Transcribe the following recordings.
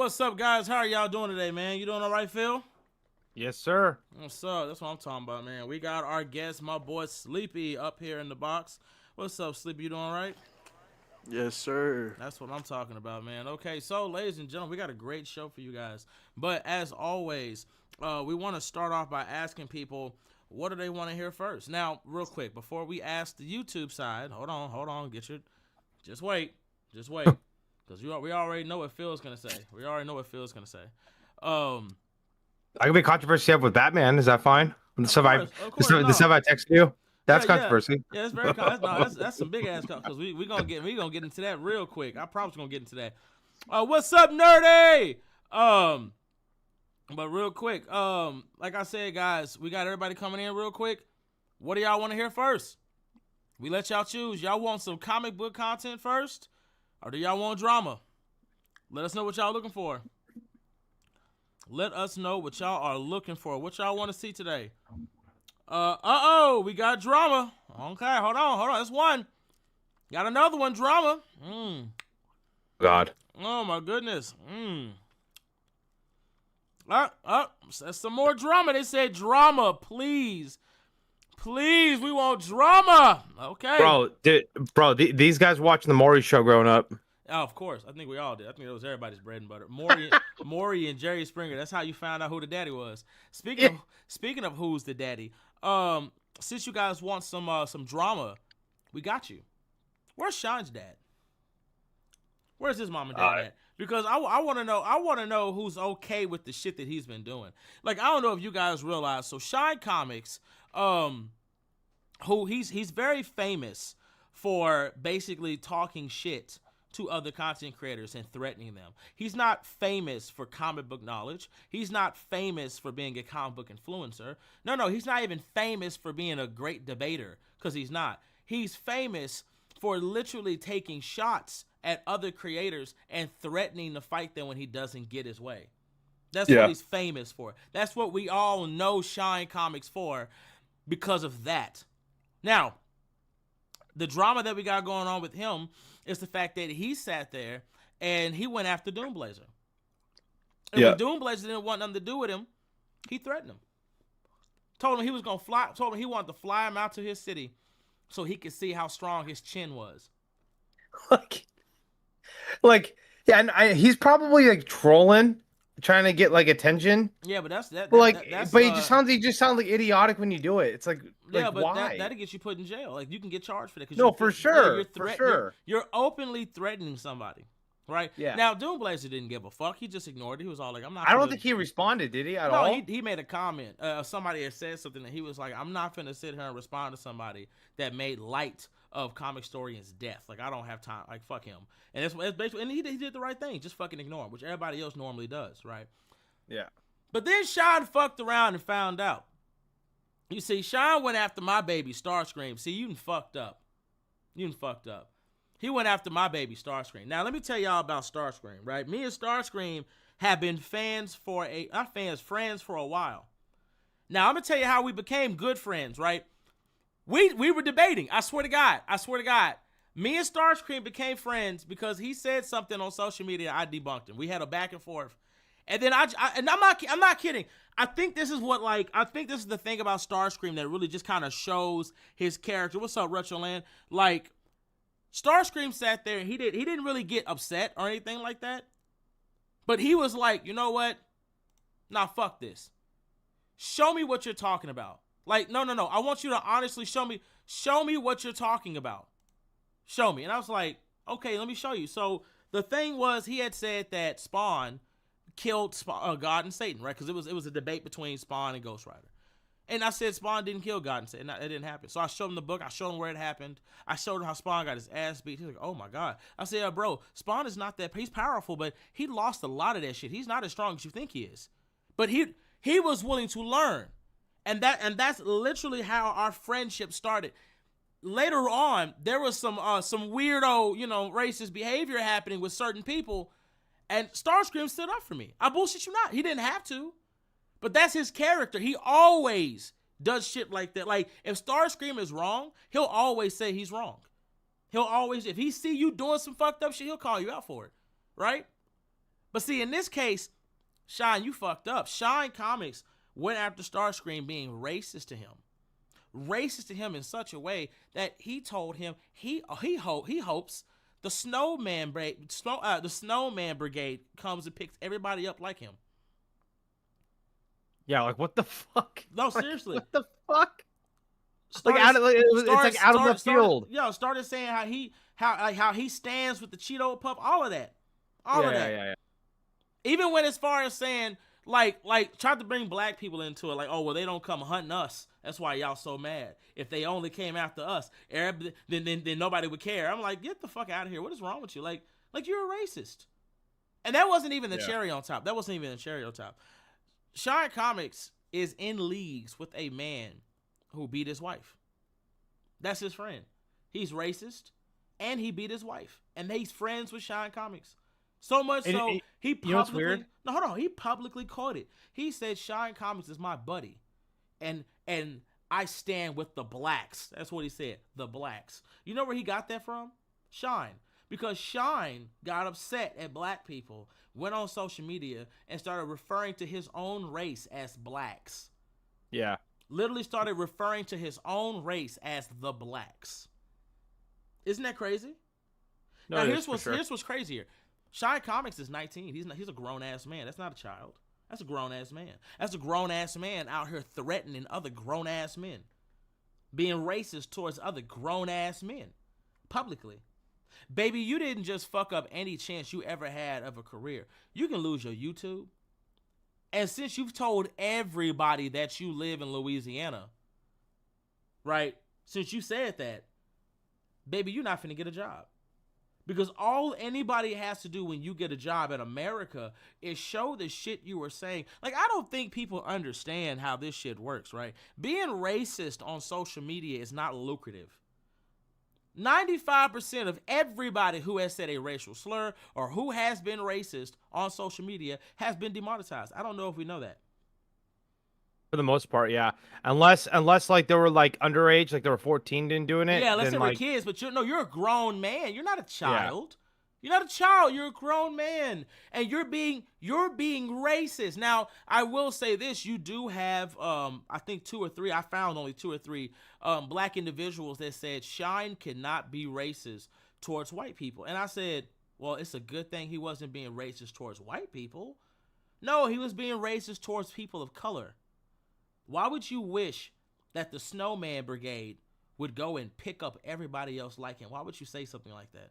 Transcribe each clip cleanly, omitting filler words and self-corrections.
What's up, guys? How are y'all doing today, man? You doing all right, Phil? Yes, sir. What's up? That's what I'm talking about, man. We got our guest, my boy Sleepy, up here in the box. What's up, Sleepy? You doing all right? Yes, sir. That's what I'm talking about, man. Okay, so, ladies and gentlemen, we got a great show for you guys. But, as always, we want to start off by asking people, what do they want to hear first? Now, real quick, before we ask the YouTube side, hold on, just wait. Because we already know what Phil's going to say. I can be controversy up with Batman. Is that fine? The stuff Of course, the stuff I texted you. That's controversy. Yeah, it's very that's some big ass because we gonna get into that real quick. I promise we're gonna get into that. What's up, nerdy? But real quick, like I said, guys, we got everybody coming in real quick. What do y'all want to hear first? We let y'all choose. Y'all want some comic book content first, or do y'all want drama? Let us know what y'all looking for. Let us know what y'all are looking for. What y'all want to see today? We got drama. Okay, hold on. That's one. Got another one, drama. God. Oh, my goodness. That's some more drama. They said drama, please. Please, we want drama. Okay. Bro, these guys watching the Maury show growing up. Oh, of course. I think we all did. I think it was everybody's bread and butter. Maury and Jerry Springer. That's how you found out who the daddy was. Speaking of who's the daddy, since you guys want some drama, we got you. Where's Sean's dad? Where's his mom and dad at? Because I want to know who's okay with the shit that he's been doing. Like, I don't know if you guys realize. So Shine Comics, who he's very famous for basically talking shit to other content creators and threatening them. He's not famous for comic book knowledge. He's not famous for being a comic book influencer. No, he's not even famous for being a great debater, because he's not. He's famous for literally taking shots at other creators and threatening to fight them when he doesn't get his way. That's what he's famous for. That's what we all know Shine Comics for, because of that. Now, the drama that we got going on with him is the fact that he sat there and he went after Doomblazer. And when Doomblazer didn't want nothing to do with him, he threatened him. Told him he was going to fly, told him he wanted to fly him out to his city so he could see how strong his chin was. He's probably like trolling, trying to get like attention. Yeah, but that's he just sounds like idiotic when you do it. It's like but why? That'll get you put in jail. Like, you can get charged for that. No, for sure. You're openly threatening somebody, right? Yeah. Now, Doomblazer didn't give a fuck. He just ignored it. He was all like, "I'm not." I don't think he responded, did he? At all? No, he made a comment. Somebody had said something, and he was like, "I'm not finna sit here and respond to somebody that made light of comic historian's death. Like, I don't have time. Like, fuck him." And it's basically, and he did the right thing. Just fucking ignore him, which everybody else normally does, right? Yeah. But then Sean fucked around and found out. You see, Sean went after my baby Starscream. See, you done fucked up. He went after my baby Starscream. Now, let me tell y'all about Starscream, right? Me and Starscream have been friends for a while. Now, I'm going to tell you how we became good friends, right? We were debating. I swear to God. Me and Starscream became friends because he said something on social media. I debunked him. We had a back and forth. And then I'm not kidding. I think this is the thing about Starscream that really just kind of shows his character. What's up, Retroland? Like, Starscream sat there and he didn't really get upset or anything like that. But he was like, you know what? Nah, fuck this. Show me what you're talking about. Like, no. I want you to honestly show me what you're talking about. Show me. And I was like, okay, let me show you. So the thing was, he had said that Spawn killed God and Satan, right? Because it was a debate between Spawn and Ghost Rider. And I said Spawn didn't kill God and Satan. It didn't happen. So I showed him the book. I showed him where it happened. I showed him how Spawn got his ass beat. He's like, oh my God. I said, yeah, bro, Spawn is not that. He's powerful, but he lost a lot of that shit. He's not as strong as you think he is. But he was willing to learn. And that's literally how our friendship started. Later on, there was some weirdo, racist behavior happening with certain people. And Starscream stood up for me. I bullshit you not. He didn't have to. But that's his character. He always does shit like that. Like, if Starscream is wrong, he'll always say he's wrong. He'll always, if he see you doing some fucked up shit, he'll call you out for it. Right? But see, in this case, Shine, you fucked up. Shine Comics went after Starscream being racist to him. Racist to him in such a way that he told him he hopes the Snowman Brigade comes and picks everybody up like him. Yeah, like what the fuck? No, seriously. What the fuck? Started, It's like out of the field. Started saying how he stands with the Cheeto Puff, all of that. All of that. Yeah. Even when as far as saying like tried to bring black people into it, like, oh well, they don't come hunting us. That's why y'all so mad. If they only came after us, then nobody would care. I'm like, get the fuck out of here. What is wrong with you? Like you're a racist. And that wasn't even the cherry on top. Shine Comics is in leagues with a man who beat his wife. That's his friend. He's racist, and he beat his wife, and he's friends with Shine Comics. So much so, he publicly he publicly quoted. He said, "Shine Comics is my buddy, and I stand with the blacks." That's what he said. The blacks. You know where he got that from? Shine. Because Shine got upset at black people, went on social media, and started referring to his own race as blacks. Yeah. Literally started referring to his own race as the blacks. Isn't that crazy? No, now here's what's crazier. Shine Comics is 19. He's a grown ass man. That's not a child. That's a grown ass man. That's a grown ass man out here threatening other grown ass men, being racist towards other grown ass men publicly. Baby, you didn't just fuck up any chance you ever had of a career. You can lose your YouTube. And since you've told everybody that you live in Louisiana, right? Since you said that, baby, you're not finna get a job. Because all anybody has to do when you get a job in America is show the shit you were saying. Like, I don't think people understand how this shit works, right? Being racist on social media is not lucrative. 95% of everybody who has said a racial slur or who has been racist on social media has been demonetized. I don't know if we know that. For the most part, yeah. Unless like they were like underage, like they were 14 and doing it. Yeah, unless they were like, kids, but you're a grown man. You're not a child. Yeah. You're not a child. You're a grown man, and you're being racist. Now, I will say this: you do have, I think 2 or 3. I found only 2 or 3 black individuals that said Shine cannot be racist towards white people, and I said, well, it's a good thing he wasn't being racist towards white people. No, he was being racist towards people of color. Why would you wish that the Snowman Brigade would go and pick up everybody else like him? Why would you say something like that?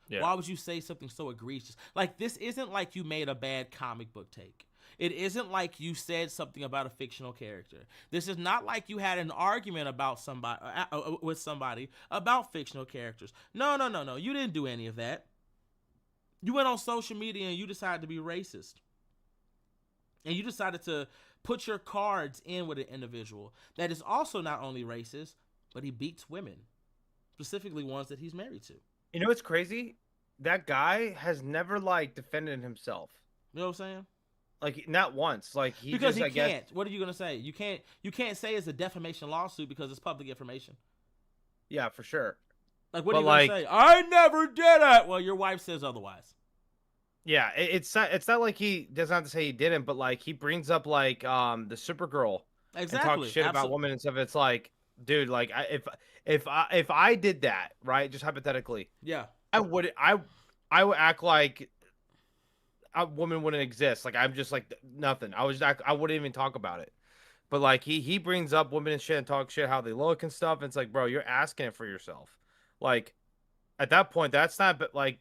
Yeah. Why would you say something so egregious? Like, this isn't like you made a bad comic book take. It isn't like you said something about a fictional character. This is not like you had an argument about with somebody about fictional characters. No. You didn't do any of that. You went on social media and you decided to be racist. And you decided to put your cards in with an individual that is also not only racist, but he beats women, specifically ones that he's married to. You know what's crazy? That guy has never like defended himself. You know what I'm saying? Like, not once. Like, because he can't. What are you gonna say? You can't say it's a defamation lawsuit because it's public information. Yeah, for sure. Like, what are you gonna say? I never did it. Well, your wife says otherwise. Yeah, it's not like he doesn't have to say he didn't, but like he brings up like the Supergirl and talks shit about women and stuff. It's like, dude, like if I did that, right, just hypothetically, yeah, I would act like a woman wouldn't exist. Like, I'm just like nothing. I wouldn't even talk about it. But like he brings up women and shit and talk shit how they look and stuff. And it's like, bro, you're asking it for yourself. Like, at that point, that's not like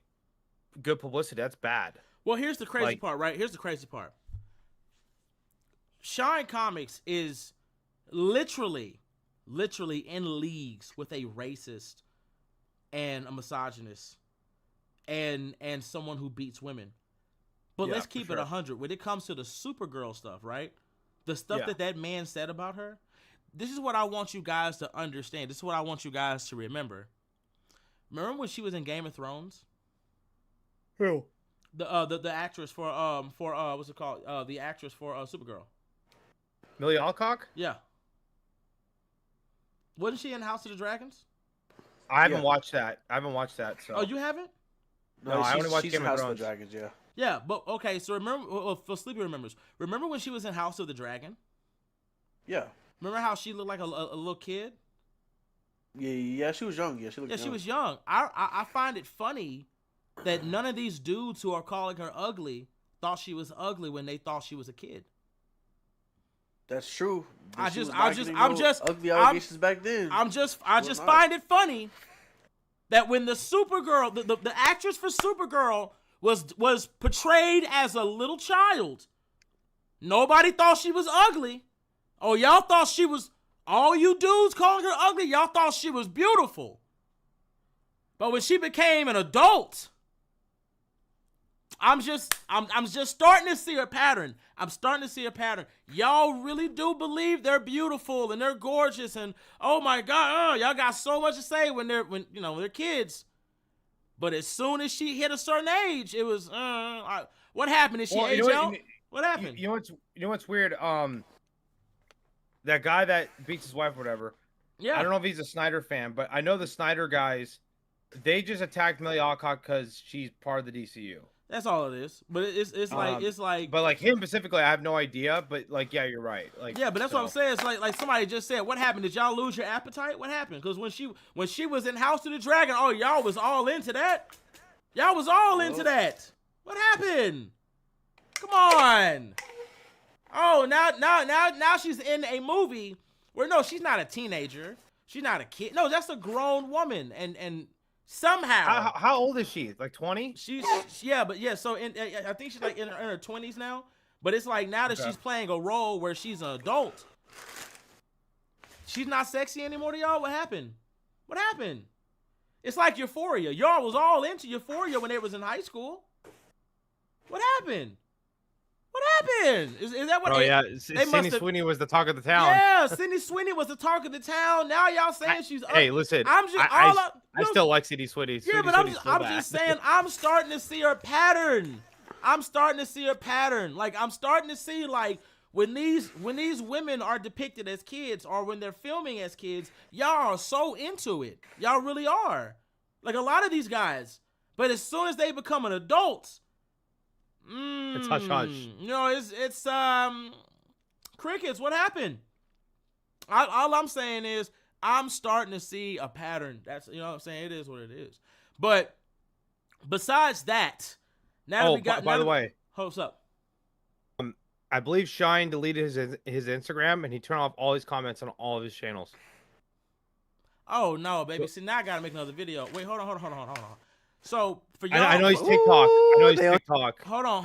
good publicity. That's bad. Well, here's the crazy part, right? Here's the crazy part. Shine Comics is literally in leagues with a racist and a misogynist and someone who beats women. But let's keep it 100. When it comes to the Supergirl stuff, right? The stuff that man said about her, this is what I want you guys to understand. This is what I want you guys to remember. Remember when she was in Game of Thrones? Who? The actress for what's it called? The actress for Supergirl. Millie Alcock? Yeah. Wasn't she in House of the Dragons? I haven't watched that. So. Oh, you haven't? No, I only watched Game Game of House Thrones. of the Dragons, yeah. Yeah, but okay. So remember, for Sleepy remembers. Remember when she was in House of the Dragon? Yeah. Remember how she looked like a little kid? Yeah, she was young. Yeah, she looked Yeah, young. she was young. I find it funny that none of these dudes who are calling her ugly thought she was ugly when they thought she was a kid. That's true. I'm She was just, not getting no ugly allegations back then. I Well, just not. find it funny that when the Supergirl, the actress for Supergirl was portrayed as a little child, nobody thought she was ugly. Oh, y'all thought she was. All you dudes calling her ugly, y'all thought she was beautiful. But when she became an adult, I'm just starting to see a pattern. I'm starting to see a pattern. Y'all really do believe they're beautiful and they're gorgeous and oh my god, y'all got so much to say when they're kids. But as soon as she hit a certain age, it was what happened? Did she age out? What happened? You know what's weird? That guy that beats his wife, or whatever. Yeah. I don't know if he's a Snyder fan, but I know the Snyder guys. They just attacked Millie Alcock because she's part of the DCU. That's all it is. But it's like. But like him specifically, I have no idea. But like, yeah, you're right. Like, yeah, but that's what I'm saying. It's like somebody just said, "What happened? Did y'all lose your appetite? What happened?" Because when she was in House of the Dragon, oh, y'all was all into that. Y'all was all into that. What happened? Come on. Oh, now she's in a movie where no, she's not a teenager. She's not a kid. No, that's a grown woman, and somehow. How old is she? Like 20? She's So I think she's like in her 20s now. But it's like now that she's playing a role where she's an adult, she's not sexy anymore to y'all. What happened? What happened? It's like Euphoria. Y'all was all into Euphoria when they was in high school. What happened? What happened? Is that what? Oh yeah, Sydney Sweeney was the talk of the town. Yeah, Sydney Sweeney was the talk of the town. Now y'all saying she's. Hey, listen. I still like Sydney Sweeney. Yeah, but I'm just saying I'm starting to see her pattern. Like I'm starting to see like when these women are depicted as kids or when they're filming as kids, y'all are so into it. Y'all really are. Like a lot of these guys. But as soon as they become an adult. It's hush hush. You know, it's crickets. What happened? All I'm saying is I'm starting to see a pattern. That's what I'm saying. It is what it is. But besides that, now that we got. By the way, what's up? I believe Shine deleted his Instagram and he turned off all his comments on all of his channels. Oh no, baby! See, now I gotta make another video. Wait, hold on. So for y'all, I know he's TikTok. Hold on.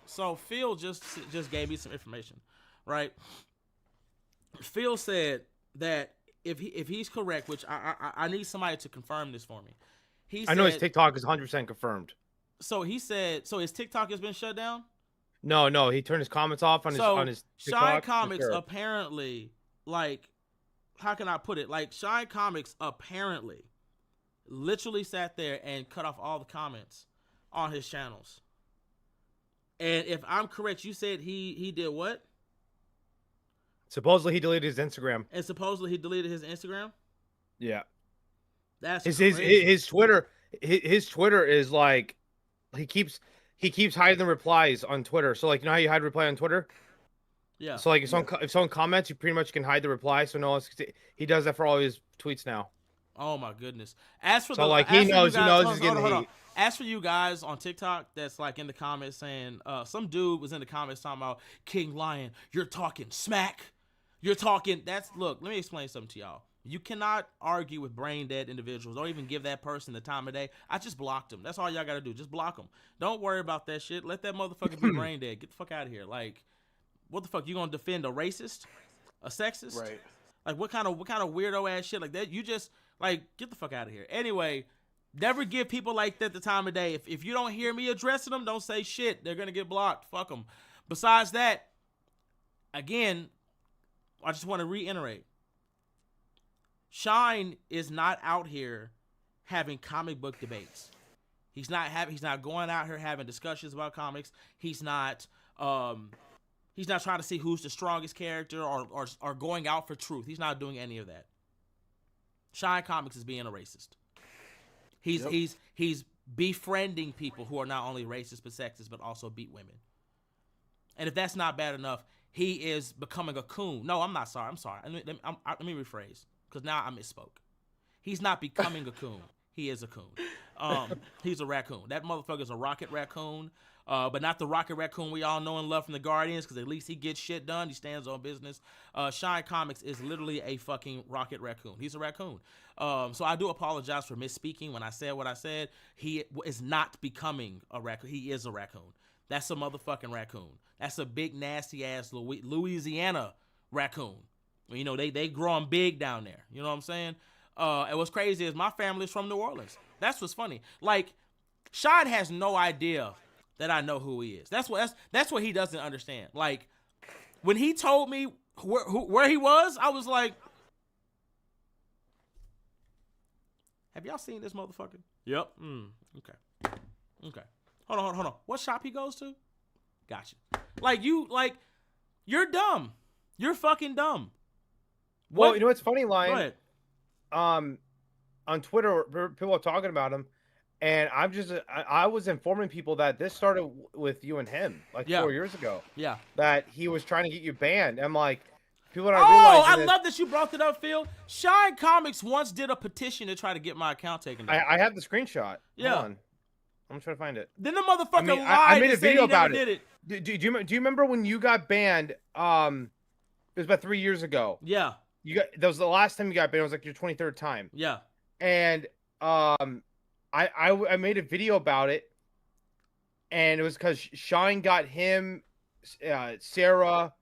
So Phil just gave me some information, right? Phil said that if he's correct, which I need somebody to confirm this for me. I know his TikTok is 100% confirmed. So he said, so his TikTok has been shut down? No, he turned his comments off on his TikTok. Shine Comics apparently, like, how can I put it? Like, Shine Comics apparently literally sat there and cut off all the comments on his channels. And if I'm correct, you said he did what? Supposedly he deleted his Instagram. And supposedly he deleted his Instagram? Yeah. That's crazy. His Twitter is like he keeps hiding the replies on Twitter. So like, you know how you hide reply on Twitter? Yeah. So like if someone comments, you pretty much can hide the reply. So no, he does that for all his tweets now. Oh my goodness! As for he knows he's getting hate. As for you guys on TikTok, that's like in the comments saying, some dude was in the comments talking about King Lion. You're talking smack. You're talking. Look. Let me explain something to y'all. You cannot argue with brain dead individuals. Don't even give that person the time of day. I just blocked them. That's all y'all gotta do. Just block them. Don't worry about that shit. Let that motherfucker be brain dead. Get the fuck out of here. Like, what the fuck? You gonna defend a racist, a sexist? Right. Like what kind of weirdo ass shit like that? You just. Like, get the fuck out of here. Anyway, never give people like that the time of day. If you don't hear me addressing them, don't say shit. They're going to get blocked. Fuck them. Besides that, again, I just want to reiterate. Shine is not out here having comic book debates. He's not going out here having discussions about comics. He's not trying to see who's the strongest character or going out for truth. He's not doing any of that. Shine Comics is being a racist. He's befriending people who are not only racist but sexist but also beat women. And if that's not bad enough, he is becoming a coon. No, I'm not sorry. I'm sorry. Let me rephrase, because now I misspoke. He's not becoming a coon. He is a coon. He's a raccoon. That motherfucker's a rocket raccoon, but not the rocket raccoon we all know and love from the Guardians, because at least he gets shit done. He stands on business. Shine Comics is literally a fucking rocket raccoon. He's a raccoon. So I do apologize for misspeaking when I said what I said. He is not becoming a raccoon. He is a raccoon. That's a motherfucking raccoon. That's a big, nasty-ass Louisiana raccoon. You know, they grow them big down there. You know what I'm saying? And what's crazy is my family's from New Orleans. That's what's funny. Like, Shad has no idea that I know who he is. That's what he doesn't understand. Like, when he told me where he was, I was like, have y'all seen this motherfucker? Yep. Okay. Hold on. What shop he goes to? Gotcha. You're dumb. You're fucking dumb. Well, you know what's funny, Lion? Go ahead. On Twitter, people are talking about him, and I was informing people that this started with you and him, like 4 years ago. Yeah. That he was trying to get you banned. I'm like, people are not realizing. realizing. Love that you brought it up, Phil. Shine Comics once did a petition to try to get my account taken down. I have the screenshot. Yeah. Hold on. I'm trying to find it. Then the motherfucker lied. I made a video about it. Do you remember when you got banned? It was about 3 years ago. Yeah. That was the last time you got banned. It was like your 23rd time. Yeah. And I made a video about it, and it was because Shine got him, Sarah,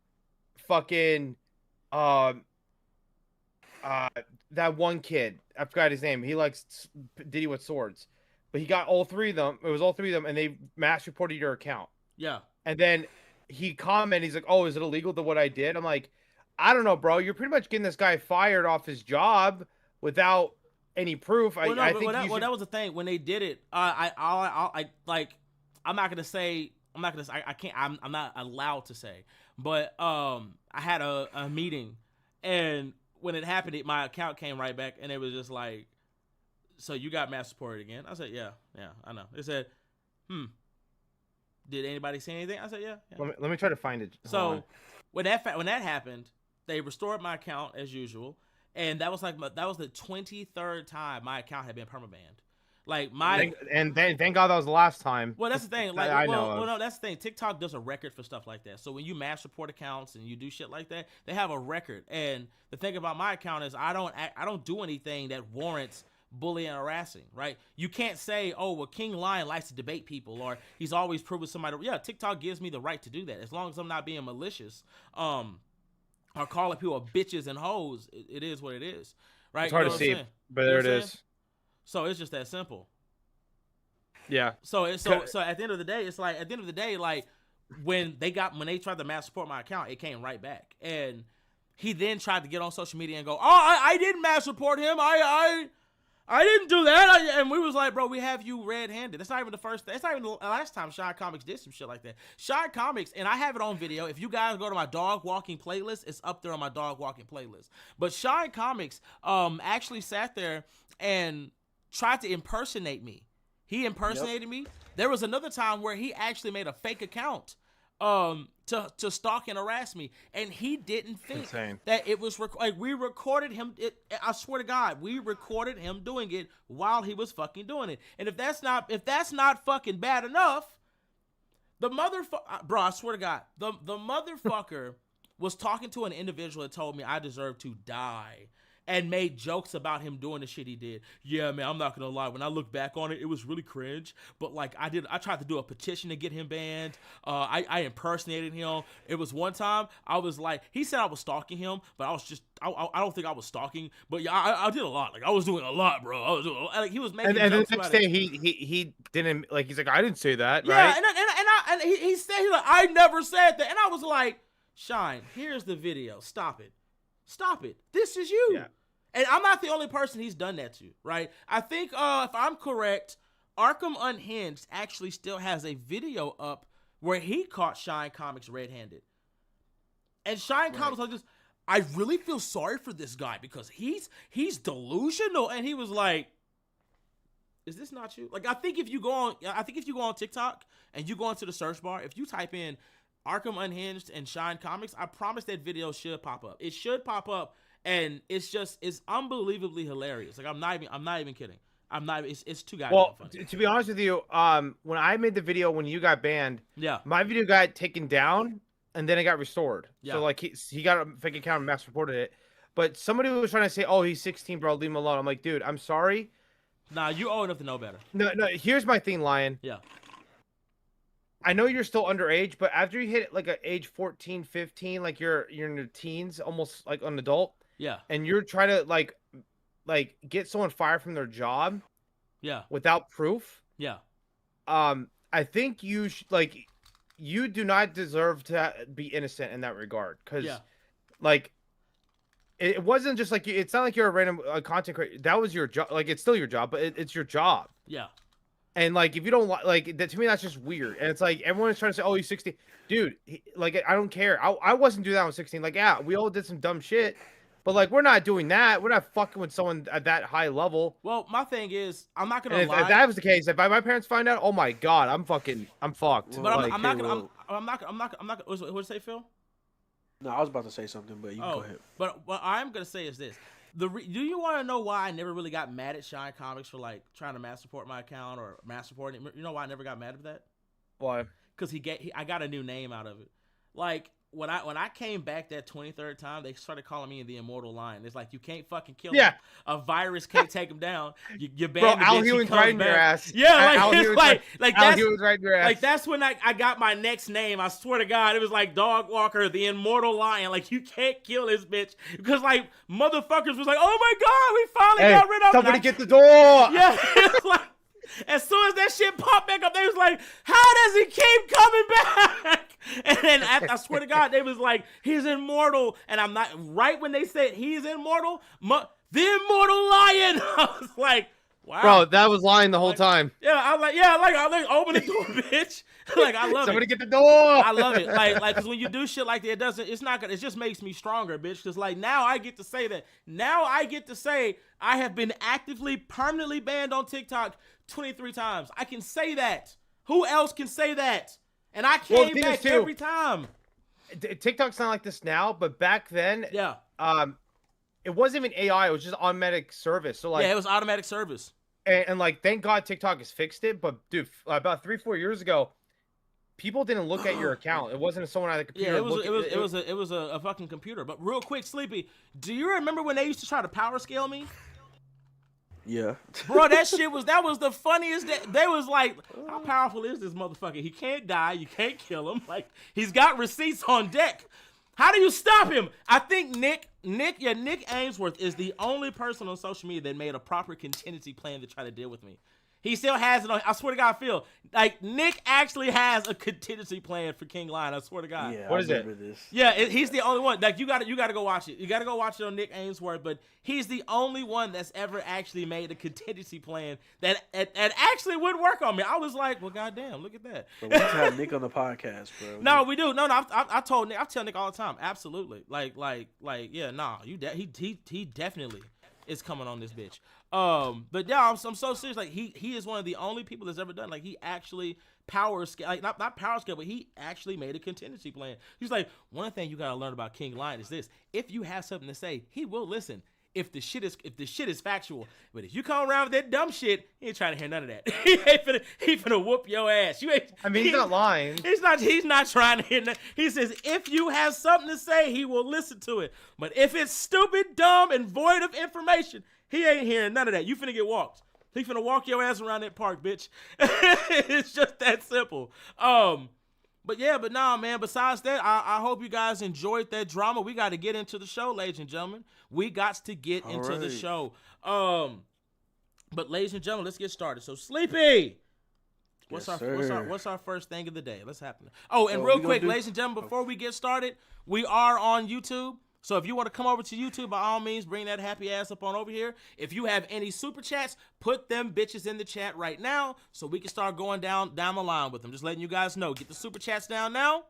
fucking, that one kid. I forgot his name. He likes Diddy with swords. But he got all three of them. It was all three of them, and they mass reported your account. Yeah. And then he commented, he's like, "Oh, is it illegal to what I did?" I'm like, "I don't know, bro. You're pretty much getting this guy fired off his job without any proof." That was the thing when they did it. I'm not allowed to say, but I had a meeting, and when it happened, my account came right back, and it was just like, "So you got mass supported again?" I said, yeah, I know. They said, did anybody say anything? I said, yeah. Let me try to find it. So when that happened, they restored my account as usual, and that was the 23rd time my account had been permabanned. Like thank God that was the last time. Well, that's the thing. Like, no, that's the thing. TikTok does a record for stuff like that. So when you mass report accounts and you do shit like that, they have a record. And the thing about my account is I don't do anything that warrants bullying and harassing, right? You can't say, "Oh, well, King Lion likes to debate people," or he's always proving somebody. Yeah, TikTok gives me the right to do that as long as I'm not being malicious, or calling people bitches and hoes. It is what it is, right? It's hard to see, but there it is. So it's just that simple. Yeah. So at the end of the day, it's like like when they tried to mass support my account, it came right back, and he then tried to get on social media and go, "Oh, I didn't mass support him. I didn't do that." And we was like, "Bro, we have you red-handed." That's not even the first. That's not even the last time Shine Comics did some shit like that. Shine Comics, and I have it on video. If you guys go to my dog walking playlist, it's up there on my dog walking playlist. But Shine Comics actually sat there and tried to impersonate me. He impersonated me. There was another time where he actually made a fake account to stalk and harass me, and he didn't think that it was we recorded him. I swear to God, we recorded him doing it while he was fucking doing it. And if that's not fucking bad enough, the motherfucker, bro, I swear to God, the motherfucker was talking to an individual that told me I deserve to die, and made jokes about him doing the shit he did. Yeah, man, I'm not gonna lie. When I look back on it, it was really cringe. But like, I tried to do a petition to get him banned. I impersonated him. It was one time I was like, he said I was stalking him, but I don't think I was stalking. But yeah, I did a lot. Like, I was doing a lot, bro. I was doing like, he was making. And jokes the next day he didn't, like, he's like, "I didn't say that." Yeah, right? and he said, he's like, "I never said that," and I was like, "Shine, here's the video. Stop it. This is you." Yeah. And I'm not the only person he's done that to, right? I think, if I'm correct, Arkham Unhinged actually still has a video up where he caught Shine Comics red-handed. And Shine Comics was just, "I really feel sorry for this guy because he's delusional." And he was like, is this not you? Like, I think if you go on TikTok and you go into the search bar, if you type in Arkham Unhinged and Shine Comics, I promise that video should pop up. It should pop up, and it's unbelievably hilarious. Like, I'm not even kidding. It's too goddamn funny. To be honest with you, when I made the video when you got banned, Yeah. my video got taken down and then it got restored. Yeah. So like he got a fake account and mass reported it. But somebody was trying to say, "Oh, he's 16, bro. Leave him alone." I'm like, dude, I'm sorry. Nah, you old enough to know better. No. Here's my thing, Lion. Yeah. I know you're still underage, but after you hit like a age 14, 15, like you're in your teens, almost like an adult. Yeah. And you're trying to like get someone fired from their job. Yeah. Without proof. Yeah. I think you you do not deserve to be innocent in that regard, because like it wasn't just like it's not like you're a random content creator. That was your job. Like, it's still your job, but it's your job. Yeah. And like, if you don't like that, to me, that's just weird. And it's like everyone is trying to say, "Oh, he's 16, dude." Like, I don't care. I wasn't doing that when I was 16. Like, yeah, we all did some dumb shit, but like, we're not doing that. We're not fucking with someone at that high level. Well, my thing is, I'm not gonna lie. If that was the case, if my parents find out, oh my god, I'm fucked. But like, I'm not gonna. What did you say, Phil? No, I was about to say something, but you can go ahead. But what I'm gonna say is this: do you want to know why I never really got mad at Shine Comics for like trying to mass support my account or mass supporting? You know why I never got mad at that? Why? Because I got a new name out of it. Like, when I came back that 23rd time, they started calling me the Immortal Lion. It's like, you can't fucking kill him. A virus can't take him down. You ban the Al bitch, he Hewins comes right in your back. ass. Yeah, Al Hewins right in your ass. Like, that's when I got my next name. I swear to God, it was like Dog Walker, the Immortal Lion. Like, you can't kill this bitch. Because, like, motherfuckers was like, oh my God, we finally got rid of him. Somebody get the door. Yeah, it's like, as soon as that shit popped back up, they was like, how does he keep coming back? And then I swear to God, they was like, he's immortal. And I'm not, right when they said he's immortal, the Immortal Lion. I was like, wow. Bro, that was lying the whole time. Yeah, I like, open the door, bitch. Like, I love Somebody it. get the door. I love it. Like, cause when you do shit like that, it just makes me stronger, bitch. Cause like, now I get to say that. Now I get to say I have been actively, permanently banned on TikTok 23 times. I can say that. Who else can say that? And I came back every time. TikTok's not like this now, but back then, it wasn't even AI. It was just automatic service. So like, yeah, it was automatic service. And like, thank God TikTok has fixed it. But dude, about 3-4 years ago, people didn't look at your account. It wasn't someone at the computer. Yeah, it was a fucking computer. But real quick, Sleepy, do you remember when they used to try to power scale me? Yeah. Bro, that was the funniest. They was like, how powerful is this motherfucker? He can't die. You can't kill him. Like, he's got receipts on deck. How do you stop him? I think Nick Ainsworth is the only person on social media that made a proper contingency plan to try to deal with me. He still has it on. I swear to God, Phil. Like, Nick actually has a contingency plan for King Lion. I swear to God. Yeah, what is it? This. Yeah, he's the only one. Like, you got to go watch it. You got to go watch it on Nick Ainsworth. But he's the only one that's ever actually made a contingency plan that actually would work on me. I was like, well, goddamn, look at that. But we just have Nick on the podcast, bro. No, we do. No. I told Nick. I tell Nick all the time. Absolutely. Like, yeah, nah. He definitely is coming on this bitch. But yeah, I'm so serious. Like, he is one of the only people that's ever done. Like, he actually power scale, like not power scale, but he actually made a contingency plan. He's like, one thing you gotta learn about King Lion is this: if you have something to say, he will listen. If the shit is factual, but if you come around with that dumb shit, he ain't trying to hear none of that. he finna whoop your ass. You ain't. I mean, he's not lying. He's not trying to hear that. He says if you have something to say, he will listen to it. But if it's stupid, dumb, and void of information, he ain't hearing none of that. You finna get walked. He finna walk your ass around that park, bitch. It's just that simple. But nah, man. Besides that, I hope you guys enjoyed that drama. We got to get into the show, ladies and gentlemen. We got to get into the show. But ladies and gentlemen, let's get started. So, Sleepy, what's our first thing of the day? Let's happen. Oh, and real quick, ladies and gentlemen, before we get started, we are on YouTube. So if you want to come over to YouTube, by all means, bring that happy ass up on over here. If you have any super chats, put them bitches in the chat right now so we can start going down the line with them. Just letting you guys know. Get the super chats down now.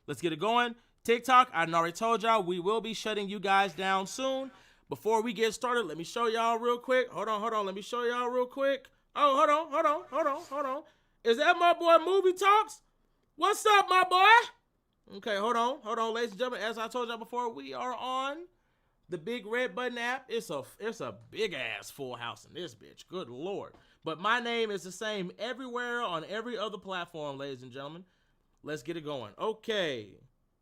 Let's get it going. TikTok, I already told y'all, we will be shutting you guys down soon. Before we get started, let me show y'all real quick. Hold on. Let me show y'all real quick. Oh, hold on. Is that my boy Movie Talks? What's up, my boy? Okay, hold on, ladies and gentlemen. As I told y'all before, we are on the big red button app. It's a big ass full house in this bitch. Good lord. But my name is the same everywhere on every other platform, ladies and gentlemen. Let's get it going. Okay.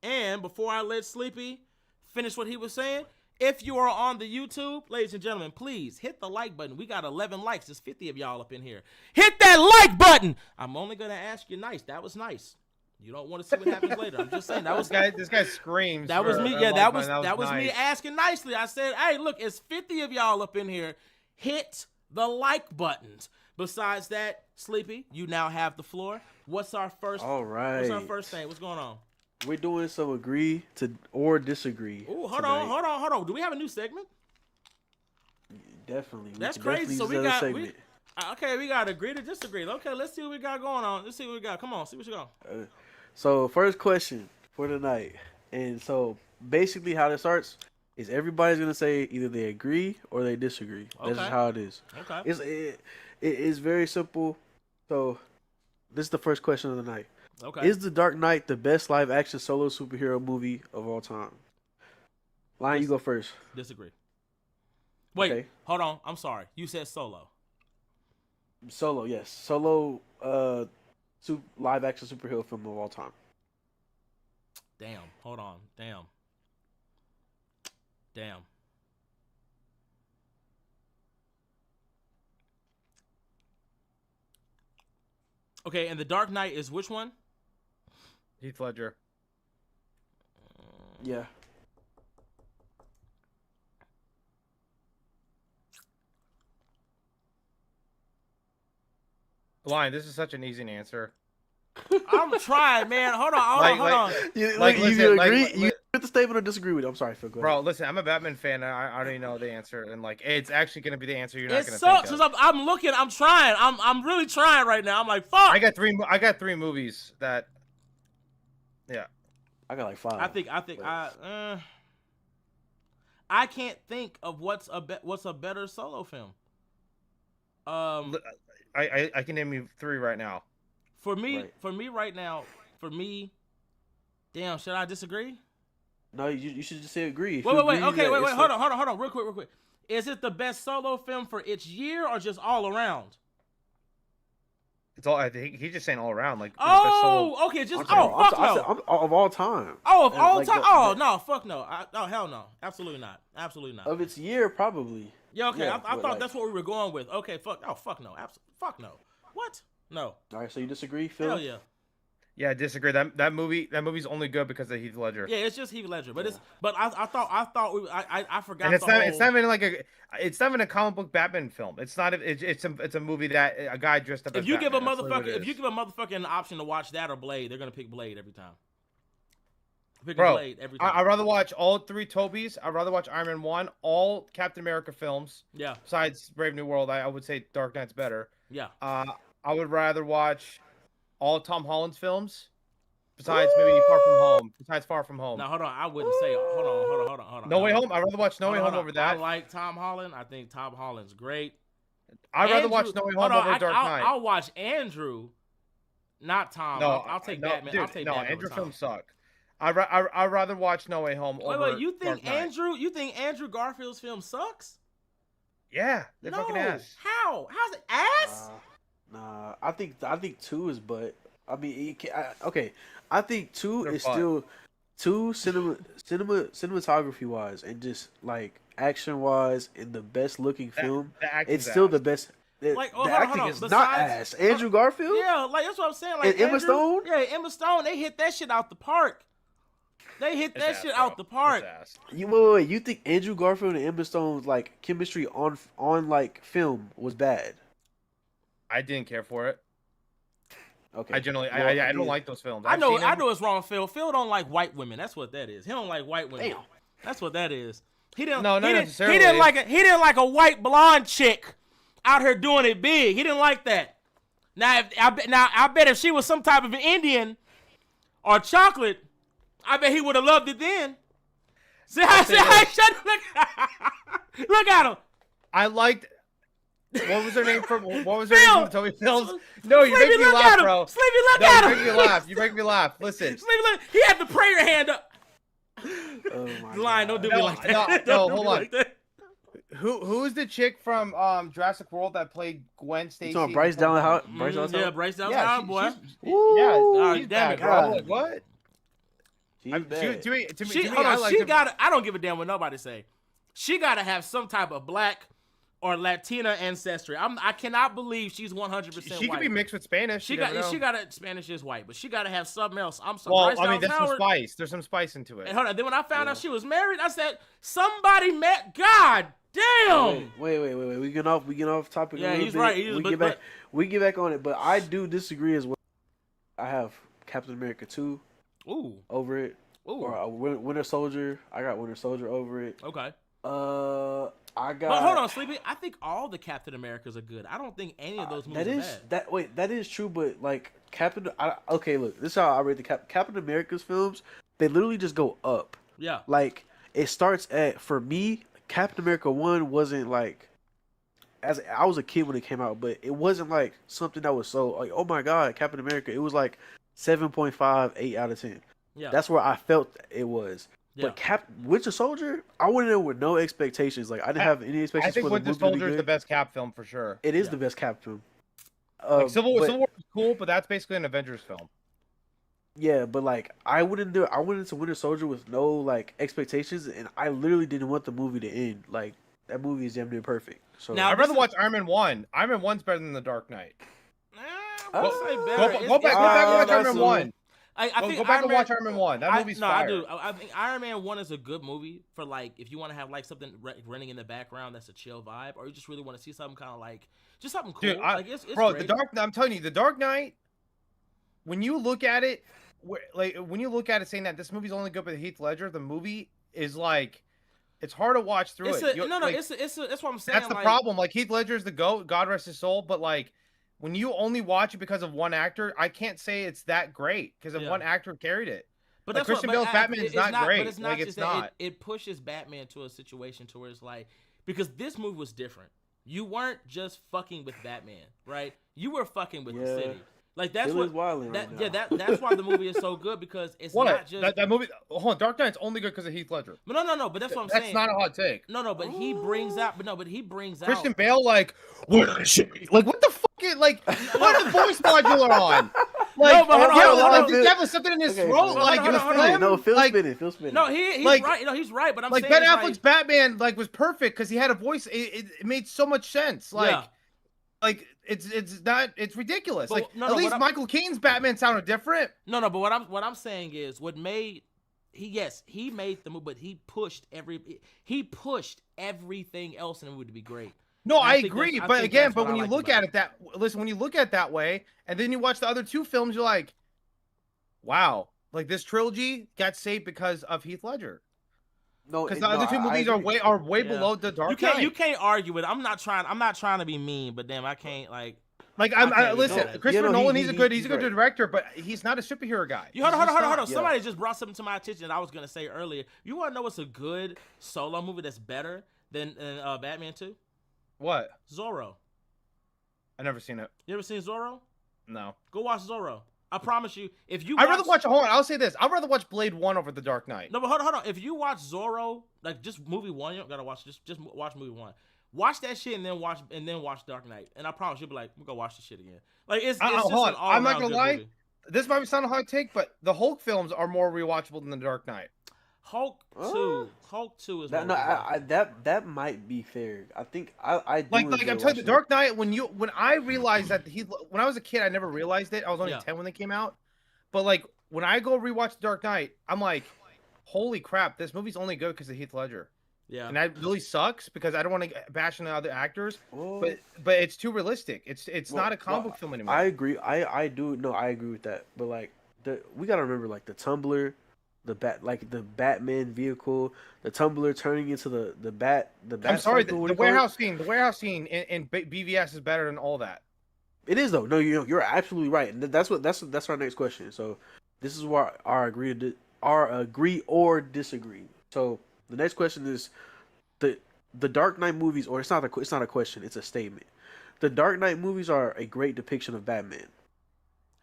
And before I let Sleepy finish what he was saying, if you are on the YouTube, ladies and gentlemen, please hit the like button. We got 11 likes. There's 50 of y'all up in here. Hit that like button. I'm only going to ask you nice. That was nice. You don't want to see what happens later. I'm just saying that was this guy screams. That was me. Yeah, that was nice. me asking nicely. I said, "Hey, look, it's 50 of y'all up in here. Hit the like buttons." Besides that, Sleepy, you now have the floor. What's our first? All right. What's our first thing? What's going on? We're doing some agree to or disagree. Ooh, hold on. Do we have a new segment? Definitely. That's crazy. So we got we got agree to disagree. Okay, let's see what we got going on. Let's see what we got. Come on, see what you got. So first question for tonight, and so basically how this starts is everybody's gonna say either they agree or they disagree. Okay. That's just how it is. Okay. It's very simple. So this is the first question of the night. Okay. Is The Dark Knight the best live action solo superhero movie of all time? Lion, you go first. Disagree. Wait, Okay. hold on. I'm sorry. You said solo. Solo, yes. Solo live action superhero film of all time. Damn. Hold on. Damn. Okay, and The Dark Knight is which one? Heath Ledger. Yeah. Lion, this is such an easy answer. I'm trying, man. Hold on. You listen, agree? You with the statement or disagree with it? I'm sorry, Phil. Go ahead. Bro, listen, I'm a Batman fan. I already know the answer, and like, it's actually gonna be the answer you're not It gonna sucks think because of. I'm looking. I'm trying. I'm really trying right now. I'm like, fuck. I got three movies that. Yeah. I got like 5. I can't think of what's a better solo film. I can name you 3 right now. For me right now, damn, should I disagree? No, you should just say agree. Wait, hold on, real quick. Is it the best solo film for its year or just all around? It's all. I think he's just saying all around. Like. Okay, just I'm fuck no. I'm of all time. Oh, of all Like time. No, fuck no. Hell no. Absolutely not. Of its year, probably. Yeah, okay. Yeah, I thought like, that's what we were going with. Okay, fuck. Oh, fuck no. Fuck no. What? No. All right, so you disagree, Phil? Hell yeah. Yeah, I disagree. That movie's only good because of Heath Ledger. Yeah, it's just Heath Ledger, but I thought I forgot. And it's not even a comic book Batman film. It's not. It's a movie that a guy dressed up. If as you Batman. if you give a motherfucker an option to watch that or Blade, they're gonna pick Blade every time. Blade every time. I'd rather watch all 3 Tobys. I'd rather watch Iron Man 1, all Captain America films. Yeah. Besides Brave New World, I would say Dark Knight's better. Yeah. I would rather watch all Tom Holland's films. Besides maybe Far From Home. Besides Far From Home. Now hold on, I wouldn't say. Hold on. No Way Home. I'd rather watch No Way Home over that. I like Tom Holland. I think Tom Holland's great. I'd rather watch No Way Home over Dark Knight. I'll watch Andrew, not Tom. No, I'll take no, Batman. Dude, I'll take no, Batman Andrew over Tom. films suck. I'd rather watch No Way Home over Wait, you Dark think Knight. You think Andrew Garfield's film sucks? Yeah, they're fucking ass. How? How's it ass? Nah, I think 2 is, but I mean, okay. I think 2 They're is fun. still 2 cinematography wise and just like action wise in the best looking film. It's still the best. Like, the acting is not ass. Andrew Garfield. Yeah, like that's what I'm saying. Like And Emma Stone? Yeah, Emma Stone. They hit that shit out the park. Out the park. Wait. You think Andrew Garfield and Emma Stone's like chemistry on like film was bad? I didn't care for it. Okay. I generally, I don't like those films. I know it's wrong, Phil. Phil don't like white women. That's what that is. He don't like white women. Damn. That's what that is. He didn't. No, not necessarily. He didn't like a white blonde chick out here doing it big. He didn't like that. Now, I bet if she was some type of an Indian or chocolate, I bet he would have loved it then. Look at him. I liked. What was her name from? What was her Phil! name from Toby Films? No, you Sleepy, make me look laugh, at him! bro. Sleepy, look No, at you him! make me laugh. You make me laugh. Listen. Sleepy, look. He had the prayer hand up. Oh my Lion, don't do God. me No, like that. no, Don't no, do hold me on. like that. Who's the chick from Jurassic World that played Gwen You Stacy? talking Bryce before Dallas Gwen? Howard? Bryce Dallas Yeah, Howard? Bryce Dallas Yeah, Howard, boy. Woo! yeah, God she's damn bad, it, bro. God. Like what? She's To me, bad. to me, She, I hold on, like she them- got. I don't give a damn what nobody say. She got to have some type of black or Latina ancestry. I cannot believe she's 100% She white. could be mixed with Spanish. She you got. never know. She got a Spanish is white, but she got to have something else. I'm sorry. Well, Bryce I mean, Dallas there's some Howard. spice. There's some spice into it. And hold on. Then when I found out Yeah. she was married, I said, somebody met. God damn. Wait. We get off topic. Yeah, a little he's bit. right. We get back on it, but I do disagree as well. I have Captain America 2 Ooh. over it, Ooh. or Winter Soldier. I got Winter Soldier over it. Okay. I got. But hold on, Sleepy. I think all the Captain Americas are good. I don't think any of those movies are bad. That is true, but like okay, look, this is how I rate the Captain America's films. They literally just go up. Yeah. Like it starts at, for me, Captain America 1 wasn't like, as I was a kid when it came out, but it wasn't like something that was so like, oh my god, Captain America. It was like 7.5, 8 out of 10. Yeah. That's where I felt it was. Yeah. But Winter Soldier, I went in with no expectations. Like I didn't have any I expectations think for the Winter movie to be Soldier is good. the best Cap film for sure. It is Yeah. the best Cap film. Like Civil War but- is cool, but that's basically an Avengers film. Yeah, but like I went into Winter Soldier with no like expectations, and I literally didn't want the movie to end. Like that movie is damn near perfect. So Now- I'd this rather is- watch Iron Man 1. Iron Man 1's better than The Dark Knight. I would say Go, better. go It's- back, it's- go back and watch that's Iron Man a- 1. I think Go back Iron and Man, watch Iron Man 1. That movie's no, fire. I do. I think Iron Man 1 is a good movie for like if you want to have like something running in the background that's a chill vibe, or you just really want to see something kind of like just something cool. Dude, like it's bro, great. I'm telling you, The Dark Knight, when you look at it, saying that this movie's only good with Heath Ledger, the movie is like, it's hard to watch through It's it. a, no, like, it's that's what I'm saying. that's the like, problem. Like Heath Ledger's the GOAT, God rest his soul, but like when you only watch it because of one actor, I can't say it's that great because of Yeah. one actor carried it. But Like, that's Christian what, Bale's Batman is it's not great. But it's not Like, just it's that. not. It pushes Batman to a situation to where it's like because this movie was different. You weren't just fucking with Batman, right? You were fucking with the Yeah. city. Like that's Philly's what. wilding That, right yeah, now. that's why the movie is so good because it's What? not just. That movie? Hold on, Dark Knight's only good because of Heath Ledger. But no. But that's what I'm That's saying. not a hot take. No. But he brings out. But he brings Christian out. Bale, like, what is it? Like, what the fuck? Like, put the voice modulator on. Like, but hold on, yeah, hold on, like, hold did on. he have something in his Okay, throat? hold on, Like, hold it on, was hold on. him? No, Phil's like, spinning. Phil's spinning. No, he's Like- right. No, he's right. But I'm like saying Ben it's Affleck's Batman, like, was perfect because he had a voice. It made so much sense. Like, Yeah. like it's ridiculous. But- Like, no, at no, least what I'm- Michael Keaton's Batman sounded different. No. But what I'm saying is what made he made the movie, but he pushed everything else in the movie to be great. No, And I think agree, that's- I but think again, that's what when I you liked look about at it when you look at it that way, and then you watch the other two films, you're like, wow, like this trilogy got saved because of Heath Ledger. No, Because it- the other no, two I movies agree. are way Yeah. below the Dark You Knight. can't argue with it. I'm not trying to be mean, but damn, I can't like. Like I can't listen, ignore that. Christopher Yeah, no, Nolan, he- he's a he- good he's good right. director, but he's not a superhero guy. Hold on. Yeah. Somebody just brought something to my attention that I was gonna say earlier. You want to know what's a good solo movie that's better than Batman 2? What? Zorro. I never seen it. You ever seen Zorro? No. Go watch Zorro. I promise you, if you I'd rather watch. Hold on, I'll say this. I'd rather watch Blade 1 over The Dark Knight. No, but hold on. If you watch Zorro, like just movie one, you don't gotta watch just watch movie one. Watch that shit and then watch Dark Knight, and I promise you'll be like, we'll go watch this shit again. Like it's just hold on. an all I'm not around gonna good lie. movie. This might sound a hot take, but the Hulk films are more rewatchable than The Dark Knight. Hulk 2 is That, more no, rewatchable. that might be fair. I think I do Like enjoy I'm telling you, watching The Dark Knight. When I realized that when I was a kid, I never realized it. I was only Yeah. 10 when they came out. But like when I go rewatch The Dark Knight, I'm like, holy crap, this movie's only good because of Heath Ledger. Yeah. And that really sucks because I don't want to bash on the other actors, Well, but it's too realistic. It's well, not a comic well, book film anymore. I agree. I do. No, I agree with that. But like we gotta remember like the tumbler, the Batman vehicle, the tumbler turning into the bat. I'm sorry, cycle, the what do you call it? warehouse scene in BVS is better than all that. It is though. No, you're absolutely right. And that's our next question. So this is where our agree or disagree. So the next question is the Dark Knight movies, or it's not a question, it's a statement. The Dark Knight movies are a great depiction of Batman.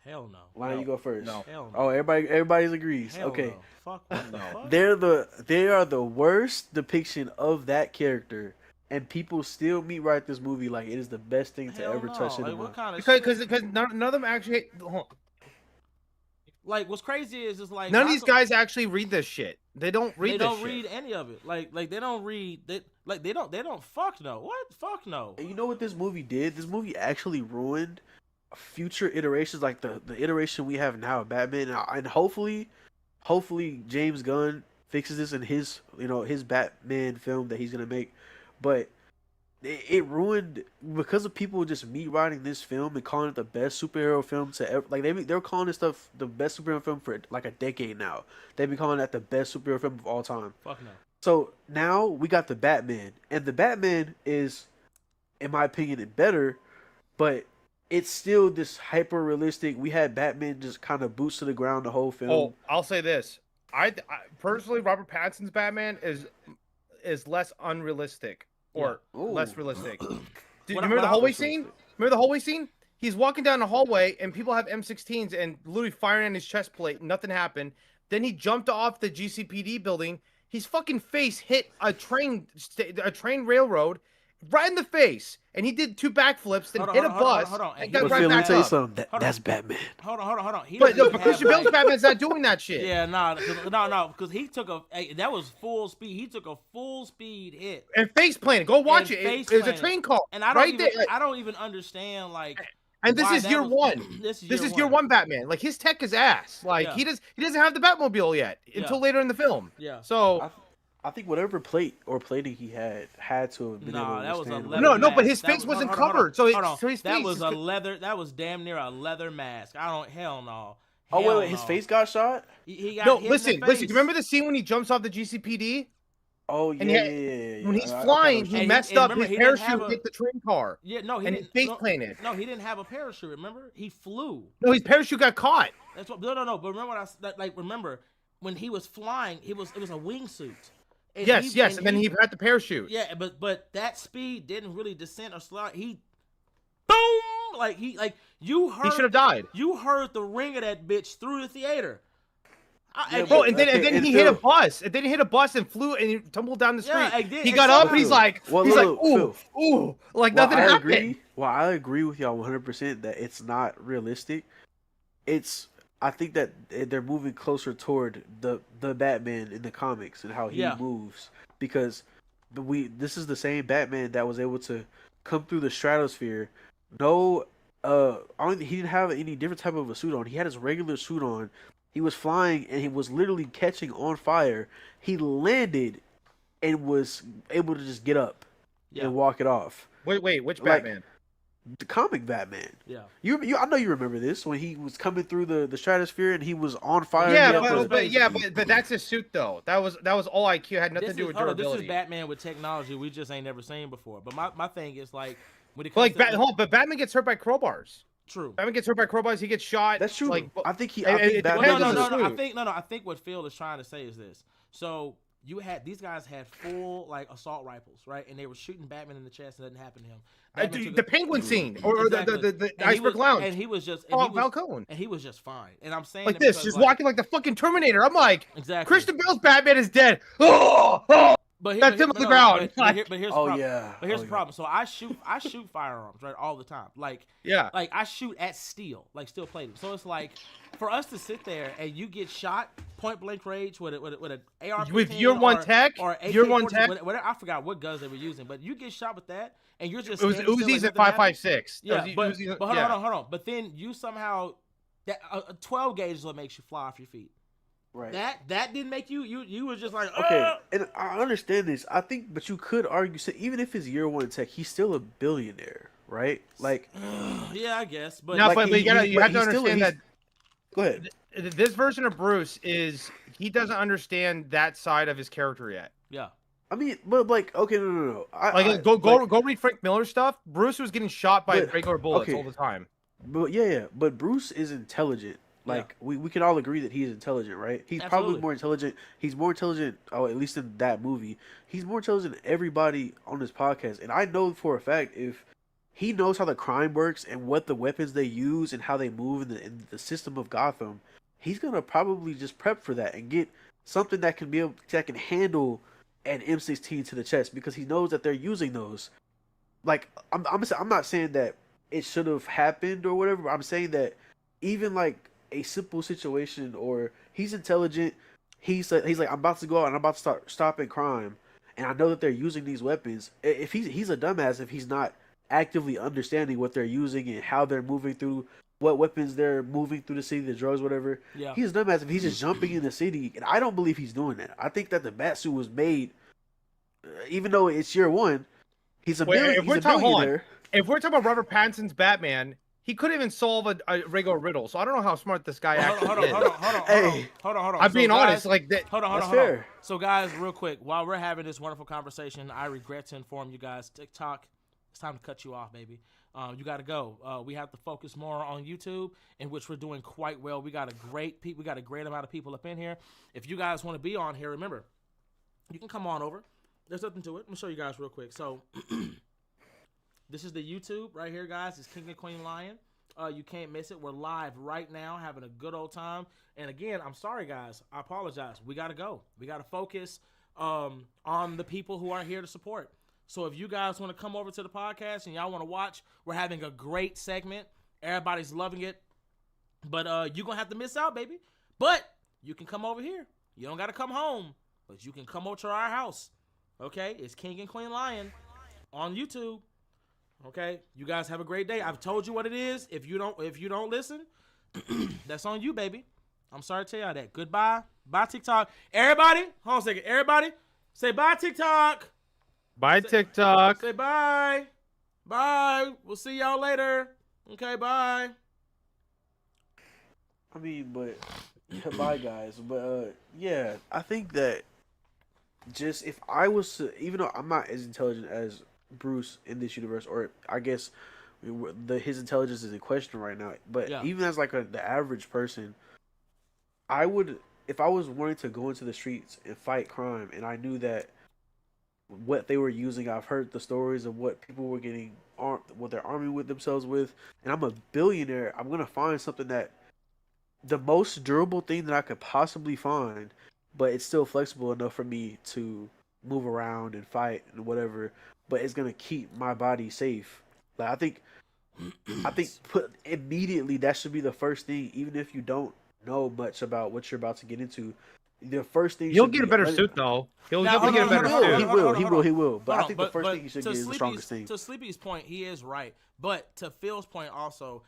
Hell no. Why don't you go first? No. Hell no. Oh, everybody agrees. Hell Okay. no. Fuck what the No. fuck? They are the worst depiction of that character, and people still write this movie like it is the best thing to Hell ever no. touch Like, cinema. what kind of Because none of them actually. like what's crazy is like None of these guys actually read this shit. They don't read. They this don't shit. read any of it. Like they don't read. They don't. Fuck no. What? Fuck no. And you know what this movie did? This movie actually ruined future iterations, like the iteration we have now of Batman, and hopefully James Gunn fixes this in his his Batman film that he's gonna make. But it ruined because of people just writing this film and calling it the best superhero film to ever. Like they're calling this stuff the best superhero film for like a decade now. They've been calling that the best superhero film of all time. Fuck no. So now we got the Batman, and the Batman is, in my opinion, better, but it's still this hyper realistic. We had Batman just kind of boots to the ground the whole film. Oh, I'll say this. I personally, Robert Pattinson's Batman is less unrealistic or Yeah. Ooh. less realistic. Do you What- remember what the I- hallway scene? Remember the hallway scene? He's walking down the hallway and people have M16s and literally firing on his chest plate. Nothing happened. Then he jumped off the GCPD building. His fucking face hit a train railroad right in the face, and he did 2 backflips, then hit a bus. Hold on. and He got was- But right Phil, let me back tell you up. something. Hold That's on. Batman. Hold on. He But doesn't Christian have, Bale's Batman's not doing that shit. Yeah, no, because he took that was full speed. He took a full speed hit, And face planted. Go watch And it. face It's a planted. train car. and I right don't even there. I don't even understand like. And this why is that year was- one. This This is year one Batman. Like his tech is ass. Like Yeah. he doesn't have the Batmobile yet until Yeah. later in the film. Yeah. So I think whatever plating he had to have been able Nah, to that was a withstand leather No, mask. but his That face was- wasn't hold on, covered, so hold on. his that face was is a co- leather. That was damn near a leather mask. I don't. Hell no. Oh Hell wait, his no. face got shot. He got No, hit in listen. the Do you face. remember the scene when he jumps off the GCPD? Oh yeah, And yeah. When he's I flying, kinda- he And messed and up. remember, His he didn't have parachute a- hit the train car. Yeah, no, he and didn't. he face no, planted. No, he didn't have a parachute. Remember, he flew. No, his parachute got caught. That's what. No. But remember remember when he was flying, it was a wingsuit. And Yes, and then he had the parachute. Yeah, but that speed didn't really descend or slide. He, boom, you heard. He should have died. You heard the ring of that bitch through the theater. Yeah, Bro, but- and then and he hit a Phil- bus. And then he hit a bus and flew and he tumbled down the street. Yeah, I did. He And got so up did and he's Phil. like, Well, ooh, look, ooh, like Well, nothing I happened. agree. Well, I agree with y'all 100% that it's not realistic. I think that they're moving closer toward the Batman in the comics and how he Yeah. moves, because this is the same Batman that was able to come through the stratosphere. No, he didn't have any different type of a suit on. He had his regular suit on. He was flying and he was literally catching on fire. He landed and was able to just get up Yeah. and walk it off. Wait, which Like- Batman? The comic Batman. Yeah. You I know you remember this when he was coming through the stratosphere and he was on fire. Yeah, He had but that's his suit though. That was all IQ. Had nothing to do with This durability. is Batman with technology we just ain't never seen before. But my thing is like when it But comes like, to but Batman gets hurt by crowbars. true. Batman gets hurt by crowbars. He gets shot. That's true. Like, I think it Batman depends Well, on the does- suit. I think what Phil is trying to say is this. So these guys had full like assault rifles, right? And they were shooting Batman in the chest and it didn't happen to him. Batman took the a- Penguin scene or Exactly. the And he Iceberg was- Lounge. and he was just Oh, and he was, Falcone. and he was just fine. And I'm saying Like it this, because, just like, walking like the fucking Terminator. I'm like, exactly. Christian Bale's Batman is dead. Oh! But That's him on the ground. But here's the Oh problem. yeah. But here's Oh, the yeah. problem. So I shoot firearms right all the time. Like Yeah. I shoot at steel, like steel plated. So it's like for us to sit there and you get shot point blank range with an AR With year one tech, or year one AK-47, tech. whatever, I forgot what guns they were using, but you get shot with that and you're just It was standing still Uzis like at nothing happened. 5.56. Yeah, but Uzis, hold on. But then you somehow that a 12 gauge is what makes you fly off your feet. Right. That didn't make you were just like Okay, "Ugh!" and I understand this. I think, but you could argue, so even if it's year one tech, he's still a billionaire, right? Like, Yeah, I guess. But No, like, but he- you have he- to but he's still- understand that go ahead. this version of Bruce he doesn't understand that side of his character yet. yeah. I mean, but like, okay, no. Go read Frank Miller stuff. Bruce was getting shot by But- regular bullets okay. all the time. But yeah. But Bruce is intelligent. Like we can all agree that he's intelligent, right? He's probably Absolutely. more intelligent. He's more intelligent. Oh, at least in that movie, he's more intelligent than everybody on this podcast. And I know for a fact if he knows how the crime works and what the weapons they use and how they move in the system of Gotham, he's gonna probably just prep for that and get something that can handle an M16 to the chest because he knows that they're using those. Like I'm not saying that it should have happened or whatever. But I'm saying that even like a simple situation or he's intelligent. He's like I'm about to go out and I'm about to start stopping crime, and I know that they're using these weapons. If he's a dumbass if he's not actively understanding what they're using and how they're moving through what weapons they're moving through the city, the drugs, whatever. Yeah. He's a dumbass if he's just jumping in the city, and I don't believe he's doing that. I think that the Batsuit was made, even though it's year one. He's a millionaire. If we're talking about Robert Pattinson's Batman, he couldn't even solve a regular riddle. So I don't know how smart this guy actually is. Hold on. I'm being honest, like that. Hold on. So guys, real quick, while we're having this wonderful conversation, I regret to inform you guys, TikTok, it's time to cut you off, baby. You got to go. We have to focus more on YouTube, in which we're doing quite well. We got a great amount of people up in here. If you guys want to be on here, remember, you can come on over. There's nothing to it. I'm gonna show you guys real quick. So this is the YouTube right here, guys. It's King and Queen Lion. You can't miss it. We're live right now, having a good old time. And again, I'm sorry, guys. I apologize. We gotta go. We gotta focus on the people who are here to support. So if you guys want to come over to the podcast and y'all want to watch, we're having a great segment. Everybody's loving it. But you're gonna have to miss out, baby. But you can come over here. You don't gotta come home, but you can come over to our house. Okay, it's King and Queen Lion on YouTube. Okay, you guys have a great day. I've told you what it is. If you don't listen, that's on you, baby. I'm sorry to tell y'all that. Goodbye. Bye, TikTok. Everybody, hold on a second. Everybody, say bye, TikTok. Bye, TikTok. Say bye. Bye. We'll see y'all later. Okay, bye. I mean, but bye, guys. But yeah, I think that. Just if I was to, even though I'm not as intelligent as Bruce in this universe, or I guess his intelligence is in question right now. But even as like the average person, I would, if I was wanting to go into the streets and fight crime, and I knew that what they were using, I've heard the stories of what people were getting armed, what they're arming with themselves with, and I'm a billionaire. I'm gonna find something that the most durable thing that I could possibly find. But it's still flexible enough for me to move around and fight and whatever. But it's gonna keep my body safe. Like I think put immediately that should be the first thing, even if you don't know much about what you're about to get into. The first thing he'll get a better suit though. He'll definitely get a better suit. He will. But I think the first thing he should get is the strongest thing. To Sleepy's point, he is right. But to Phil's point also,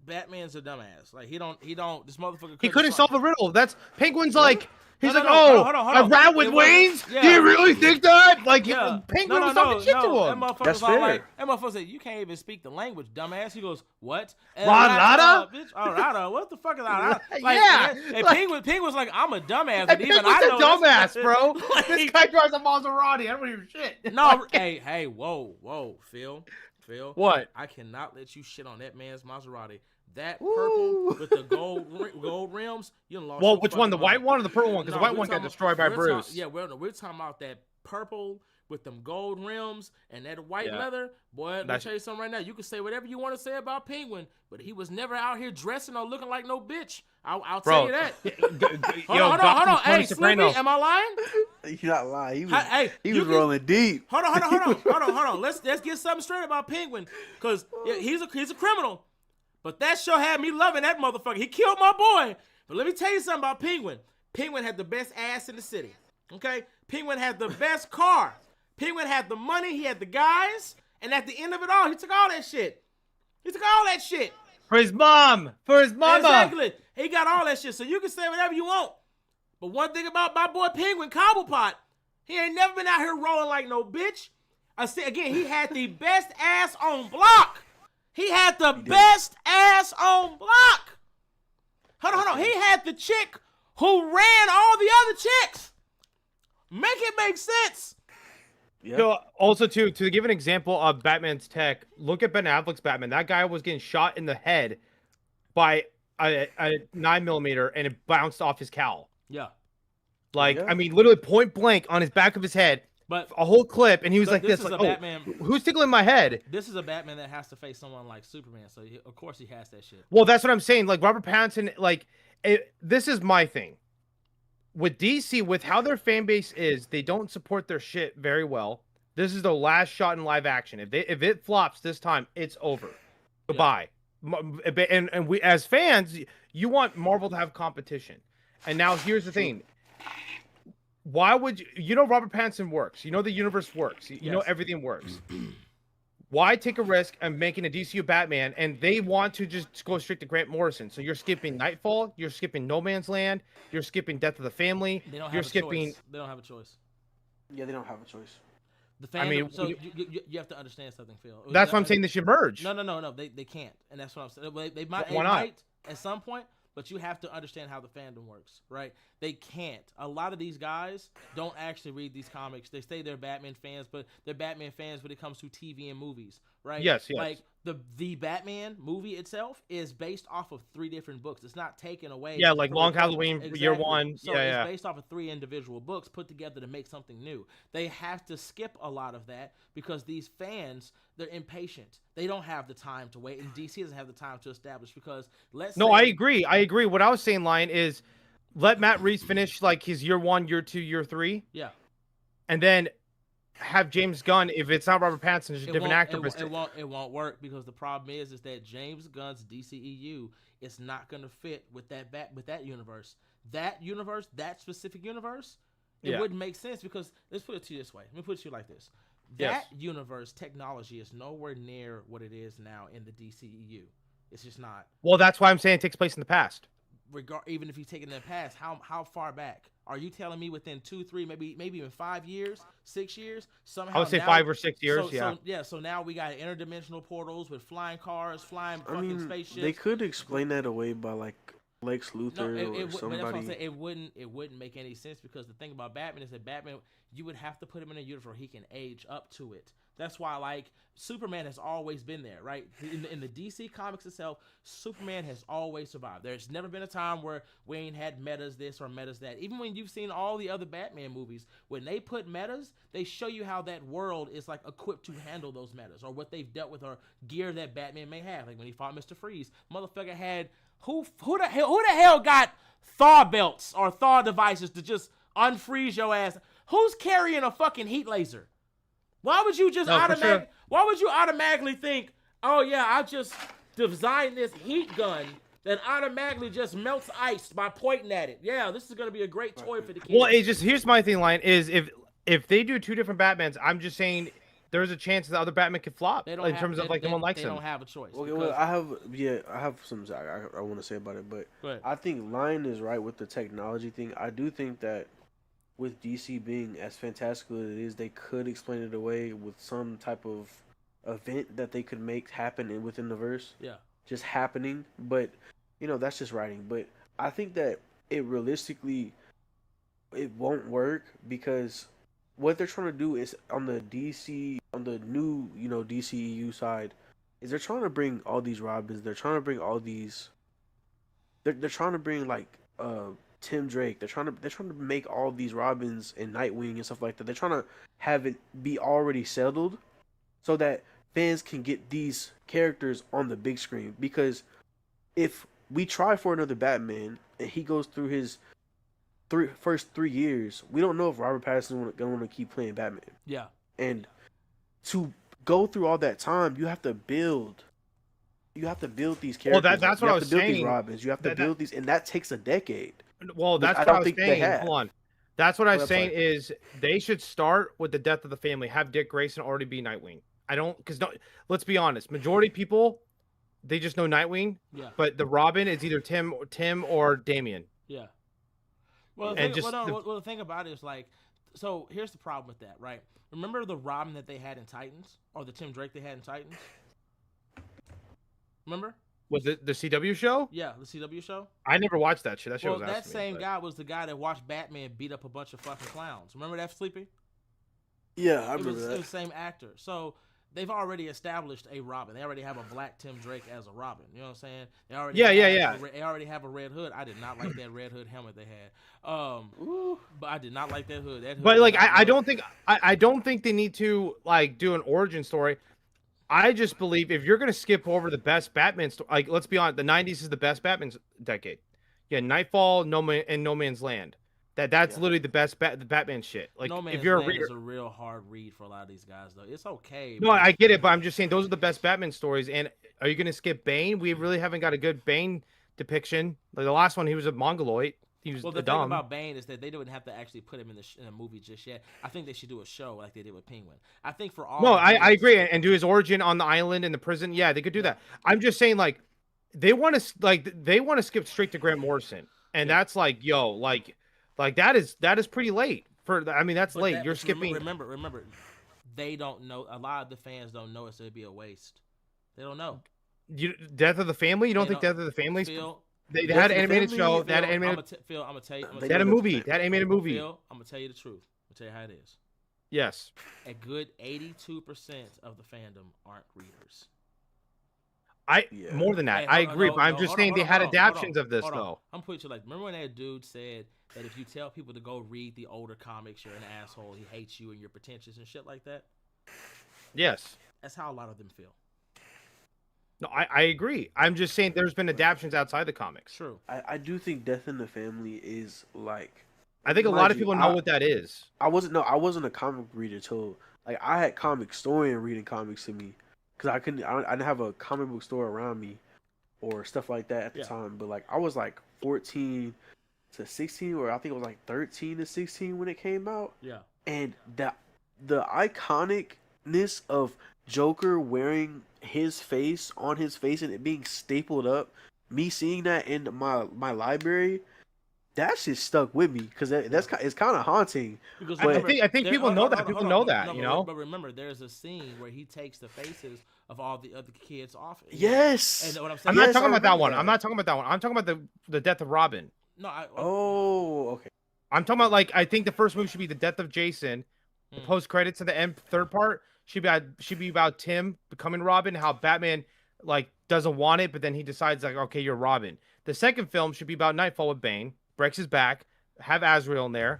Batman's a dumbass. Like he don't. This motherfucker. He couldn't solve a riddle. That's Penguin's like. He's like, a rat with wings? Do you really think that? Like, Penguin was talking shit to him. That's fair. Like, that motherfucker said, you can't even speak the language, dumbass. He goes, what? Rada? Bitch, Rada? What the fuck is that? Like, yeah. And Penguin's like, I'm a dumbass. And even I know dumbass, bro. Like, this guy drives a Maserati. I don't hear shit. No, hey, whoa, Phil. What? I cannot let you shit on that man's Maserati. That purple with the gold rims, you done lost. Well, which one? The white one or the purple one? Because the white one got destroyed by Bruce. We're talking about that purple with them gold rims and that white leather. Boy, let me tell you something right now. You can say whatever you want to say about Penguin, but he was never out here dressing or looking like no bitch. I'll tell you that. Hold on. Hey, Sleepy, am I lying? You're not lying. He was rolling deep. Hold on. Let's get something straight about Penguin, because he's a criminal. But that show had me loving that motherfucker. He killed my boy. But let me tell you something about Penguin. Penguin had the best ass in the city. Okay? Penguin had the best car. Penguin had the money. He had the guys. And at the end of it all, he took all that shit. For his mom. For his mama. Exactly. He got all that shit. So you can say whatever you want. But one thing about my boy Penguin, Cobblepot, he ain't never been out here rolling like no bitch. Again, he had the best ass on block. He had the best ass on block. Hold on. He had the chick who ran all the other chicks. Make it make sense. Yeah. So also, to give an example of Batman's tech, look at Ben Affleck's Batman. That guy was getting shot in the head by a 9mm and it bounced off his cowl. Yeah. Like, Yeah. I mean, literally point blank on his back of his head, But a whole clip, and he was But like this this, is like, a oh, Batman- who's tickling my head? this is a Batman that has to face someone like Superman, so of course he has that shit. Well, that's what I'm saying. Like Robert Pattinson, like this is my thing with DC, with how their fan base is. They don't support their shit very well. This is the last shot in live action. If it flops this time, it's over. Goodbye. And we as fans, you want Marvel to have competition. And now here's the thing. Why would you know Robert Pattinson works? You know the universe works. You know Yes. everything works. Why take a risk and making a DCU Batman and they want to just go straight to Grant Morrison? So you're skipping Nightfall, you're skipping No Man's Land, you're skipping Death of the Family, They don't have you're a skipping. choice. They don't have a choice. Yeah, they don't have a choice. The fandom, I mean, so you have to understand something, Phil. That's why I'm saying they should merge. No. They can't, and that's what I'm saying. They might. Why It not? might at some point, but you have to understand how the fandom works, right? They can't. A lot of these guys don't actually read these comics. They say they're Batman fans, but they're Batman fans when it comes to TV and movies, right? Yes. Like the Batman movie itself is based off of 3 different books. It's not taken away. Yeah, like from Long the- Halloween, Year Exactly. One. So Yeah. it's based off of 3 individual books put together to make something new. They have to skip a lot of that because these fans, they're impatient. They don't have the time to wait, and DC doesn't have the time to establish because No, I agree. What I was saying, Lion, is let Matt Reeves finish like his Year 1, Year 2, Year 3, Yeah. and then have James Gunn, if it's not Robert Pattinson, it's a different actor. It won't work because the problem is that James Gunn's DCEU is not going to fit with that universe. That specific universe, it wouldn't make sense because let's put it to you this way. Let me put it to you like this. That universe technology is nowhere near what it is now in the DCEU. It's just not. Well, that's why I'm saying it takes place in the past. Even if you take it in the past, how far back? Are you telling me within 2, 3, maybe even 5 years, 6 years? Somehow I would say now, 5 or 6 years. So now we got interdimensional portals with flying cars, flying I fucking mean, spaceships. they could explain that away by like Lex Luthor No, or but that's what I'm somebody. saying. It wouldn't make any sense because the thing about Batman is that Batman, you would have to put him in a universe where he can age up to it. That's why, like, Superman has always been there, right? In the DC comics itself, Superman has always survived. There's never been a time where we ain't had metas this or metas that. Even when you've seen all the other Batman movies, when they put metas, they show you how that world is, like, equipped to handle those metas or what they've dealt with or gear that Batman may have. Like, when he fought Mr. Freeze, motherfucker had... Who the hell got thaw belts or thaw devices to just unfreeze your ass? Who's carrying a fucking heat laser? Why would you just Why would you automatically think, oh yeah, I just designed this heat gun that automatically just melts ice by pointing at it? Yeah, this is gonna be a great toy for the kids. Well, it's just here's my thing, Lion, is if they do 2 different Batmans, I'm just saying there's a chance the other Batman could flop in terms of like no one likes him. They don't have a choice. Okay, well, I have some I want to say about it, but I think Lion is right with the technology thing. I do think that with DC being as fantastical as it is, they could explain it away with some type of event that they could make happen within the verse. Yeah. Just happening, but that's just writing. But I think that it realistically won't work because what they're trying to do is on the new DCEU side is they're trying to bring all these Robins. They're trying to bring all these. They're trying to bring like Tim Drake. They're trying to make all these Robins and Nightwing and stuff like that. They're trying to have it be already settled so that fans can get these characters on the big screen. Because if we try for another Batman and he goes through his first 3 years, we don't know if Robert Pattinson is going to keep playing Batman. Yeah. And to go through all that time, you have to build. You have to build these characters. Well, that's what I was saying. You have to build these Robins. You have to build these, and that takes a decade. Well, that's what I was saying. Hold on. That's what I was saying is they should start with the Death of the Family. Have Dick Grayson already be Nightwing. Let's be honest. Majority of people, they just know Nightwing. Yeah. But the Robin is either Tim or Damian. Yeah. Well, the thing about it is like, so here's the problem with that, right? Remember the Robin that they had in Titans, or the Tim Drake they had in Titans? Remember? Was it the CW show? Yeah, the CW show. I never watched that shit. That show was that same guy was the guy that watched Batman beat up a bunch of fucking clowns. Remember that, Sleepy? Yeah, I remember that. It was the same actor. So they've already established a Robin. They already have a black Tim Drake as a Robin. You know what I'm saying? They already They already have a Red Hood. I did not like that Red Hood helmet they had. But I did not like that hood. That hood But like, I look. don't think they need to like do an origin story. I just believe if you're gonna skip over the best Batman story, like let's be honest, the '90s is the best Batman decade. Yeah, Nightfall, and No Man's Land. That's literally the best the Batman shit. Like No if Man's you're a Land reader, is a real hard read for a lot of these guys, though. It's okay. no, I get it, but I'm just saying those are the best Batman stories. And are you gonna skip Bane? We really haven't got a good Bane depiction. Like the last one, he was a Mongoloid. He was Well, the dumb. thing about Bane is that they didn't have to actually put him in a movie just yet. I think they should do a show like they did with Penguin. I think for all. No, I agree, and do his origin on the island in the prison. Yeah, they could do that. I'm just saying, like, they want to skip straight to Grant Morrison, and that's like, yo, like that is pretty late for. I mean, that's late. You're skipping. Remember, they don't know. A lot of the fans don't know it's gonna be a waste. They don't know. Death of the Family. You don't think Death of the Family? They had an animated show. They had an animated. Phil, I'm gonna tell you. They had a movie. They had an animated movie. Phil, I'm gonna tell you the truth. I'm gonna tell you how it is. Yes. A good 82% of the fandom aren't readers. More than that. Hey, I agree, but I'm just saying they had adaptations of this though. I'm putting you like, remember when that dude said that if you tell people to go read the older comics, you're an asshole. He hates you and you're pretentious and shit like that. Yes. That's how a lot of them feel. No, I agree. I'm just saying there's been adaptations outside the comics. True. I do think Death in the Family is like. I think a lot of people know what that is. I wasn't a comic reader till like I had Comic Historian reading comics to me because I didn't have a comic book store around me or stuff like that at the time. But like I was like 14 to 16, or I think it was like 13 to 16 when it came out. Yeah. And the iconicness of Joker wearing his face on his face and it being stapled up, me seeing that in my library, that shit stuck with me because it's kind of haunting. Because I think people know that. People know that, you know. But remember, there's a scene where he takes the faces of all the other kids off. Yes. And what I'm saying, I'm not talking about that one. I'm not talking about that one. I'm talking about the death of Robin. No. Okay. I'm talking about like I think the first movie should be the death of Jason. The post credits in the end third part should be about Tim becoming Robin. How Batman like doesn't want it, but then he decides like, okay, you're Robin. The second film should be about Nightfall with Bane. Breaks his back, have Azrael in there,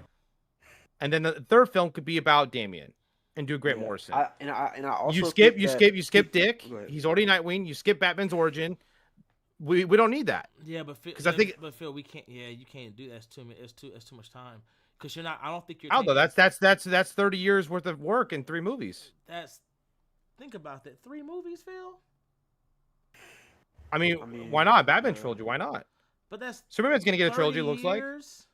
and then the third film could be about Damian and do Grant Morrison. I also you skip Dick. He's already Nightwing. You skip Batman's origin. We don't need that. Yeah, but Phil, Phil, we can't. Yeah, you can't do that. It's too much time because you're not. I don't think you're. Although that's 30 years worth of work in 3 movies. Think about that. 3 movies, Phil. I mean, why not? Batman trilogy. Why not? But that's Superman's gonna get a trilogy. It looks like. Years?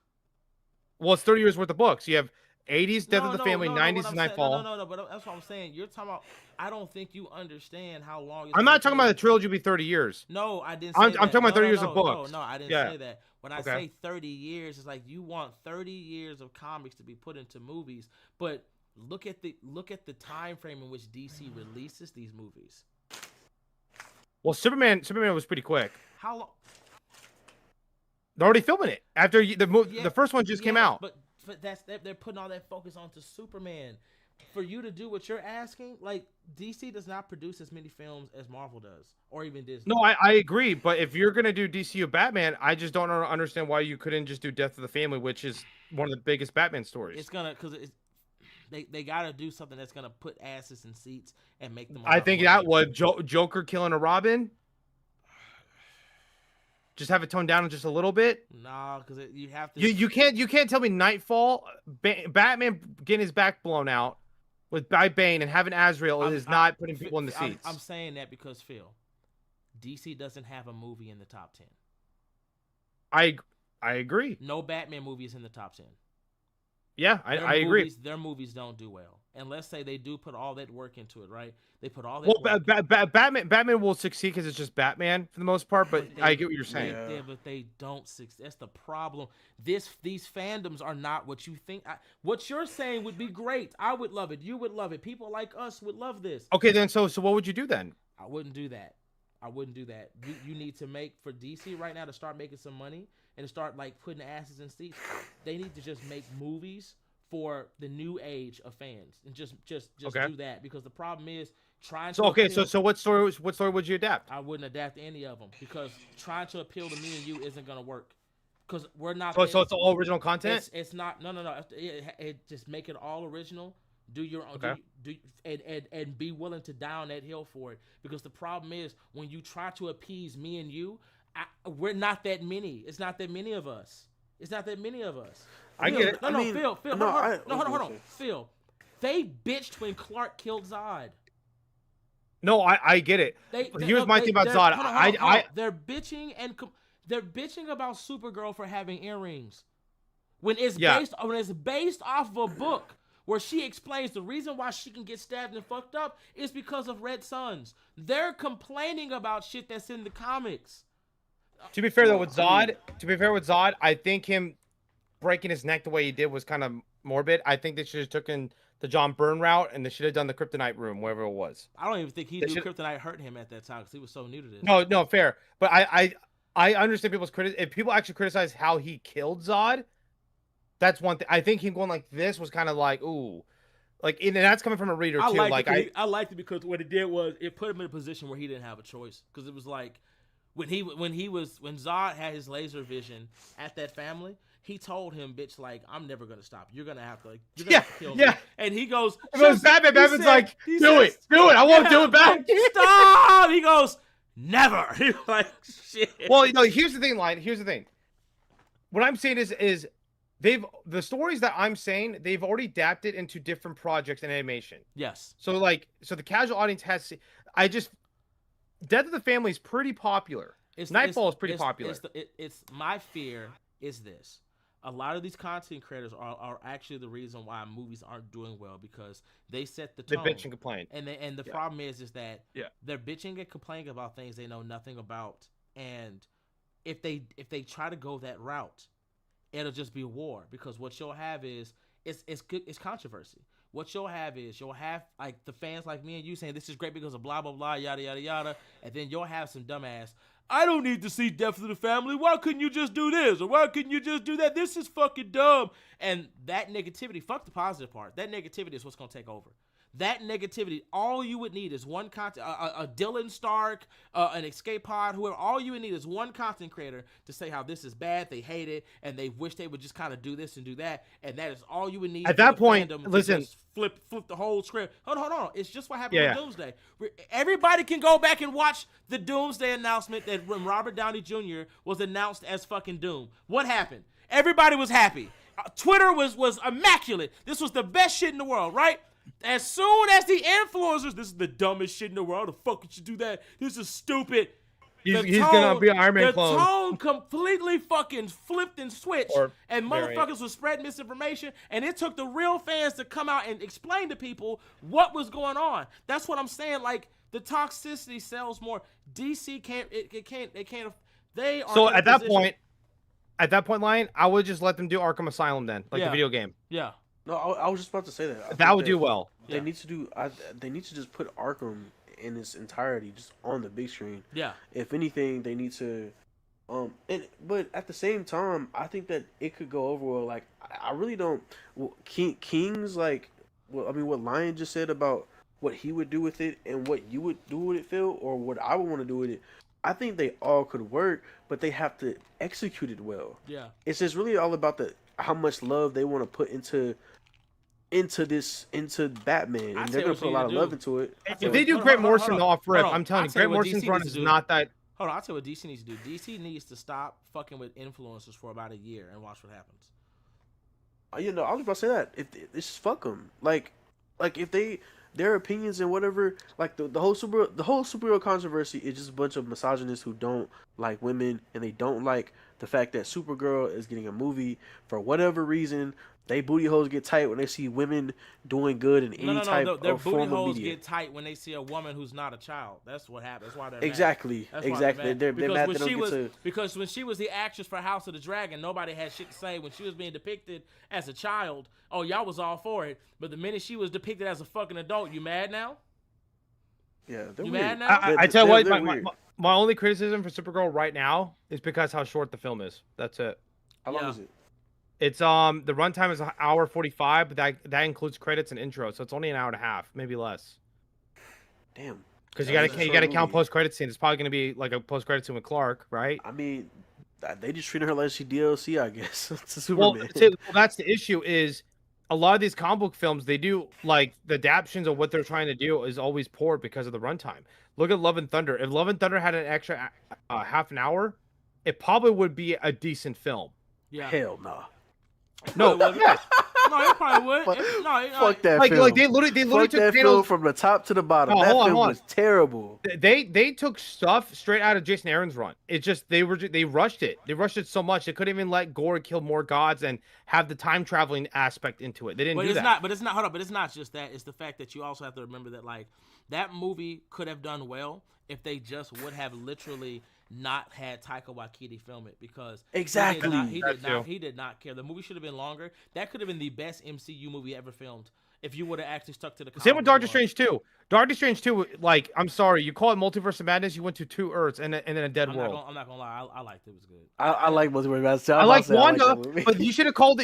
Well, it's 30 years worth of books. You have 80s Death of the Family, 90s is Nightfall. No. But that's what I'm saying. You're talking about. I don't think you understand how long. I'm not talking about the trilogy be 30 years. No, I didn't. Say I'm talking about 30 years of books. No, I didn't say that. When I say 30 years, it's like you want 30 years of comics to be put into movies. But look at the time frame in which DC releases these movies. Well, Superman was pretty quick. How long? They're already filming it after the first one just came out. But they're putting all that focus onto Superman. For you to do what you're asking, like DC does not produce as many films as Marvel does, or even Disney. No, I agree. But if you're gonna do DCU Batman, I just don't understand why you couldn't just do Death of the Family, which is one of the biggest Batman stories. It's gonna they gotta do something that's gonna put asses in seats and make them. I think that would Joker killing a Robin. Just have it toned down just a little bit. Nah, because you have to. You can't tell me Nightfall, Batman getting his back blown out by Bane and having Azrael is not putting people in the seats. I'm saying that because Phil, DC doesn't have a movie in the top 10. I agree. No Batman movie is in the top 10. Yeah, I agree. Their movies don't do well. And let's say they do put all that work into it, right? They put all that work. Batman will succeed because it's just Batman for the most part, but I get what you're saying. But they don't succeed. That's the problem. These fandoms are not what you think. What you're saying would be great. I would love it. You would love it. People like us would love this. Okay, then so what would you do then? I wouldn't do that. You need to make, for DC right now, to start making some money and to start like putting asses in seats. They need to just make movies for the new age of fans and just do that, because the problem is Trying So to okay, appeal, so what story would you adapt? I wouldn't adapt any of them because trying to appeal to me and you isn't gonna work. Because we're not. So it's all original content. It's not. No. It just make it all original. Do your own. Okay. And be willing to down that hill for it. Because the problem is when you try to appease me and you, we're not that many. It's not that many of us. It's not that many of us. I get it. No, Phil. no, Hold on. Phil, they bitched when Clark killed Zod. No, I get it. Here's my thing about Zod. Hold on. They're bitching they're bitching about Supergirl for having earrings when it's based off of a book where she explains the reason why she can get stabbed and fucked up is because of red suns. They're complaining about shit that's in the comics. To be fair though, with Zod, I think him breaking his neck the way he did was kind of morbid. I think they should have taken the John Byrne route, and they should have done the Kryptonite room, wherever it was. I don't even think he knew Kryptonite hurt him at that time because he was so new to this. No, fair. But I understand people's criticism. If people actually criticize how he killed Zod, that's one thing. I think him going like this was kind of like, ooh. Like, and that's coming from a reader, too. I liked it because what it did was it put him in a position where he didn't have a choice. Because it was like, when Zod had his laser vision at that family, he told him, bitch, like, I'm never going to stop. You're going to have to, kill me. And he goes, Batman's like, do it. I won't do it back. Stop! He goes, never. He's like, shit. Well, here's the thing, Lion. Here's the thing. What I'm saying is the stories that I'm saying, they've already adapted into different projects and animation. Yes. So the casual audience Death of the Family is pretty popular. Nightfall is pretty popular. It's my fear is this. A lot of these content creators are actually the reason why movies aren't doing well because they set the tone. They bitch and complain. And the problem is that they're bitching and complaining about things they know nothing about. And if they try to go that route, it'll just be war because what you'll have is it's controversy. What you'll have like the fans like me and you saying this is great because of blah blah blah yada yada yada, and then you'll have some dumbass. I don't need to see Death of the Family. Why couldn't you just do this? Or why couldn't you just do that? This is fucking dumb. And that negativity, fuck the positive part. That negativity is what's going to take over. That negativity, all you would need is one content, a Dylan Stark, an Escape Pod, whoever. All you would need is one content creator to say how this is bad, they hate it, and they wish they would just kind of do this and do that. And that is all you would need. At that point, listen, flip the whole script. Hold on. It's just what happened with Doomsday. Everybody can go back and watch the Doomsday announcement that when Robert Downey Jr. was announced as fucking Doom. What happened? Everybody was happy. Twitter was immaculate. This was the best shit in the world, right? As soon as the influencers, this is the dumbest shit in the world. How the fuck could you do that? This is stupid. He's gonna be an Iron Man clone. The tone completely fucking flipped and switched, and motherfuckers was spreading misinformation. And it took the real fans to come out and explain to people what was going on. That's what I'm saying. Like the toxicity sells more. DC can't. They can't. They are. So at that point, Lion, I would just let them do Arkham Asylum then, like the video game. Yeah. No, I was just about to say that. That would do well. They need to do. They need to just put Arkham in its entirety just on the big screen. Yeah. If anything, they need to. But at the same time, I think that it could go over well. Like I really don't. Well, King's like. Well, I mean, what Lion just said about what he would do with it and what you would do with it, Phil, or what I would want to do with it. I think they all could work, but they have to execute it well. Yeah. It's just really all about how much love they want to put into Batman, and they're gonna put a lot of love into it. If they do Grant Morrison off rip, I'm telling you, Grant Morrison's run is not that. Hold on, I'll tell you what DC needs to do. DC needs to stop fucking with influencers for about a year and watch what happens. I was about to say that. If it's just fuck them, like if their opinions and whatever, like the whole superhero controversy is just a bunch of misogynists who don't like women and they don't like the fact that Supergirl is getting a movie for whatever reason. They booty holes get tight when they see women doing good in any type of form of media. Their booty holes get tight when they see a woman who's not a child. That's what happens. That's why they're exactly. They're mad that don't get to... Because when she was the actress for House of the Dragon, nobody had shit to say. When she was being depicted as a child, oh, y'all was all for it. But the minute she was depicted as a fucking adult, you mad now? Yeah, they're you weird. mad now? I tell you what, my only criticism for Supergirl right now is because how short the film is. That's it. How long is it? It's the runtime is an hour 45, but that includes credits and intro, so it's only an hour and a half, maybe less. Damn. Because That was a you gotta short count movie. post credit scenes. It's probably gonna be like a post credit scene with Clark, right? I mean, they just treated her like she DLC, I guess. It's a Well, Superman. that's the issue. Is a lot of these comic book films, they do like the adaptations of what they're trying to do is always poor because of the runtime. Look at Love and Thunder. If Love and Thunder had an extra half an hour, it probably would be a decent film. Yeah. Hell no. No, yes. No, it probably would. Fuck, No, fuck that like film. like they literally Fuck took that Thanos. film from the top to the bottom. No, That hold on, film hold on. was terrible. They took stuff straight out of Jason Aaron's run. It just they rushed it. They rushed it so much they couldn't even let Gore kill more gods and have the time traveling aspect into it. They didn't But do it's that. not. But it's not. Hold up. But it's not just that. It's the fact that you also have to remember that like that movie could have done well if they just would have literally not had Taika Waititi film it because Exactly. he did not care. The movie should have been longer. That could have been the best MCU movie ever filmed if you would have actually stuck to the. Same with comic Doctor book. Strange 2. Doctor Strange 2, like, I'm sorry, you call it Multiverse of Madness, you went to 2 Earths and then a dead world. I'm not gonna lie. I liked it. It was good. I like Multiverse Madness. I like Wanda, that movie. but you should have called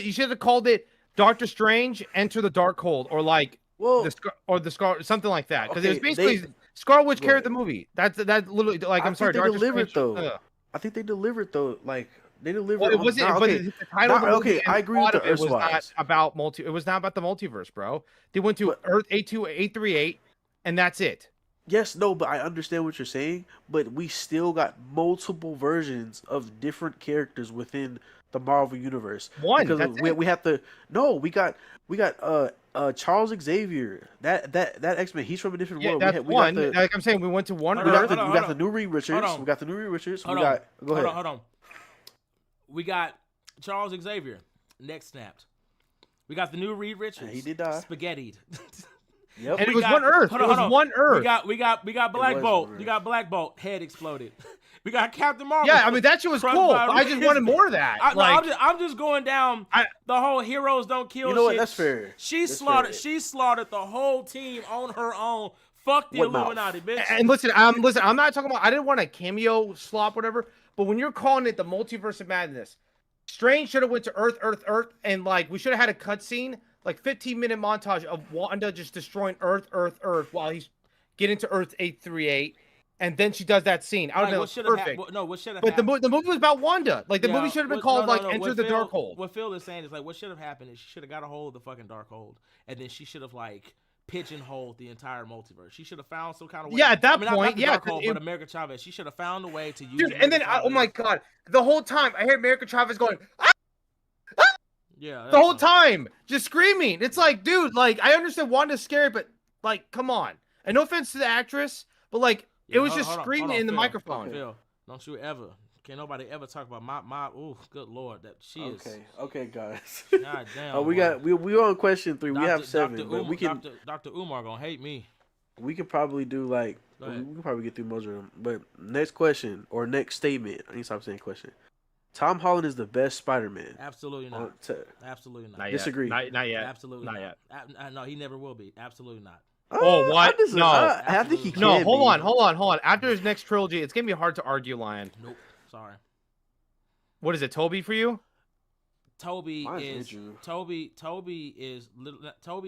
it Doctor Strange Enter the Darkhold or like well, the Scar something like that because it was Okay, basically Scarlet Witch Go carried ahead. the movie. That's literally like I I'm sorry, think they Doctor delivered Strange. though. I think they delivered though. Like they delivered. Well, it wasn't. Nah, But okay. the title of the movie Okay, and I agree with plot the of it was not Earthwise. about It was not about the multiverse, bro. They went to But- Earth 82838, and that's it. Yes, no, but I understand what you're saying. But we still got multiple versions of different characters within the Marvel universe. One, because that's we, it. we have to. No, we got Charles Xavier. That X-Men. He's from a different Yeah, world. that's we one. got the, Like I'm saying, we went to one Hold we on, Earth. got the, hold we on, got the new Reed Richards. Hold on. We got the new Reed Richards. Hold We on. got. Go ahead. Hold on. We got Charles Xavier. Neck snapped. We got the new Reed Richards. He did die. Spaghettied. Yep. And We it was got- one Earth. hold It on, was hold on. one Earth. We got Black was Bolt. one We Earth. got Black Bolt. Head exploded. We got Captain Marvel. Yeah, I mean that shit was crushed cool. by But I just Reed. wanted more of that. I'm just going down the whole heroes don't kill. You know what? shit. That's fair. She That's slaughtered. fair. She slaughtered the whole team on her own. Fuck the What mouth? Illuminati, bitch. And listen, I'm not talking about. I didn't want a cameo slop, whatever. But when you're calling it the Multiverse of Madness, Strange should have went to Earth, and like we should have had a cutscene, like 15-minute montage of Wanda just destroying Earth, while he's getting to Earth 838, and then she does that scene. I would have What been should have perfect. happened? No, what should have But happened? the movie was about Wanda. Like the movie should have been called Enter what the Phil- Darkhold. What Phil is saying is like what should have happened is she should have got a hold of the fucking Darkhold, and then she should have like pigeonholed the entire multiverse. She should have found some kind of way. Yeah, at that I mean, not point, the yeah, Darkhold, 'cause but America Chavez. She should have found a way to use. Dude, and then America oh my Chavez. god, the whole time I hear America Chavez going Yeah, the whole time, just screaming. It's like, dude, like I understand Wanda's scary, but like, come on. And no offense to the actress, but like it was just screaming in the Phil. microphone. Phil, don't you ever? Can't nobody ever talk about my ooh, good lord, that she is. Okay, guys. God damn. we boy. got we on question 3. We Dr. have 7, Dr. but we can Dr. Umar gonna hate me. we can probably do like Go we ahead. can probably get through most of them. But next question or next statement. I need to stop saying question. Tom Holland is the best Spider-Man. Absolutely not. Absolutely not. Not yet. Disagree. Not yet. Absolutely Not not. yet. No, he never will be. Absolutely not. Oh, what? No. I think he can. No, hold be. on. After his next trilogy, it's gonna be hard to argue, Lion. Nope. Sorry. What is it, Toby for you? Toby Mine's is Andrew. Toby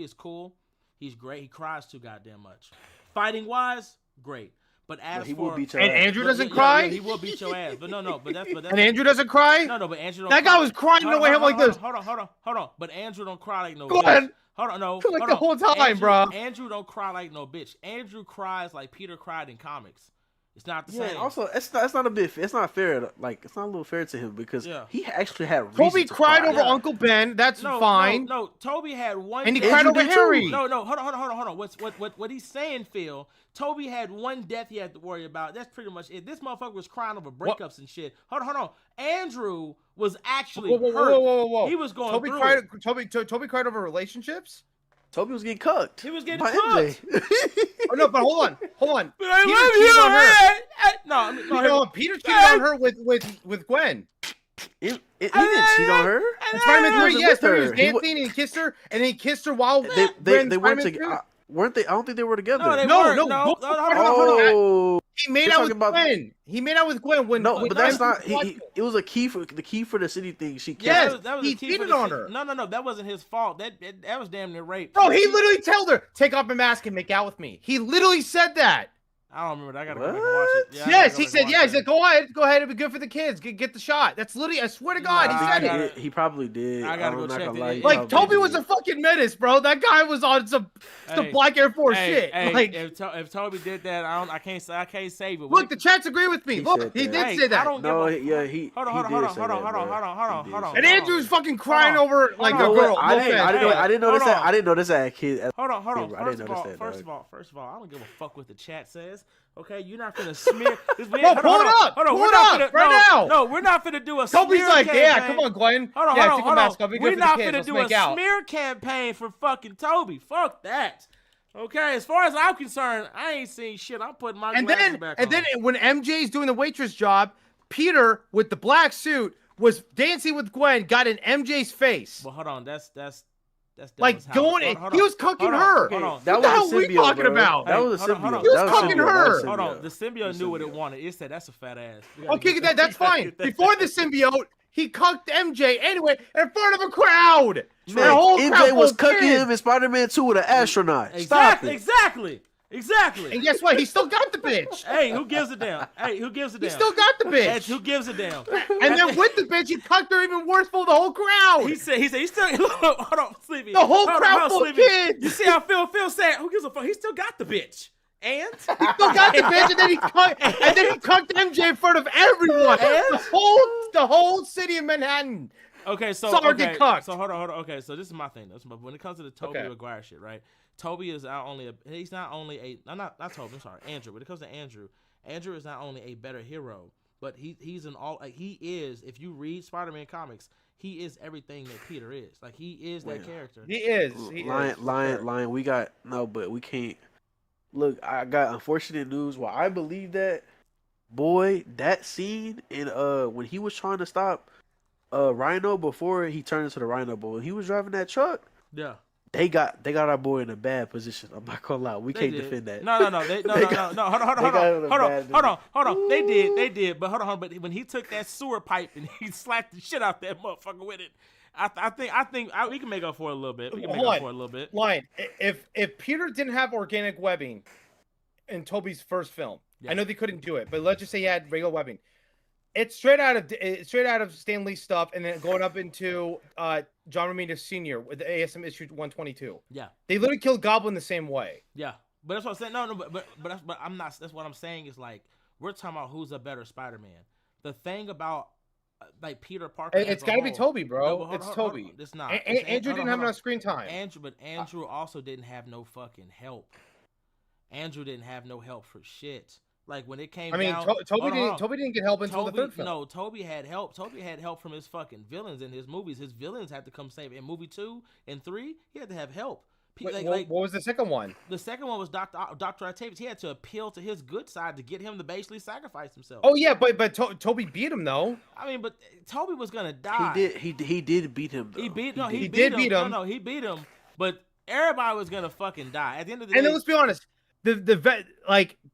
is cool. He's great. He cries too goddamn much. Fighting wise, great. But as He for will beat your And ass. Andrew doesn't Yeah, cry. he will beat your ass. But but that's And Andrew doesn't cry. no, but Andrew don't That cry. guy was crying Hold on, away him hold like on, this. Hold on. But Andrew don't cry like no Go bitch. ahead. Hold on, no. Like hold the on. whole time, Andrew, bro. Andrew don't cry like no bitch. Andrew cries like Peter cried in comics. It's not the Yeah, same. also it's not a bit. It's not fair. Like it's not a little fair to him because Yeah. he actually had reason Toby to cried cry. over Yeah. Uncle Ben. That's no, fine. No, Toby had one. And he death- cried Andrew over did too. Harry. No, hold on. What he's saying, Phil? Toby had one death he had to worry about. That's pretty much it. This motherfucker was crying over breakups and shit. Hold on. Andrew was actually hurt. Whoa. He was going Toby through cried. it. Toby cried over relationships. Toby was getting cucked. He was getting by cooked. MJ. Oh no, but hold on. But I Peter love cheated you, on her. man. No, You know, Peter cheated on her with Gwen. He didn't cheat on her. In Spider-Man He 3, wasn't yes, with he was her. He wa- dancing and he kissed her, and he kissed her while They Gwen weren't Spider-Man together. 3. Weren't they? I don't think they were together. No, they No, weren't. no, No, go- hold on. He made made out with Gwen. He made out with Gwen when. No, when but that's MJ not. It was a key for the city thing. She Yes, kept. that was he a key cheated for on her. No, that wasn't his fault. That was damn near rape. Bro, he literally told her, "Take off my mask and make out with me." He literally said that. I don't remember that. I gotta go back and watch it. Yeah, Yes, he said. Yeah, he said, "Go ahead, it'll be good for the kids. Get the shot." That's literally. I swear to God, he said it. He probably did. I gotta go check it. Like Toby was a fucking menace, bro. That guy was on some Black Air Force shit. Hey, like if Toby did that, I can't save it. Look, the chats agree with me. Look, he did say that. Hold on. And Andrew's fucking crying over like a girl. girl. I didn't notice that. I didn't notice that kid. Hold on. First of all, I don't give a fuck what the chat says. Okay, you're not gonna smear. No, pull it up. Pull it up right now. No, we're not gonna do a Toby's smear like, campaign. yeah, come on, Glenn. Hold on. We're not gonna do a smear campaign for fucking Toby. Fuck that. Okay, as far as I'm concerned, I ain't seen shit. I'm putting my glasses back on. And then when MJ's doing the waitress job, Peter with the black suit was dancing with Gwen, got in MJ's face. Well, hold on. That's like going in. He was cooking her. What the hell are we talking about? That was a symbiote. He was cooking her. Hold on. The symbiote knew what it wanted. It said, that's a fat ass. Okay, that's fine. Before the symbiote, he cucked MJ anyway in front of a crowd. Man, MJ was cooking him in Spider-Man 2 with an astronaut. Exactly. And guess what? He still got the bitch. Hey, who gives a damn? He still got the bitch. Who gives a damn? And then with the bitch, he cucked her even worse for the whole crowd. He said he still hold on, Sleepy. The whole crowd full of kids. You see how Phil said, who gives a fuck? He still got the bitch. And he still got the bitch, and then he cucked MJ in front of everyone. And? The whole city of Manhattan. Okay, so hold on. Okay, so this is my thing. When it comes to the Tobey Maguire shit, right? Toby is not only Andrew. When it comes to Andrew is not only a better hero, but he is, if you read Spider-Man comics, he is everything that Peter is. Like, he is that character. He is. Lion. But we can't. Look, I got unfortunate news. Well, I believe that, boy, that scene in when he was trying to stop Rhino before he turned into the Rhino boy, when he was driving that truck. Yeah. They got our boy in a bad position. I'm not gonna lie. We can't defend that. No. Hold on. They did. But hold on. But when he took that sewer pipe and he slapped the shit out that motherfucker with it, I think we can make up for it a little bit. Lion, if Peter didn't have organic webbing in Toby's first film, I know they couldn't do it, but let's just say he had regular webbing. It's straight out of Stan Lee's stuff, and then going up into John Romita Sr. with the ASM issue 122. Yeah, they literally killed Goblin the same way. Yeah, but that's what I'm saying. No, but I'm not. That's what I'm saying is, like, we're talking about who's a better Spider-Man. The thing about like Peter Parker, it's got to be Toby, bro. No, it's Toby. It's not. Andrew didn't have enough screen time. Andrew also didn't have no fucking help. Andrew didn't have no help for shit. Like, when it came down... Toby didn't get help until the third film. No, Toby had help. Toby had help from his fucking villains in his movies. His villains had to come save. In movie 2 and 3, he had to have help. What was the second one? The second one was Dr. Octavius. He had to appeal to his good side to get him to basically sacrifice himself. Oh, yeah, but Toby beat him, though. I mean, but Toby was going to die. He did beat him, though. He did beat him. No, he beat him. But everybody was going to fucking die. At the end of the day... And then let's be honest.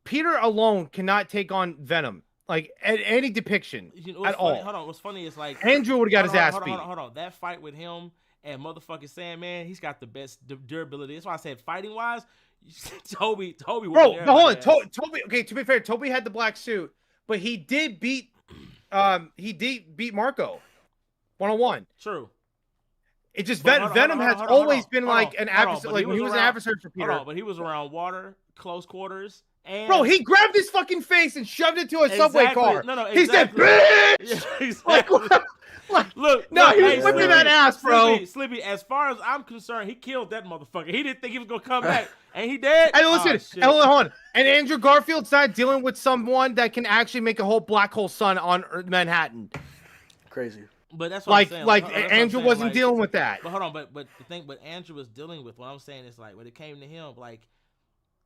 Peter alone cannot take on Venom, like at any depiction at all. Hold on, what's funny is, like, Andrew would have got his ass beat. Hold on, that fight with him and motherfucking Sandman, he's got the best durability. That's why I said fighting wise, Toby. Bro, hold on, Toby. Okay, to be fair, Toby had the black suit, but he did beat Marco 101. True. It just Venom has always been like an adversary. Like, he was an adversary for Peter. But he was around water, close quarters. And bro, he grabbed his fucking face and shoved it to a subway car. No, he said, "Bitch!" Yeah, exactly. Look, he was whipping that ass, bro. Sleepy, as far as I'm concerned, he killed that motherfucker. He didn't think he was gonna come back, and he did. And listen, hold on. And Andrew Garfield's not dealing with someone that can actually make a whole black hole sun on Manhattan. Crazy. But that's what I'm saying. Like Andrew wasn't dealing with that. But hold on, but the thing, what Andrew was dealing with, what I'm saying is, like, when it came to him, like,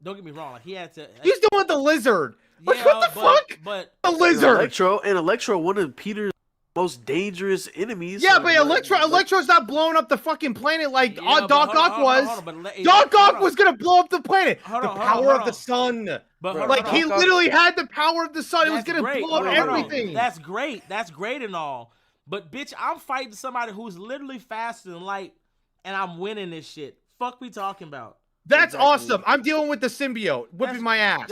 don't get me wrong, like, he had to. He's dealing with the lizard. Like, what the fuck? But the lizard. Electro, one of Peter's most dangerous enemies. Yeah, so, but Electro's not blowing up the fucking planet like Yeah, Doc Ock was. Doc Ock was gonna blow up the planet. The power of the sun. But Like he literally had the power of the sun. It was gonna blow up everything. That's great and all. But bitch, I'm fighting somebody who's literally faster than light, and I'm winning this shit. Fuck we talking about? That's awesome. I'm dealing with the symbiote whipping my ass.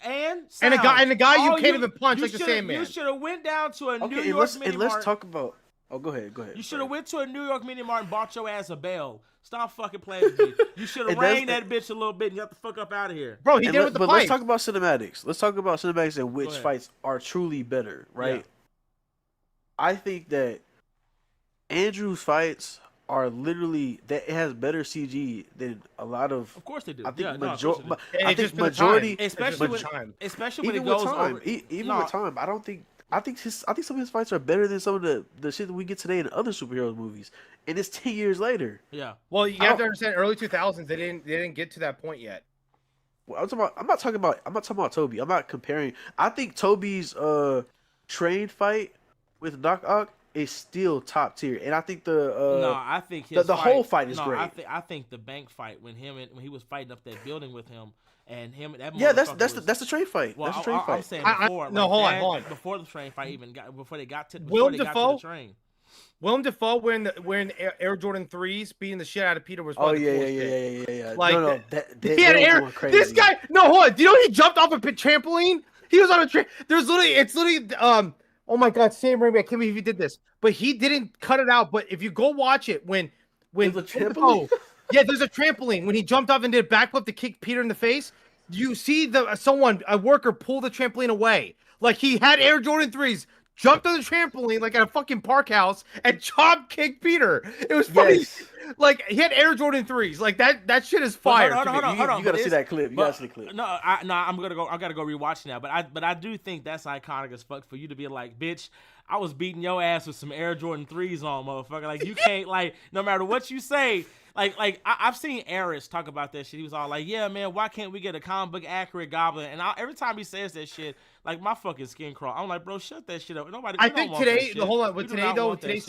And a guy you can't even punch like the Sandman. You should have went down to a New York mini mart. Let's talk about. Oh, go ahead. You should have went to a New York mini mart and bought your ass a bell. Stop fucking playing with me. You should have reined that bitch a little bit and got the fuck up out of here. Bro, he did with the But let's talk about cinematics. Let's talk about cinematics and which fights are truly better, right? Yeah. I think that Andrew's fights are literally that it has better CG than a lot of. Of course they do. I think I think majority, especially when it goes over. Even with time, I think some of his fights are better than some of the shit that we get today in other superhero movies, and it's 10 years later. Yeah. Well, you have to understand, early 2000s they didn't get to that point yet. Well, I'm not talking about Toby. I'm not comparing. I think Toby's train fight with Doc Ock is still top tier, and I think I think the whole fight is great. I think the bank fight when he was fighting up that building with him. And him, that's the train fight. Well, that's the train fight. I'm saying before. Hold on. Before the train fight even got, before they got to the train. Willem Dafoe wearing Air Jordan 3s, beating the shit out of Peter was. Oh yeah. Like no, he had air. This guy, no, hold on. Do you know he jumped off a trampoline? He was on a train. It's literally. Oh my God, Sam Raimi, I can't believe he did this. But he didn't cut it out. But if you go watch it, when there's a trampoline. Yeah, there's a trampoline. When he jumped off and did a backflip to kick Peter in the face, you see a worker pull the trampoline away. Like he had Air Jordan 3s, jumped on the trampoline like at a fucking park house, and chop kicked Peter. It was funny. Yes. Like he had Air Jordan 3s. Like that shit is fire. Hold on. You gotta see that clip. You gotta see the clip. No, I gotta go rewatch now. But I do think that's iconic as fuck for you to be like, bitch, I was beating your ass with some Air Jordan 3s on, motherfucker. Like you can't like no matter what you say. Like I've seen Eris talk about that shit. He was all like, "Yeah, man, why can't we get a comic book accurate Goblin?" And every time he says that shit, like my fucking skin crawl. I'm like, bro, shut that shit up. Nobody. I think today, hold on. With today though, with today's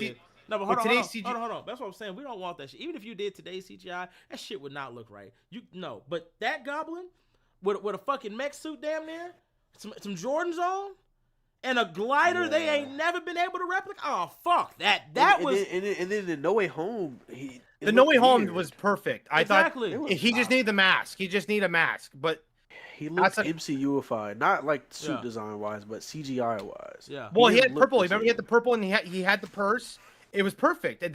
no, but hold on. That's what I'm saying. We don't want that shit. Even if you did today's CGI, that shit would not look right. But that Goblin with a fucking mech suit, damn near, some Jordans on. And a glider they ain't never been able to replicate. Oh fuck that! And then the No Way Home. The No Way Home was perfect. I thought he just needed the mask. He just needed a mask, but he looked MCUified, not like suit design wise, but CGI wise. Yeah. Well, he had purple. Remember, he had the purple, and he had the purse. It was perfect.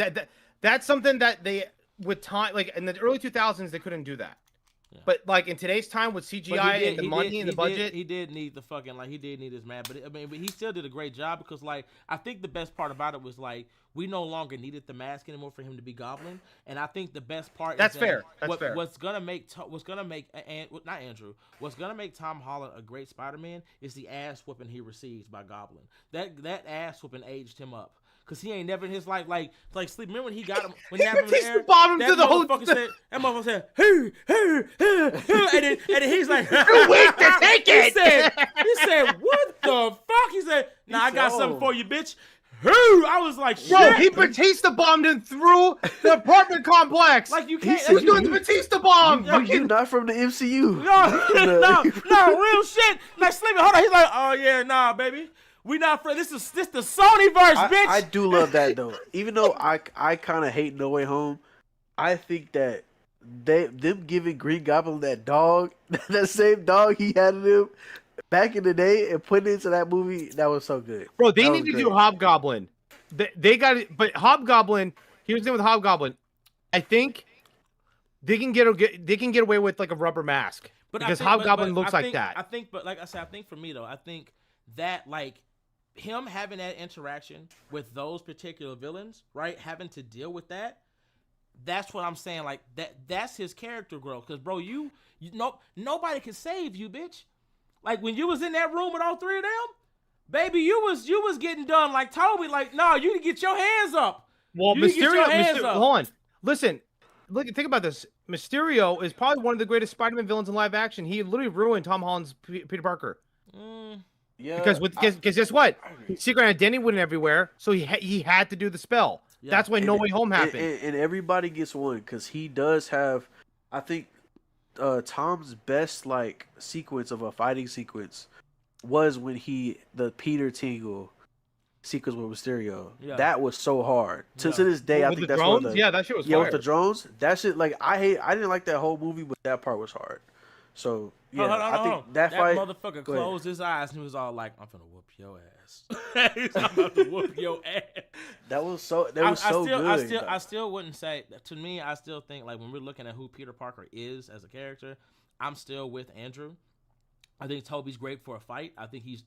That's something that they with time, like in the early 2000s, they couldn't do that. Yeah. But like in today's time with CGI and the money and the budget, he did need the fucking he did need his man. But but he still did a great job because like I think the best part about it was like we no longer needed the mask anymore for him to be Goblin. And I think the best part that's is fair. What's gonna make Tom Holland a great Spider-Man is the ass whooping he receives by Goblin. That ass whooping aged him up. Cause he ain't never in his life like sleep. Remember when he got him when he had him in the air? That motherfucker said, hey, and then he's like, you weak to take it. He said, what the fuck? He said, nah, I got something for you, bitch. I was like, shit. Bro, he Batista bombed him through the apartment complex. Like you can't. He was doing the Batista bomb. You're not from the MCU. No, real shit. Like sleeping. Hold on. He's like, oh yeah, nah, baby. We not friends. This the Sony verse, bitch. I do love that though. Even though I kind of hate No Way Home, I think that them giving Green Goblin that dog, that same dog he had in him back in the day, and putting it into that movie, that was so good. Bro, they need to do Hobgoblin. They got it, but Hobgoblin. Here's the thing with Hobgoblin. I think they can get away with like a rubber mask because Hobgoblin looks like that. I think, but like I said, I think for me though, I think that like. Him having that interaction with those particular villains, right? Having to deal with that's what I'm saying. Like that's his character growth. Cause bro, nobody can save you, bitch. Like when you was in that room with all three of them, baby, you was getting done like Toby. Like, no, you can get your hands up. Well, Mysterio, hold on. Listen, think about this. Mysterio is probably one of the greatest Spider-Man villains in live action. He literally ruined Tom Holland's Peter Parker. Yeah, because guess what? I agree. Secret Identity went everywhere, so he had to do the spell. Yeah. That's why No Way Home And, happened. and everybody gets one because he does have. I think Tom's best like sequence of a fighting sequence was when the Peter Tingle sequence with Mysterio. Yeah. That was so hard. To Yeah. this day, I With think the that's one of drones, the yeah, that shit was with fire. the drones. That shit like I didn't like that whole movie, but that part was hard. So yeah, I think that fight. motherfucker Go ahead. closed his eyes and he was all like, "I'm finna whoop your ass." He's about to whoop your ass. That was so good. I still wouldn't say. To me, I still think like when we're looking at who Peter Parker is as a character, I'm still with Andrew. I think Toby's great for a fight. I think he's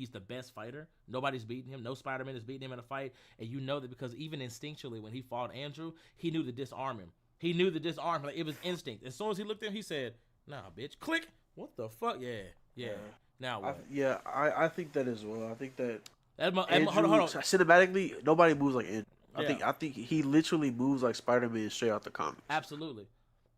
the best fighter. Nobody's beating him. No Spider-Man is beating him in a fight. And you know that because even instinctually when he fought Andrew, he knew to disarm him. He knew to disarm him. Like, it was instinct. As soon as he looked at him, he said, "Nah, bitch." Click. What the fuck? Yeah. Now what? I think that as well. I think that Andrew, hold on. cinematically, nobody moves like Andrew. Yeah. I think he literally moves like Spider-Man straight out the comics. Absolutely.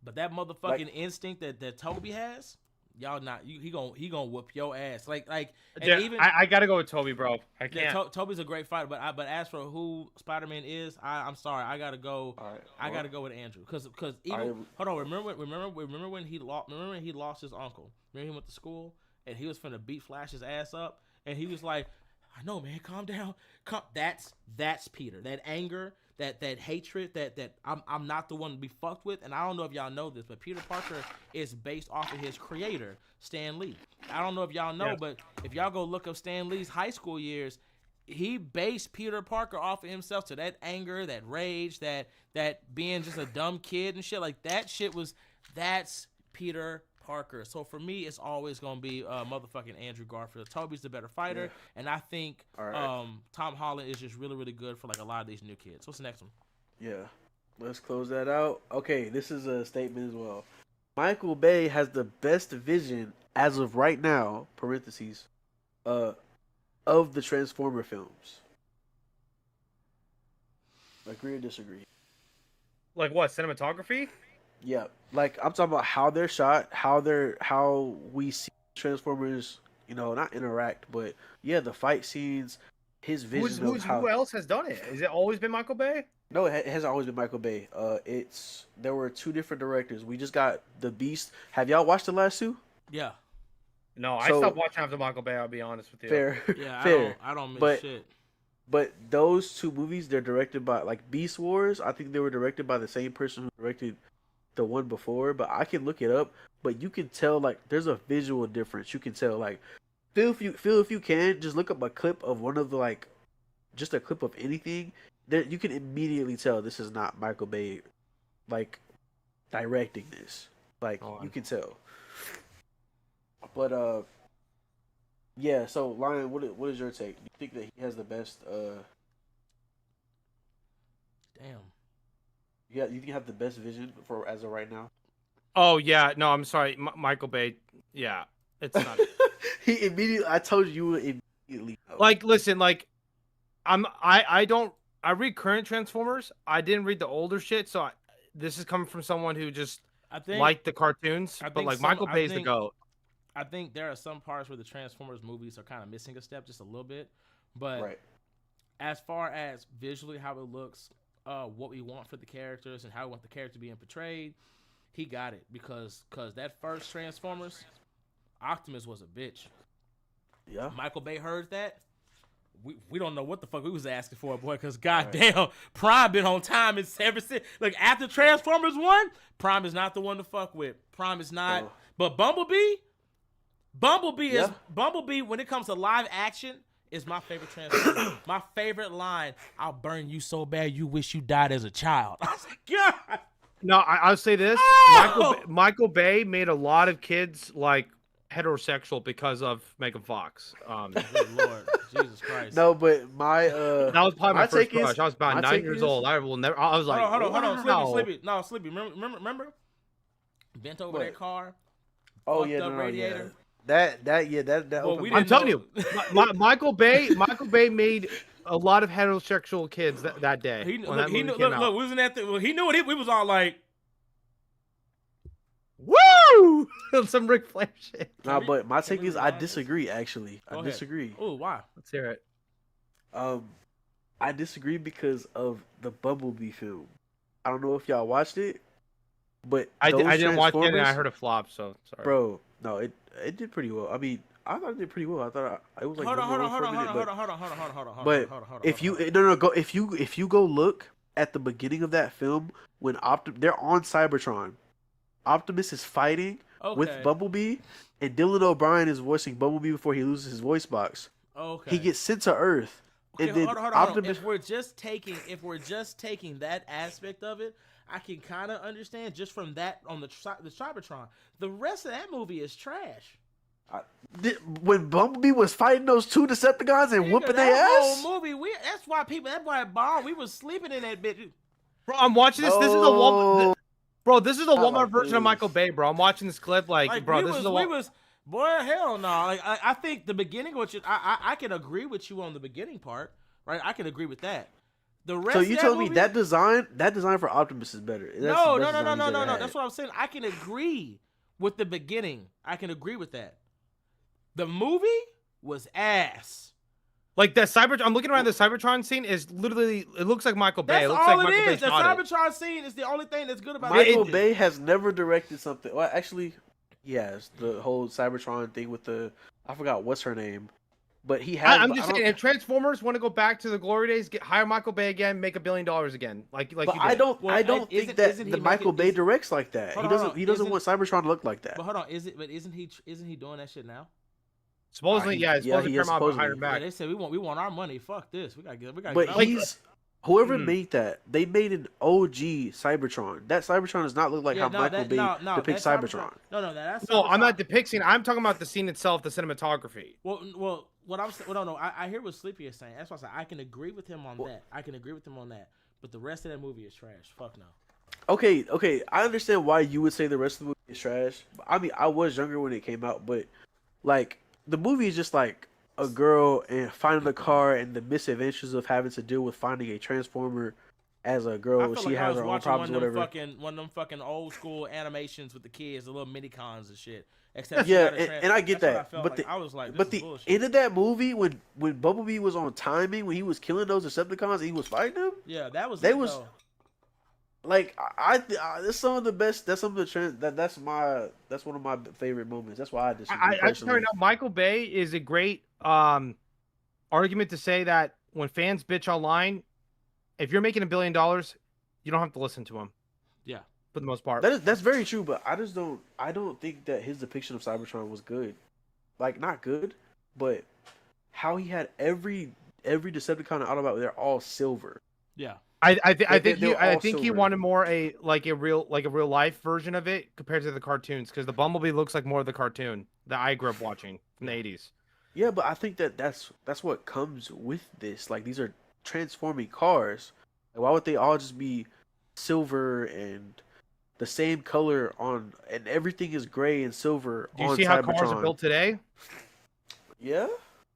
But that motherfucking instinct that Toby has, y'all not he gonna whoop your ass. Like and Yeah, even I gotta go with Toby, bro. I yeah, can't. Toby's a great fighter, but as for who Spider-Man is, I'm sorry, I gotta go. All right, I gotta go with Andrew because even hold on, remember when he lost his uncle. Remember he went to school and he was finna beat Flash's ass up, and he was like, "I know, man, calm down." That's Peter. That anger, that hatred, that I'm not the one to be fucked with. And I don't know if y'all know this, but Peter Parker is based off of his creator, Stan Lee. I don't know if y'all know, but if y'all go look up Stan Lee's high school years, he based Peter Parker off of himself. So that anger, that rage, that being just a dumb kid and shit like that that's Peter Parker. So for me, it's always gonna be motherfucking Andrew Garfield. Toby's the better fighter, and I think Tom Holland is just really, really good for like a lot of these new kids. What's the next one? Yeah, let's close that out. Okay, this is a statement as well. Michael Bay has the best vision as of right now. Parentheses, of the Transformer films. Agree or disagree? Like what? Cinematography? Yeah, like I'm talking about how they're shot, how we see Transformers, not interact, but yeah, the fight scenes, his vision of how. Who else has done it? Has it always been Michael Bay? No, it hasn't always been Michael Bay. There were two different directors. We just got the Beast. Have y'all watched the last two? Yeah. No, I stopped watching after Michael Bay. I'll be honest with you. Fair. Yeah, fair. I don't miss shit. But those two movies, they're directed by like Beast Wars. I think they were directed by the same person who directed the one before. But I can look it up. But you can tell like there's a visual difference. You can tell like feel if you can just look up a clip of one of the like just a clip of anything. There you can immediately tell this is not Michael Bay like directing this. Like you can tell. But yeah, so Lion, what is your take? Do you think that he has the best Damn. you think you have the best vision for as of right now? Oh yeah, no, I'm sorry, Michael Bay. Yeah, it's not. He immediately. I told you would immediately know. Like, listen, like, I read current Transformers. I didn't read the older shit, so this is coming from someone who just liked the cartoons. But like, Michael Bay's the GOAT. I think there are some parts where the Transformers movies are kind of missing a step, just a little bit. But as far as visually how it looks, what we want for the characters and how we want the character being portrayed, he got it because that first Transformers, Optimus was a bitch. Yeah. Michael Bay heard that. We don't know what the fuck we was asking for, boy, because goddamn, Prime been on time ever since. Like, after Transformers 1, Prime is not the one to fuck with. Prime is not. Oh. But Bumblebee is Bumblebee when it comes to live action is my favorite Transformer. My favorite line, "I'll burn you so bad you wish you died as a child." I was like, God. No, I'll say this. Oh! Michael Bay made a lot of kids like heterosexual because of Megan Fox. Good Lord, Jesus Christ. No, but my that was probably my first crush. I was about 9 years old. I was like, hold on, Sleepy. No, Sleepy. Remember? Bent over that car. Oh yeah, radiator. That. Well, I'm telling you, Michael Bay made a lot of heterosexual kids that day. He knew. Look, wasn't that? He knew it. We was all like, "Woo!" woo, some Ric Flair shit. Nah, but my can take we is I rewind this? disagree. Actually, Go I ahead. disagree. Oh, why? Let's hear it. I disagree because of the Bumblebee film. I don't know if y'all watched it, but I those didn't watch it, and I Transformers, heard a flop. So sorry. bro. No, it did pretty well. I mean, I thought it did pretty well. I thought it was like Hold on, number hold on, one hold for a on, hold on, minute. hold on, hold on, hold on, hold on, But hold on, hold on. if you no go if you go look at the beginning of that film when they're on Cybertron, Optimus is fighting with Okay. Bumblebee, and Dylan O'Brien is voicing Bumblebee before he loses his voice box. Okay. He gets sent to Earth, Okay, and then hold on. Optimus. If we're just taking that aspect of it, I can kind of understand just from that on the Cybertron. The rest of that movie is trash. When Bumblebee was fighting those two Decepticons and Nigga, whooping their that ass, whole movie, that's why Bond, we was sleeping in that bitch. Bro, I'm watching this. This is a No. Bro, this is a Not Walmart like version of this. Michael Bay, bro. I'm watching this clip, like bro, this is a we was, boy, hell no. Like, I think the beginning, I can agree with you on the beginning part, right? I can agree with that. The rest. So of you that telling me movie, that design for Optimus is better? That's no, the no, best no, no, design no, he's no, ever no. had. That's what I'm saying. I can agree with the beginning. I can agree with that. The movie was ass. like that Cyber. I'm looking around the Cybertron scene. Is literally it looks like Michael Bay. That's It looks all like it Michael Bay is. The shot it. Cybertron scene is the only thing that's good about Michael it. Bay has never directed something. Well, actually, yes, the whole Cybertron thing with I forgot what's her name, but he has. I'm but just I don't- saying, if Transformers want to go back to the glory days, hire Michael Bay again, make $1 billion again, like But you did. I don't. Well, I don't think isn't that he the Michael making- Bay is- directs like that. Hold He on, doesn't. hold on. He doesn't Isn't- want Cybertron to look like that. But hold on, isn't he doing that shit now? Supposedly, Yeah, supposedly he is Paramount hired supposedly. him Yeah, back. they said we want our money. Fuck this. We gotta get But out. he's whoever Mhm. made that. They made an OG Cybertron. That Cybertron does not look like how Michael Bay depicts that Cybertron. that's No, I'm not Cybertron. depicting. I'm talking about the scene itself, the cinematography. Well, what I'm saying, well, no, I hear what Sleepy is saying. That's why I said I can agree with him on that. I can agree with him on that. But the rest of that movie is trash. Fuck no. Okay. I understand why you would say the rest of the movie is trash. I mean, I was younger when it came out, but like the movie is just like a girl and finding a car and the misadventures of having to deal with finding a transformer as a I girl. feel She like I has was her own watching problems, whatever. one of them fucking old school animations with the kids, the little mini cons and shit. Except Yeah, she got a and I get that's what that, felt but like. I was like, this but is the bullshit. end of that movie when Bumblebee was on timing when he was killing those Decepticons and he was fighting them, Yeah, that was. They it, was- though. like that's some of the best. That's some of the trends. That's one of my favorite moments. That's why I disagree. I just personally. turned out Michael Bay is a great argument to say that when fans bitch online, if you're making $1 billion, you don't have to listen to him. Yeah. For the most part. That's very true, but I don't think that his depiction of Cybertron was good. Like not good, but how he had every Decepticon and Autobot, they're all silver. I think they're all he silver. wanted more a real life version of it compared to the cartoons, because the Bumblebee looks like more of the cartoon that I grew up watching from the 80s. Yeah, but I think that's what comes with this. Like these are transforming cars. Like, why would they all just be silver and the same color on, and everything is gray and silver Do you on see how Cybertron? cars are built today? Yeah,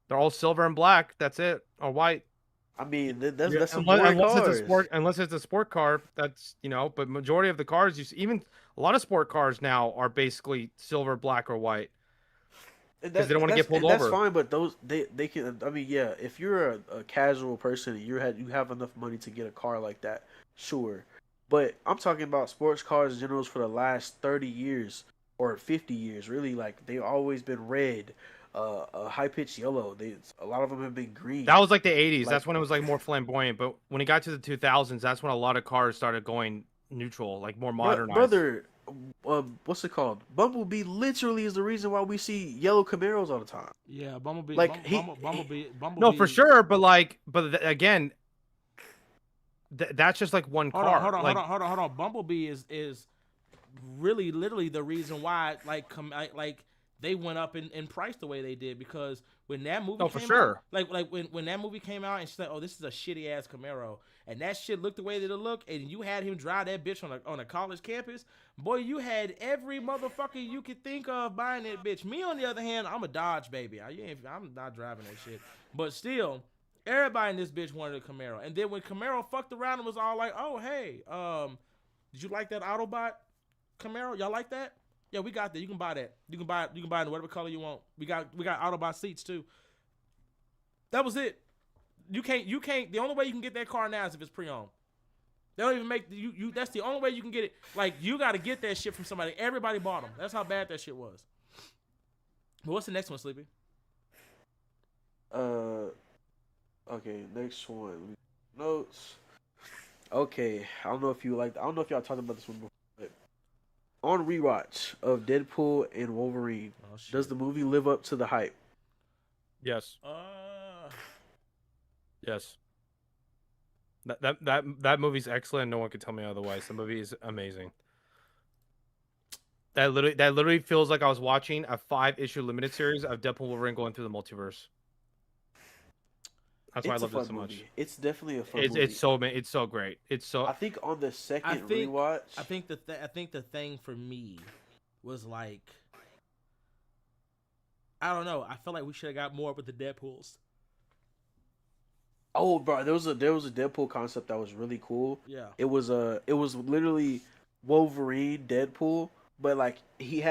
They're all silver and black. That's it, or white. I mean that's some unless, boring unless cars. it's a sport, unless it's a sport car. That's but majority of the cars, you see, even a lot of sport cars now are basically silver, black, or white. Because they don't want to get pulled over. That's fine, but those they can. I mean, yeah, if you're a casual person and you have enough money to get a car like that, sure. But I'm talking about sports cars in general for the last 30 years or 50 years. Really, like they've always been red, high pitched yellow. A lot of them have been green. That was like the 80s. Like- That's when it was like more flamboyant. But when it got to the 2000s, that's when a lot of cars started going neutral, like more modernized. Brother, what's it called? Bumblebee literally is the reason why we see yellow Camaros all the time. Yeah, Bumblebee. Like, Bumblebee. No, for sure. But again, that's just like one car. Hold on. Bumblebee is really literally the reason why like they went up in price the way they did, because when that movie No, for came sure. out, like when that movie came out and she's like, oh, this is a shitty ass Camaro, and that shit looked the way that it looked, and you had him drive that bitch on a college campus, boy, you had every motherfucker you could think of buying that bitch. Me on the other hand, I'm a Dodge baby. I'm not driving that shit, but still. Everybody in this bitch wanted a Camaro. And then when Camaro fucked around and was all like, oh, hey, did you like that Autobot Camaro? Y'all like that? Yeah, we got that. You can buy that. You can buy it in whatever color you want. We got Autobot seats too. That was it. You can't. The only way you can get that car now is if it's pre-owned. They don't even make you. That's the only way you can get it. Like you got to get that shit from somebody. Everybody bought them. That's how bad that shit was. But what's the next one, Sleepy? Okay, next one. Notes. Okay, I don't know if y'all talked about this one before, but on rewatch of Deadpool and Wolverine, does the movie live up to the hype? Yes. Yes. That movie's excellent. No one can tell me otherwise. The movie is amazing. That literally feels like I was watching a 5-issue limited series of Deadpool and Wolverine going through the multiverse. That's why I love it so much. It's definitely a fun movie. It's so great. It's so. I think on the second rewatch, I think the thing for me was like, I don't know. I feel like we should have got more with the Deadpools. Oh, bro, there was a Deadpool concept that was really cool. Yeah. It was literally Wolverine Deadpool, but like he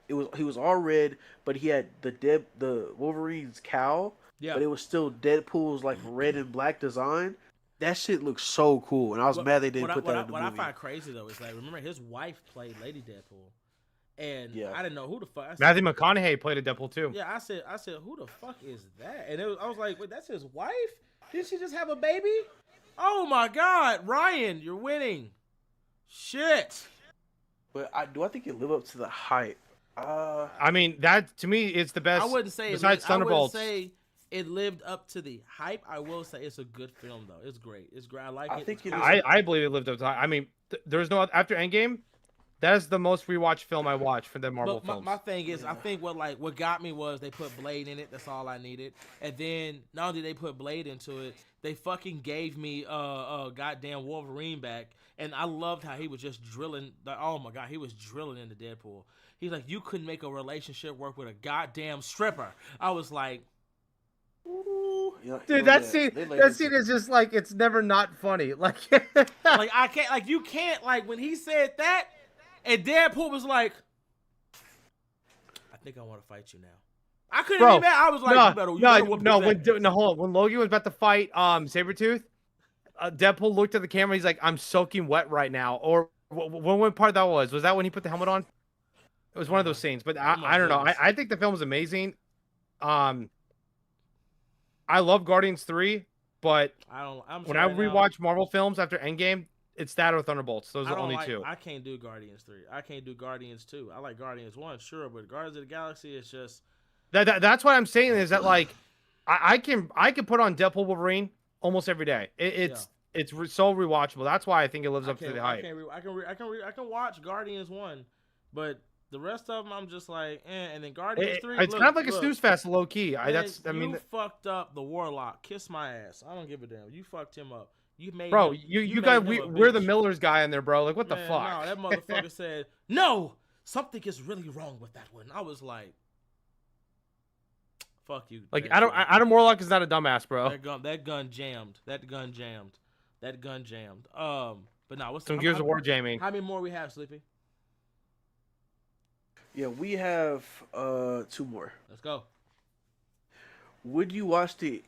was all red, but he had the Wolverine's cowl. Yeah. But it was still Deadpool's like red and black design. That shit looks so cool, and I was mad they didn't put that in the movie. What I find crazy though is like, remember his wife played Lady Deadpool, and I didn't know who the fuck. Matthew McConaughey played a Deadpool too. Yeah, I said, who the fuck is that? And I was like, wait, that's his wife? Did she just have a baby? Oh my God, Ryan, you're winning. Shit. But I think it live up to the hype. I mean, that to me is the best. I wouldn't say besides Thunderbolts. I wouldn't say it lived up to the hype. I will say it's a good film though. It's great. It's great. I like it. I believe it lived up to. I mean, there's no after Endgame. That is the most rewatched film I watched for the Marvel films. My thing is, I think what got me was they put Blade in it. That's all I needed. And then not only did they put Blade into it, they fucking gave me goddamn Wolverine back. And I loved how he was just drilling. Oh my God, he was drilling into Deadpool. He's like, you couldn't make a relationship work with a goddamn stripper. I was like, dude, that scene is just like, it's never not funny. Like, like I can't, like you can't, like when he said that. And Deadpool was like, I think I want to fight you now. I couldn't even. I was like, you better whoop hold on. When Logan was about to fight Sabretooth, Deadpool looked at the camera. He's like, I'm soaking wet right now. Or what part that was? Was that when he put the helmet on? It was one of those scenes. But I don't know. I think the film is amazing. I love Guardians 3, but when I rewatch Marvel films after Endgame, it's that or Thunderbolts. Those are the only two. I can't do Guardians 3. I can't do Guardians 2. I like Guardians 1, sure, but Guardians of the Galaxy is just that's what I'm saying is that like I can put on Deadpool Wolverine almost every day. It's so rewatchable. That's why I think it lives up to the hype. I can watch Guardians 1, but the rest of them I'm just like, and then Guardians 3. It's kind of like a snooze fest, low key. You fucked up the Warlock. Kiss my ass. I don't give a damn. You fucked him up. You made bro, him, you guys, we're the Miller's guy in there, bro. Like, what the fuck? No, that motherfucker said, no, something is really wrong with that one. I was like, fuck you. Like, Adam Warlock is not a dumbass, bro. That gun jammed. But no, what's some Gears of War jamming? How many more we have, Sleepy? Yeah, we have 2 more. Let's go. Would you watch the?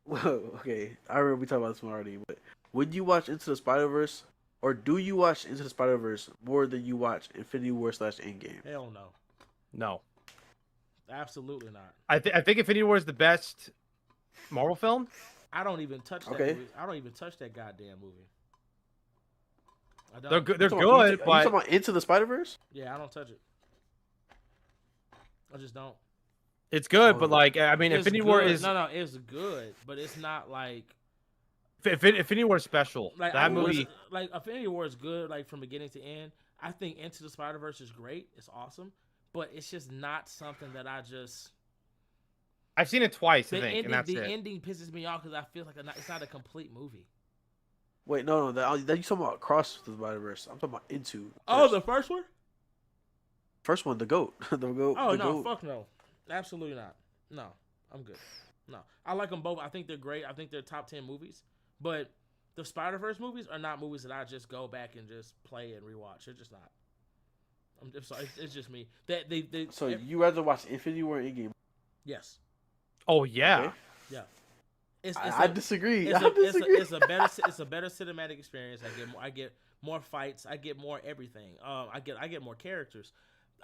Well, okay, I remember we talked about this one already, but would you watch Into the Spider-Verse, or do you watch Into the Spider-Verse more than you watch Infinity War / Endgame? Hell no. No. Absolutely not. I think Infinity War is the best Marvel film. I don't even touch that movie. I don't even touch that goddamn movie. They're good, but... Are you talking about Into the Spider-Verse? Yeah, I don't touch it. I just don't. It's good, but like, I mean, Infinity War is... No, it's good, but it's not like... Infinity War is special. Like, that movie... Like, Infinity War is good, like, from beginning to end. I think Into the Spider-Verse is great. It's awesome. But it's just not something that I just... I've seen it twice, I think, and that's it. The ending pisses me off because I feel like it's not a complete movie. Wait, no, that you talking about Cross the Spider-Verse. I'm talking about Into. Oh, the first one? First one, the GOAT. Fuck no. Absolutely not. No, I'm good. No, I like them both. I think they're great. I think they're top 10 movies. But the Spider-Verse movies are not movies that I just go back and just play and rewatch. They're just not. I'm sorry. It's just me. That they So you rather watch Infinity War or Endgame? yes. Oh yeah. Okay. Yeah. It's I disagree. It's I disagree. it's a better cinematic experience. I get more fights. I get more everything. I get more characters.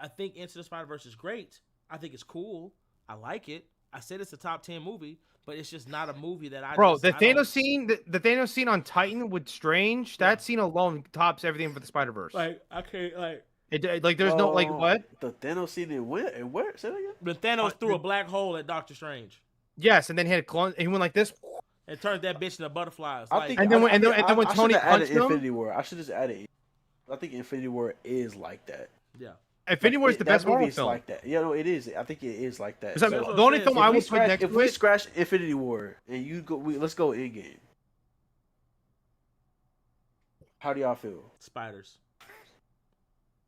I think Into the Spider-Verse is great. I think it's cool. I like it. I said it's a top 10 movie, but it's just not a movie that Bro, the I don't- Thanos scene, the Thanos scene on Titan with Strange, that scene alone tops everything for the Spider-Verse. Like I can't like Like there's no like what? The Thanos scene in where? And where? Say that again. when Thanos threw a black hole at Doctor Strange Yes, and then he had clone. He went like this. and turned that bitch into butterflies. I like, think. And then when- I and then- think and then when I Tony should have added punched him? Infinity War. I should just add it. I think Infinity War is like that. yeah. Infinity War is the That best movie Marvel is film. like that. Yeah, no, it is. I think it is like that. Is that- That's what the I'm only saying. film So I if would put next if to we it. scratch Infinity War and you go, let's go Endgame. How do y'all feel? Spiders.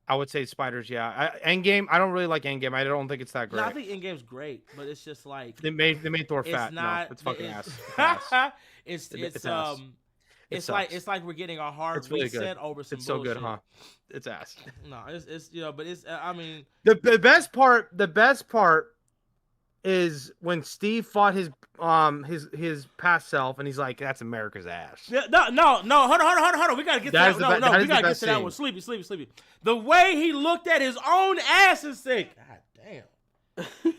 I would say Spiders. Yeah, Endgame. I don't really like Endgame. I don't think it's that great. No, I think Endgame's great, but it's just like they made Thor it's fat. not. No, it's fucking it's, ass. it's It's ass. it's It like sucks. it's like we're getting our hard It's really good. reset over some It's so bullshit. good, huh? It's ass. No, it's but it's I mean The best part is when Steve fought his past self, and he's like, "That's America's ass." yeah, no. Hold on. We gotta get to That that. is the No, be- no, that we is the gotta get best to that scene. one. Sleepy. The way he looked at his own ass and said, "God damn,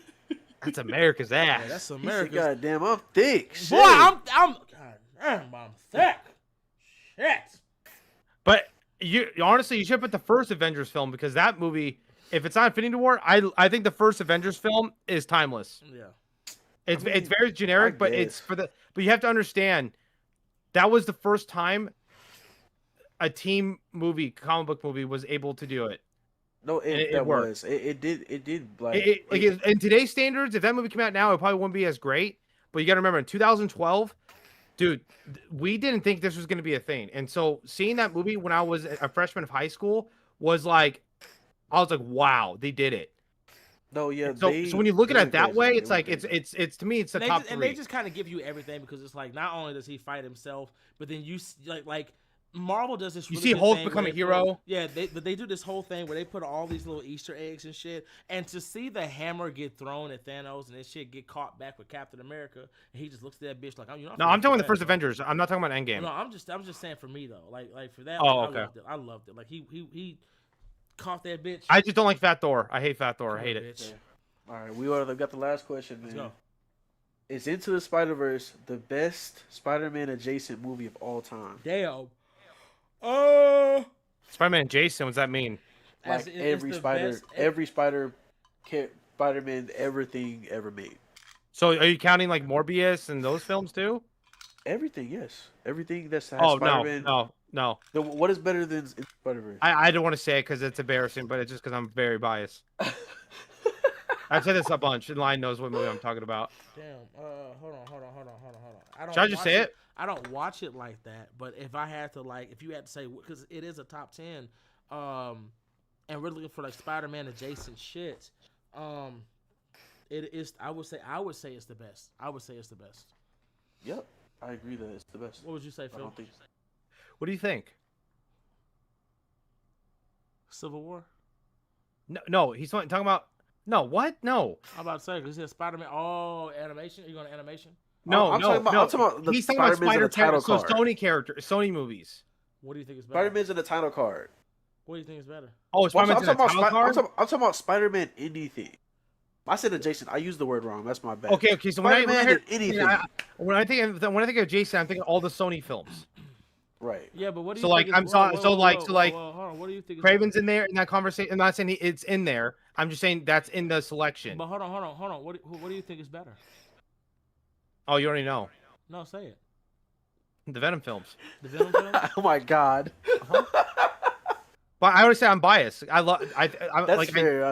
That's America's ass. yeah, that's He said, America's." God damn, I'm thick. Boy, Shit. I'm God damn, I'm thick. Shit. But you honestly, you should put the first Avengers film because that movie, if it's not Infinity War, I think the first Avengers film is timeless. Yeah. It's I mean, it's very generic, I but guess. it's but you have to understand that was the first time a team movie, comic book movie, was able to do it. No, it that worked. was. It did. Like, In today's standards, if that movie came out now, it probably wouldn't be as great. But you got to remember, in 2012, dude, we didn't think this was going to be a thing. And so seeing that movie when I was a freshman of high school was like, I was like, wow, they did it. no, yeah. So when you look at they it that went way, crazy. it's They like went it's to me, it's the And they top just, three. and they just kind of give you everything because it's like not only does he fight himself, but then you like Marvel does this. You Really see good Hulk thing become where a they hero? Put, yeah, they do this whole thing where they put all these little Easter eggs and shit, and to see the hammer get thrown at Thanos and that shit get caught back with Captain America, and he just looks at that bitch like, "Oh, you know." No, I'm talking about the first Avengers. I'm not talking about Endgame. No, I'm just saying for me though, like for that, Oh, like, okay. I loved it. Like he caught that bitch. I just don't like Fat Thor. I hate Fat Thor. I Come hate on, it. bitch. All right, we already got the last question, Let's man. go. Is Into the Spider-Verse the best Spider-Man adjacent movie of all time? Damn. Spider-Man Jason, what's that mean? As Like it's every the Spider, best- every Spider-Man, everything ever made. So are you counting like Morbius and those films too? Everything, yes. Everything that's has Oh Spider-Man. no. What is better than Spider-Verse? I don't want to say it because it's embarrassing, but it's just because I'm very biased. I've said this a bunch, and Lion knows what movie I'm talking about. Damn. Hold on. I don't Should I just watch say it? I don't watch it like that. But if I had to, like, if you had to say, because it is a top 10, and we're looking for like Spider-Man adjacent shit, it is. I would say it's the best. I would say it's the best. Yep, I agree that it's the best. What would you say, I Phil? don't think. What do you think? Civil War. No, he's talking about. No, what? No, I'm about to say because he said Spider-Man. Oh, animation. You going to animation? no, I'm no, talking about- no. I'm talking about the He's talking about Spider-Man's in Spider the title character. So card. Sony character, Sony movies. What do you think is better? Spider-Man's in the title card. What do you think is better? Oh, Well, Spider-Man's in the title card. I'm talking about Spider-Man anything. I said adjacent. I used the word wrong. That's my bad. Okay. So when I Spider-Man heard in anything. when I think of Jason, I'm thinking all the Sony films. Right. Yeah, but what do you So, think like, is, I'm sorry- so, like- hold on. What do you think is Craven's in there in that conversation. I'm not saying it's in there. I'm just saying that's in the selection. But hold on. What do you think is better? Oh, you already know No, say it. the Venom films. The Venom film? Oh my God. But I already said I'm biased. I love. That's like fair.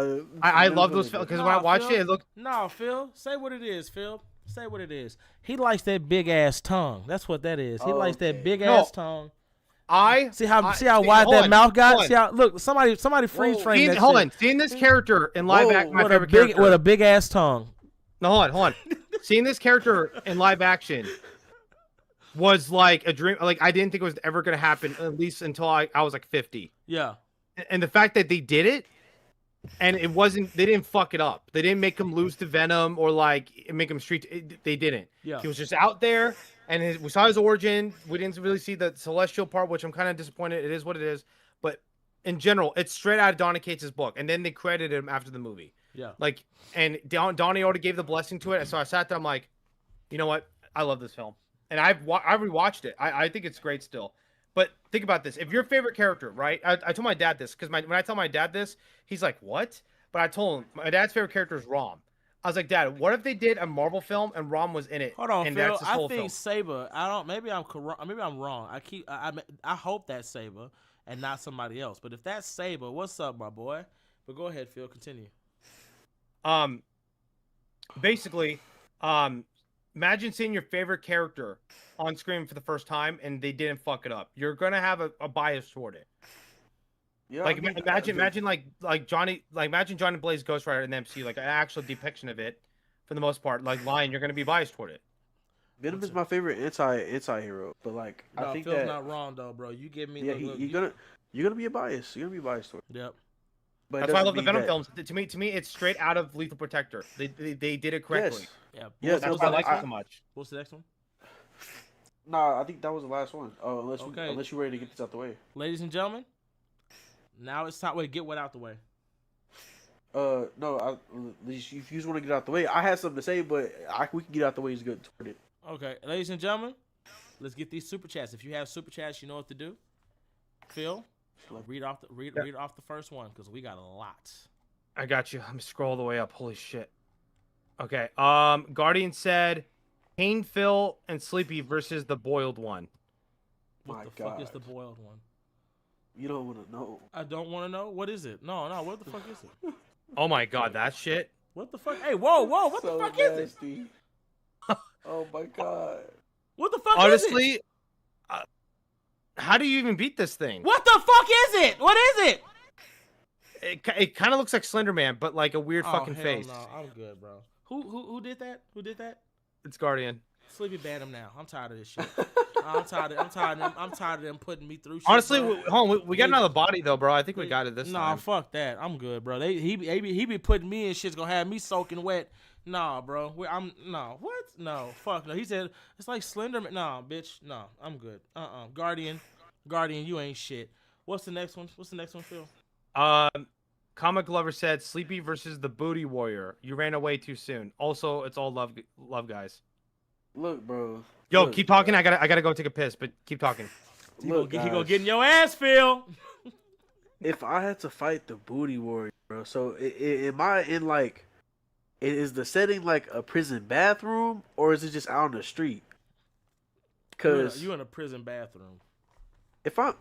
I love those films because when I watched it, it looked. No, Phil. Say what it is, Phil. Say what it is. He likes that big ass tongue. That's what that is. He likes that Okay. big No. ass tongue. See how wide hold that on, mouth got? hold on. See how look somebody freeze Whoa. frame that Hold shit. on, seeing this character in live Whoa, action, my with a favorite big character. with a big ass tongue. No, hold on. Seeing this character in live action was like a dream. Like I didn't think it was ever gonna happen, at least until I was like 50. Yeah. And the fact that they did it and it wasn't. They didn't fuck it up. They didn't make him lose to Venom or like make him street. They didn't. Yeah. He was just out there, and we saw his origin. We didn't really see the celestial part, which I'm kind of disappointed. It is what it is, but in general, it's straight out of Donny Cates' book, and then they credited him after the movie. Yeah. Like, and Donnie already gave the blessing to it, so I sat there. I'm like, you know what? I love this film, and I rewatched it. I think it's great still. But think about this: if your favorite character, right? I told my dad this because when I tell my dad this, he's like, "What?" But I told him my dad's favorite character is Rom. I was like, Dad, what if they did a Marvel film and Rom was in it? Hold on, and Phil. that's his I whole think film? Saber. I don't. Maybe I'm correct. Maybe I'm wrong. I hope that's Saber and not somebody else. But if that's Saber, what's up, my boy? But go ahead, Phil. Continue. Basically, imagine seeing your favorite character on screen for the first time and they didn't fuck it up. You're gonna have a bias toward it. Yeah, Like I mean, imagine like Johnny, like imagine Johnny Blaze Ghost Rider in the MCU, like an actual depiction of it for the most part. Like Lion, you're gonna be biased toward it. Venom is my favorite anti-hero, but like No, I think Phil's that not wrong though, bro. You give me. yeah, look, you're gonna be a bias. You're gonna be biased toward it. Yep. But it That's why I doesn't love the mean Venom that- films. To me, it's straight out of Lethal Protector. They did it correctly. Yes. Yeah. Yes, That's that's why I what like I- it so much. What's the next one? Nah, I think that was the last one. Okay. Unless you're ready to get this out the way. Ladies and gentlemen, now it's time to get what out the way. No, if you just want to get out the way, I had something to say, but we can get out the way. Is good toward it. Okay, ladies and gentlemen, let's get these super chats. If you have super chats, you know what to do. Phil, read off the first one because we got a lot. I got you. Let me scroll the way up. Holy shit. Okay. Guardian said, Kane, Phil, and Sleepy versus the boiled one. What My the fuck God. is the boiled one? You don't want to know. I don't want to know. What is it? No, what the fuck is it? Oh my god, that shit. What the fuck? Hey, whoa, what the fuck is it? nasty. Oh my God. What the fuck is it? Honestly, how do you even beat this thing? What the fuck is it? What is it? It kind of looks like Slender Man, but like a weird fucking hell face. No, I'm good, bro. Who did that? Who did that? It's Guardian. Sleepy ban him now. I'm tired of this shit. I'm tired of them putting me through shit. Honestly, bro. we got another body though, bro. I think we got it this Nah, time. fuck that. I'm good, bro. He be putting me in shit's gonna have me soaking wet. Nah, bro. No, fuck no. He said it's like Slenderman. Nah, bitch. No, I'm good. Guardian, you ain't shit. What's the next one? Phil? Comic Lover said Sleepy versus the Booty Warrior. You ran away too soon. Also, it's all love guys. Look, bro. Yo, Look, keep talking. I gotta go take a piss, but keep talking. He Look, gonna guys, get in your ass, Phil. if I had to fight the booty warrior, bro, so am I in like, is the setting like a prison bathroom or is it just out on the street? Because you in a prison bathroom. if I'm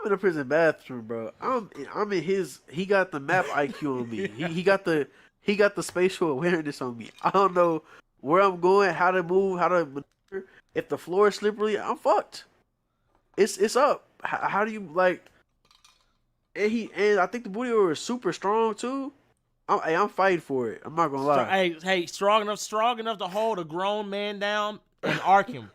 in a prison bathroom, bro, I'm in his. He got the map IQ on me. He got the spatial awareness on me. I don't know where I'm going, how to move, how to maneuver. If the floor is slippery, I'm fucked. It's up. How do you like? And I think the booty warrior is super strong too. I'm fighting for it. I'm not gonna lie. Hey, strong enough to hold a grown man down and arc him.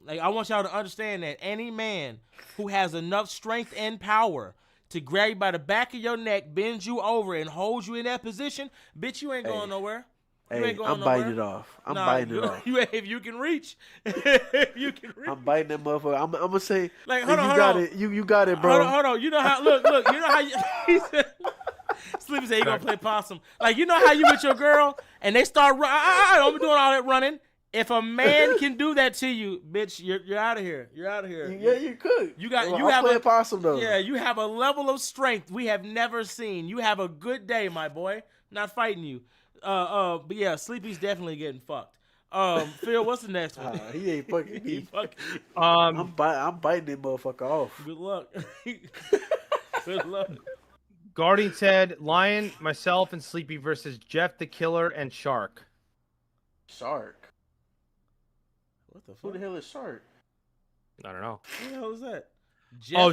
Like, I want y'all to understand that any man who has enough strength and power to grab you by the back of your neck, bend you over, and hold you in that position, bitch, you ain't going nowhere. You ain't going I'm nowhere. biting it off. I'm biting it off. If you can reach. If you can reach. I'm biting that motherfucker. I'm gonna say, Like, you hold on. got it. You got it, bro. Hold on. You know how, look, you know how you, he said, Sleepy said he gonna play possum. Like, you know how you with your girl, and they start running. I don't be doing all that running. If a man can do that to you, bitch, you're out of here. You're out of here. Yeah, you could. You got. Well, You I'm have playing a possum though. Yeah, you have a level of strength we have never seen. You have a good day, my boy. Not fighting you. But yeah, Sleepy's definitely getting fucked. Phil, what's the next one? He ain't fucking He me. fucking. I'm biting that motherfucker off. Good luck. Good luck. Guardian said Lion, myself, and Sleepy versus Jeff the Killer and Shark. Shark. What the fuck? Who the hell is Shark? I don't know. Who the hell is that?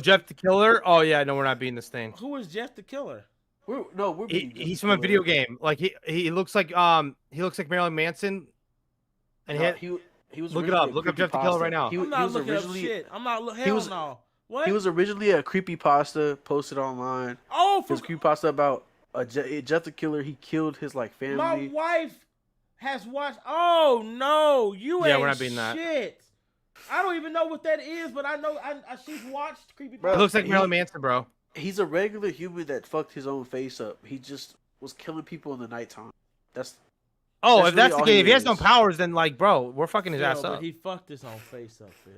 Jeff the Killer? Oh yeah, no, we're not beating this thing. Who is Jeff the Killer? We're He's from a video game. Like he looks like Marilyn Manson. And he was look it up. originally a Look up Jeff the creepypasta. Killer right now. He I'm not was looking originally up shit. I'm not. he Hell was- no. What? He was originally a creepypasta posted online. Oh, His creepypasta about Jeff the Killer. He killed his like my family. wife has watched. Oh no, you Yeah, we're ain't not being that. shit. I don't even know what that is, but I know she's watched creepy. Bro, It looks like he- Marilyn Manson, bro. He's a regular human that fucked his own face up. He just was killing people in the nighttime. That's Oh, That's if that's really the all case, he if he has no is. powers, then like, bro, we're fucking his ass But up. he fucked his own face up, Phil.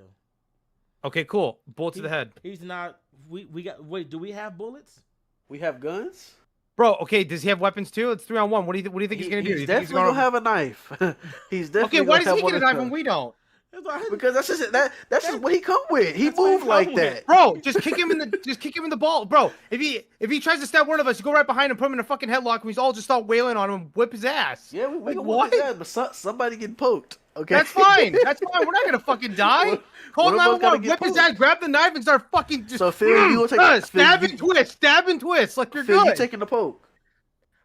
Okay, cool. Bullet to He- the head, He's not. We got. Wait, do we have bullets? we have guns. bro. Okay, does he have weapons too? It's 3-on-1. What do you think he's gonna do? He's You think definitely gonna have a knife. He's definitely Okay, why gonna does he have get a one knife of when them. we don't? Because that's just that's just what he come with. He That's what he moved like come with. that. Bro, just kick him in the ball, bro. If he tries to stab one of us, you go right behind him, put him in a fucking headlock, and we all just start wailing on him, and whip his ass. Yeah, we Like, can what? what? But somebody getting poked. Okay, That's fine. That's fine. We're not gonna fucking die. One- Call one of us gotta 911, get whip his poked. ass, grab the knife, and start fucking just. So, Phil, you will take- Phil, stab you- and twist, stab and twist, like you're Phil, good, you taking the poke?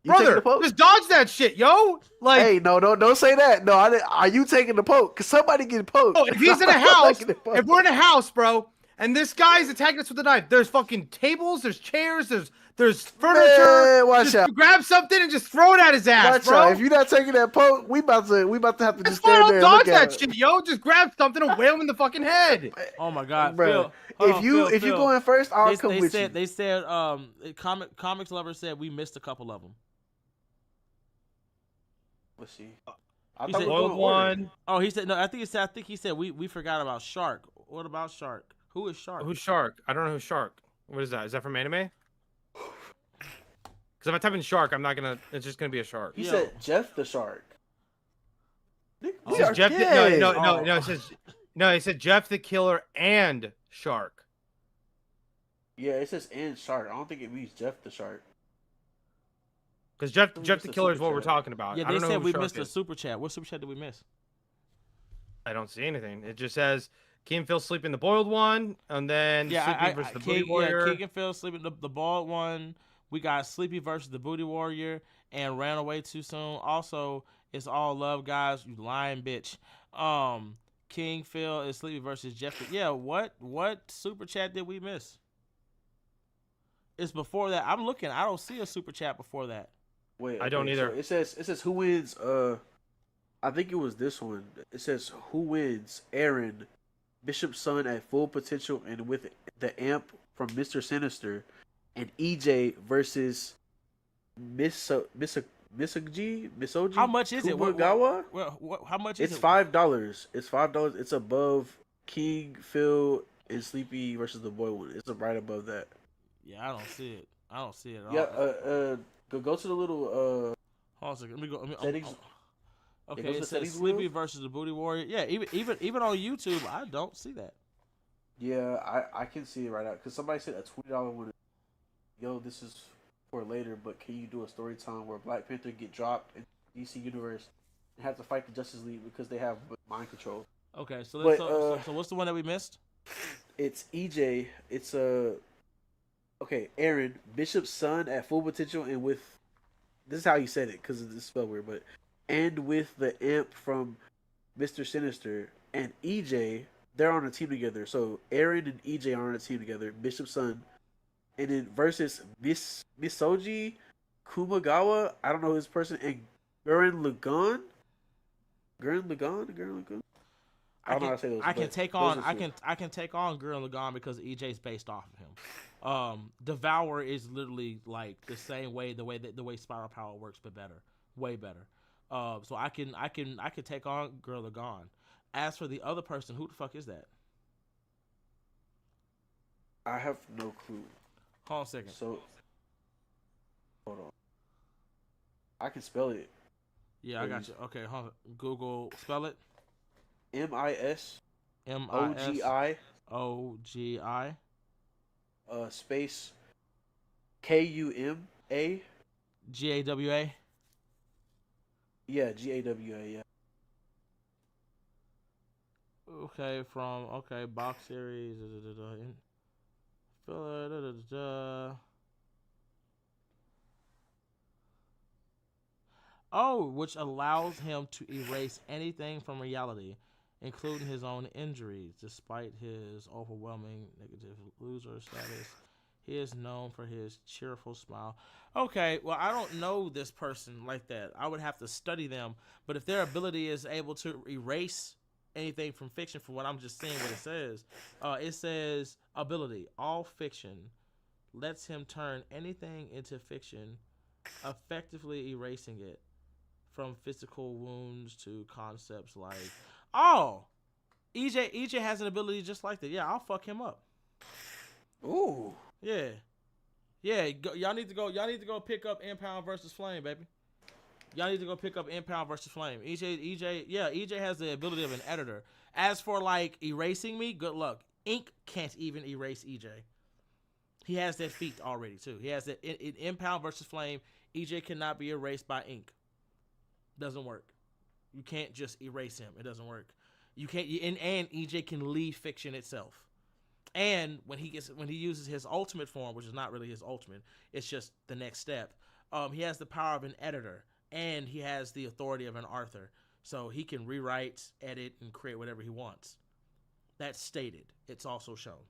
You taking brother. the poke? Just dodge that shit, yo. Like, Hey, no, don't say that. No, are you taking the poke? Cause somebody getting poked. oh, if he's in a I'm not house, getting poked. if we're in a house, bro, and this guy's attacking us with a knife, there's fucking tables, there's chairs, there's furniture. Man, watch just out. grab something and just throw it at his ass, Watch bro. out. If you're not taking that poke, we about to have to That's just fine. stand I'll there and dodge look at that it. shit, yo. Just grab something and whale him in the fucking head. Oh my God, Bruh, Phil. Hold on, Phil, if you Phil. going first, I'll They, come they with said you. they said comics lover said we missed a couple of them. Let's see. He I said- thought we were Boiled going order. one. Oh, he said no. I think he said we forgot about Shark. What about Shark? Who is Shark? Who's Shark? I don't know who's Shark. What is that? Is that from anime? Because if I type in Shark, I'm not gonna. It's just gonna be a shark. He Yo. said Jeff the Shark. Nigga, It we says are Jeff. dead. No. It says no. It said Jeff the Killer and Shark. Yeah, it says and Shark. I don't think it means Jeff the Shark. Because Jeff We the missed a Killer is super what we're chat. talking about. Yeah, I they don't know said who we Shark missed a is. super chat. What super chat did we miss? I don't see anything. It just says Key and Phil sleeping the boiled one, and then Sleepy versus the Booty Warrior. King and Phil sleeping the bald one. We got Sleepy versus the Booty Warrior and ran away too soon. Also, it's all love, guys. You lying bitch. King Phil is Sleepy versus Jeff. Yeah, what super chat did we miss? It's before that. I'm looking. I don't see a super chat before that. Wait, I don't either. So it says who wins. I think it was this one. It says who wins. Aaron, Bishop's son at full potential and with the amp from Mr. Sinister, and EJ versus Misogi. How much is it? Kumagawa? How much is It's it? $5. It's $5. It's above King, Phil, and Sleepy versus the boy one. It's right above that. Yeah, I don't see it. I don't see it at Yeah. all. Go to the little Hold on a second. Let me go. settings. Okay, go to it the says settings Sleepy wheel. versus the Booty Warrior. Yeah, even on YouTube, I don't see that. Yeah, I can see it right out because somebody said a $20 one. Yo, this is for later, but can you do a story time where Black Panther get dropped in DC Universe and have to fight the Justice League because they have mind control? Okay, so But, so what's the one that we missed? It's EJ. It's okay, Aaron, Bishop's son at full potential and with this is how he said it because it's spelled weird, but and with the imp from Mr. Sinister and EJ, they're on a team together. So Aaron and EJ are on a team together. Bishop's son, and then versus Misogi Kumagawa. I don't know his person and Gurren Lagann. I don't know how to say those. I can but take those on are two. I can take on Gurren Lagann because EJ's based off of him. Devour is literally like the same way the way Spiral Power works, but better, way better. So I can take on Gurren Lagann. As for the other person, who the fuck is that? I have no clue. Hold on a second. So, hold on. I can spell it. Yeah, I got you. Okay, hold on. Google, spell it. MISOGI MISOGI. Space KUMA. GAWA. Yeah, GAWA. Yeah. Okay, box series. Oh, which allows him to erase anything from reality. including his own injuries. Despite his overwhelming negative loser status, he is known for his cheerful smile. Okay, well, I don't know this person like that. I would have to study them. But if their ability is able to erase anything from fiction, from what I'm just seeing what it says ability. All fiction lets him turn anything into fiction, effectively erasing it from physical wounds to concepts like, oh, EJ has an ability just like that. Yeah, I'll fuck him up. Ooh. Yeah. Yeah, y'all need to go pick up Impound versus Flame, baby. Y'all need to go pick up Impound versus Flame. EJ has the ability of an editor. As for like erasing me, good luck. Ink can't even erase EJ. He has that feat already too. He has that in Impound versus Flame. EJ cannot be erased by ink. Doesn't work. You can't just erase him. It doesn't work. You can't. And EJ can leave fiction itself. And when he uses his ultimate form, which is not really his ultimate, it's just the next step. He has the power of an editor, and he has the authority of an author. So he can rewrite, edit, and create whatever he wants. That's stated. It's also shown.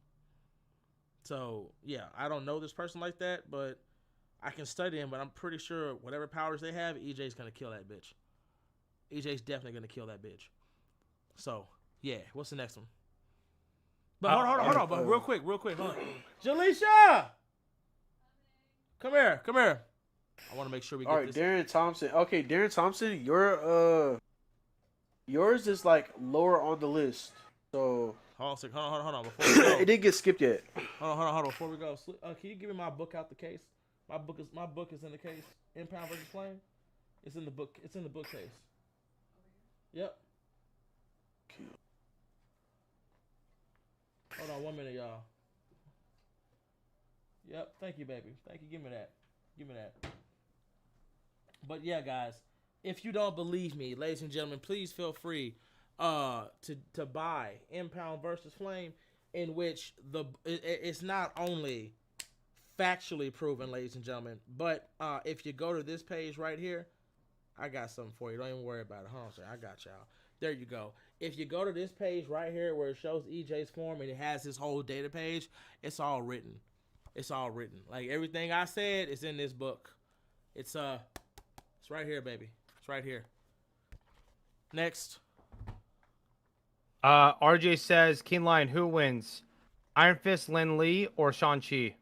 So yeah, I don't know this person like that, but I can study him. But I'm pretty sure whatever powers they have, EJ's gonna kill that bitch. EJ's definitely gonna kill that bitch. So yeah, what's the next one? But hold on. But real quick, hold on. Jaleisha! Come here. I want to make sure we get All right, this. Darren Thompson. Okay, Darren Thompson, yours is like lower on the list. So Hold on. Before we go. it didn't get skipped yet. Hold on. Before we go, can you give me my book out the case? My book is in the case. Impound versus Flame. It's in the book. It's in the bookcase. Yep. Hold on 1 minute, y'all. Yep, thank you, baby. Thank you. Give me that. But yeah, guys, if you don't believe me, ladies and gentlemen, please feel free to buy Impound versus Flame, in which it's not only factually proven, ladies and gentlemen, but if you go to this page right here, I got something for you. Don't even worry about it. Hold on a second. I got y'all. There you go. If you go to this page right here where it shows EJ's form and it has his whole data page, it's all written. Like everything I said is in this book. It's right here, baby. It's right here. Next. RJ says, King Lion, who wins? Iron Fist, Lin Lee, or Shang-Chi?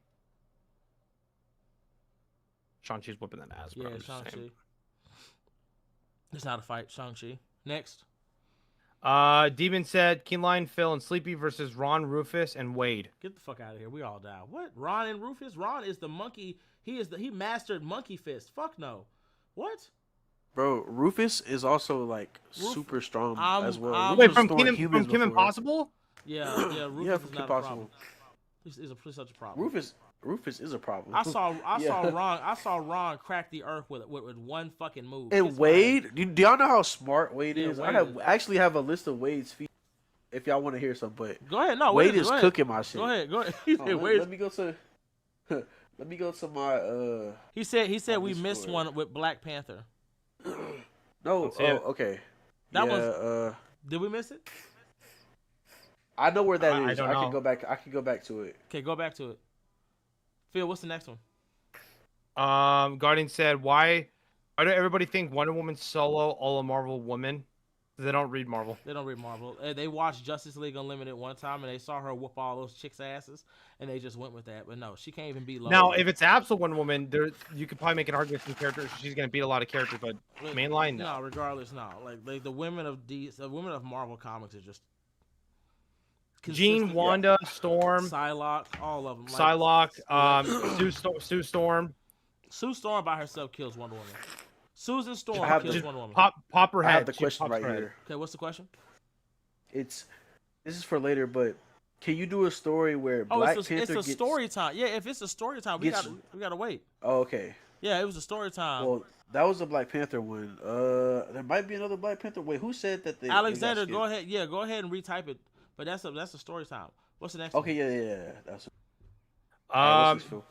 Shang-Chi's whipping that ass, bro. Yeah, Shang-Chi. It's not a fight, Shang-Chi. Next. Demon said, King Lion, Phil, and Sleepy versus Ron, Rufus, and Wade. Get the fuck out of here. We all die. What? Ron and Rufus? Ron is the monkey. He mastered Monkey Fist. Fuck no. What? Bro, Rufus is also like super strong as well. Wait, Rufus from destroyed Kim humans before. Impossible? Yeah, Rufus Yeah, is from not Kim a Possible. problem. This is such a problem. Rufus is a problem. I saw Yeah. Ron crack the earth with one fucking move. And It's Wade, do y'all know how smart Wade Yeah, is? Wade I actually have a list of Wade's feet. If y'all want to hear some, but Go ahead. No, Wade Wade is cooking my shit. Go ahead. Oh, let me go to. Let me go to my. He said we Discord. missed one with Black Panther. No. Let's hear it. Okay. That yeah, was. Did we miss it? I know where that is. don't I know. can go back. I can go back to it. Okay, go back to it. Phil, what's the next one? Guardian said, why do everybody think Wonder Woman's solo all a Marvel woman? They don't read Marvel. They don't read Marvel. They watched Justice League Unlimited one time and they saw her whoop all those chicks' asses and they just went with that. But no, she can't even beat Lois. Now, if it's absolute Wonder Woman, you could probably make an argument for the character. She's gonna beat a lot of characters, but mainline, no. No, regardless, no. Like the women of Marvel comics are just Jean, consistent. Wanda, Storm, Psylocke, all of them. Psylocke, Sue Storm. Sue Storm by herself kills Wonder Woman. Susan Storm I have kills the- Wonder Woman. Pop her I head. have the She question pops right her head. here. Okay, what's the question? This is for later, but can you do a story where Oh, Black it's Panther a gets? story time. Yeah, if it's a story time, we gotta wait. Oh, okay. Yeah, it was a story time. Well, that was a Black Panther one. There might be another Black Panther. Wait, who said that? Alexander, they go got ahead. Yeah, go ahead and retype it. But that's a story time. What's the next skipped? one? Okay, yeah. That's. Alright, what's this, Phil?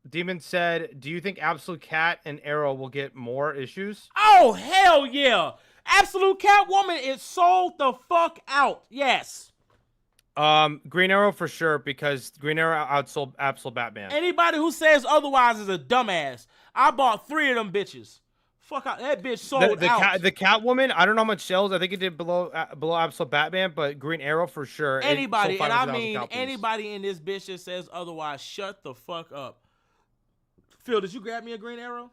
Demon said, do you think Absolute Cat and Arrow will get more issues? Oh, hell yeah! Absolute Catwoman is sold the fuck out. Yes. Green Arrow for sure because Green Arrow outsold Absolute Batman. Anybody who says otherwise is a dumbass. I bought 3 of them bitches. Fuck out. That bitch sold out. The Catwoman, I don't know how much sales. I think it did below Absolute Batman, but Green Arrow for sure. Anybody, and I mean anybody in this bitch that says otherwise, shut the fuck up. Phil, did you grab me a Green Arrow?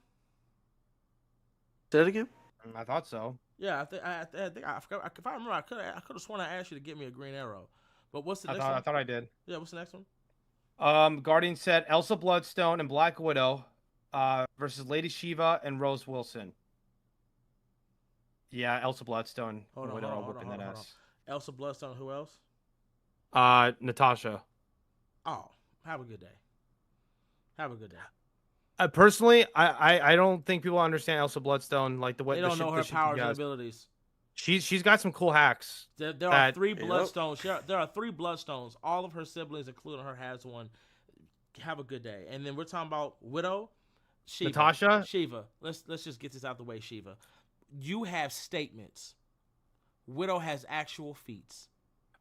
Say that again? I thought so. Yeah, I think I forgot. If I remember, I could have sworn I asked you to get me a Green Arrow. But what's the next one? I thought I did. Yeah, what's the next one? Guardian said Elsa Bloodstone and Black Widow versus Lady Shiva and Rose Wilson. Yeah, Elsa Bloodstone. Hold on. Elsa Bloodstone, who else? Natasha. Oh, have a good day. Have a good day. Personally, I don't think people understand Elsa Bloodstone like the way they don't know her powers and abilities. She's got some cool hacks. There are 3 Bloodstones. There are 3 Bloodstones. All of her siblings, including her, has one. Have a good day. And then we're talking about Widow, Shiva. Natasha, Shiva. Let's just get this out the way, Shiva. You have statements. Widow has actual feats.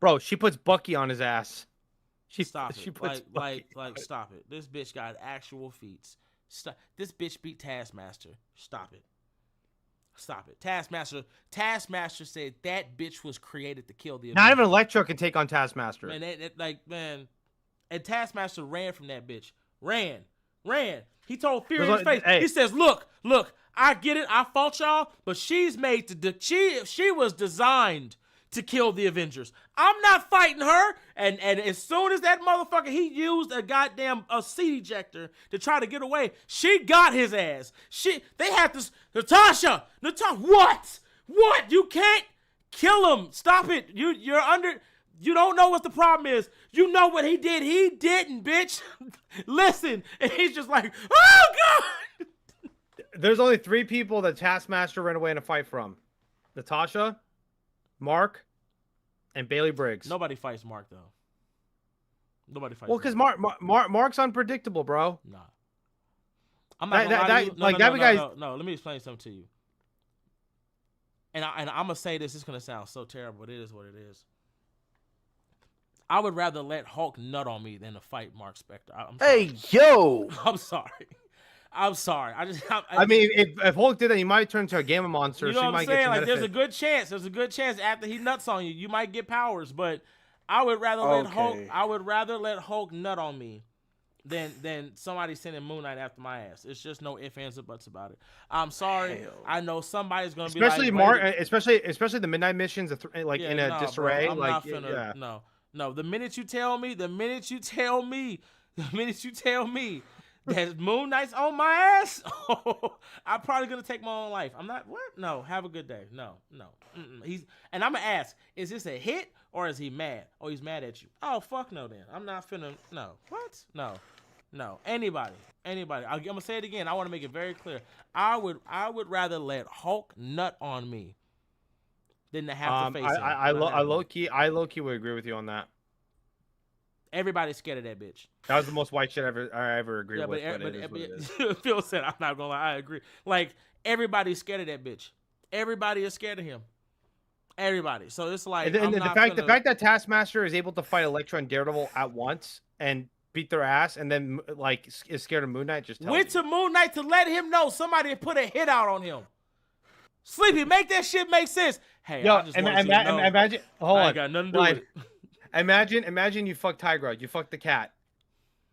Bro, she puts Bucky on his ass. Stop it. This bitch got actual feats. Stop. This bitch beat Taskmaster. Stop it. Taskmaster said that bitch was created to kill the Avengers. Not even Electro can take on Taskmaster. Man, and Taskmaster ran from that bitch. Ran. He told Fury in his face. Hey. He says, look, I get it. I fault y'all, but she's made to she was designed to kill the Avengers. I'm not fighting her. And as soon as that motherfucker, he used a goddamn seed ejector to try to get away, she got his ass. They had this. Natasha, what? You can't kill him. Stop it. You're under. You don't know what the problem is. You know what he did. He didn't, bitch. Listen. And he's just like, oh, God. There's only 3 people that Taskmaster ran away in a fight from. Natasha, Mark, and Bailey Briggs. Nobody fights Mark, though. Nobody fights Well, because Mark's unpredictable, bro. Nah. I'm not gonna lie to you. No, let me explain something to you. And I'm going to say this. It's going to sound so terrible, but it is what it is. I would rather let Hulk nut on me than to fight Mark Spector. Hey, yo! I'm sorry. I mean, if Hulk did that, he might turn into a gamma monster. You know what I'm saying? Like, there's a good chance. There's a good chance after he nuts on you, you might get powers. But I would rather let Hulk. I would rather let Hulk nut on me than somebody sending Moon Knight after my ass. It's just no ifs, ands, or buts about it. I'm sorry. Hell. I know somebody's gonna be especially like, especially the midnight missions, in a disarray. Bro, I'm not finna. No. The minute you tell me that Moon Knight's on my ass, I'm probably gonna take my own life. I'm not. What? No. Have a good day. No. And I'm gonna ask: is this a hit or is he mad? Oh, he's mad at you. Oh, fuck no. Then I'm not finna. No. What? No. Anybody. I'm gonna say it again. I want to make it very clear. I would rather let Hulk nut on me than to have to face him. I low key would agree with you on that. Everybody's scared of that bitch. That was the most white shit I ever agreed with. But Phil said, I'm not gonna lie, I agree. Like, everybody's scared of that bitch. Everybody is scared of him. Everybody. So it's like, the fact that Taskmaster is able to fight Elektra and Daredevil at once and beat their ass, and then like is scared of Moon Knight, just went to Moon Knight to let him know somebody put a hit out on him. Sleepy, make that shit make sense. Hey, yo, I just want you to know, imagine. Hold on, I ain't got nothing to do with it. Imagine you fuck Tigra, you fuck the cat.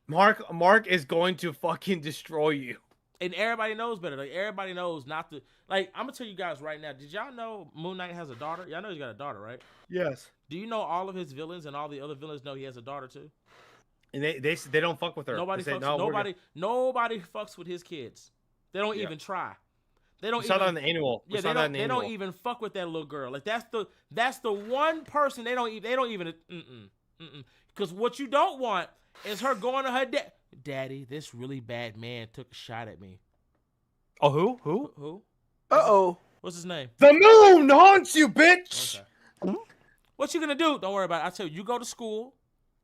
Mark is going to fucking destroy you. And everybody knows better. Like, everybody knows not to. Like, I'm gonna tell you guys right now. Did y'all know Moon Knight has a daughter? Y'all know he's got a daughter, right? Yes. Do you know all of his villains and all the other villains know he has a daughter too? And they don't fuck with her. Nobody fucks with his kids. They don't even try. They don't. We saw that in the annual. Yeah, they don't even fuck with that little girl. Like, that's the one person they don't even. Because what you don't want is her going to her daddy. This really bad man took a shot at me. Oh, who? Uh-oh. What's his name? The moon haunts you, bitch. Okay. What you gonna do? Don't worry about it. I tell you, you go to school,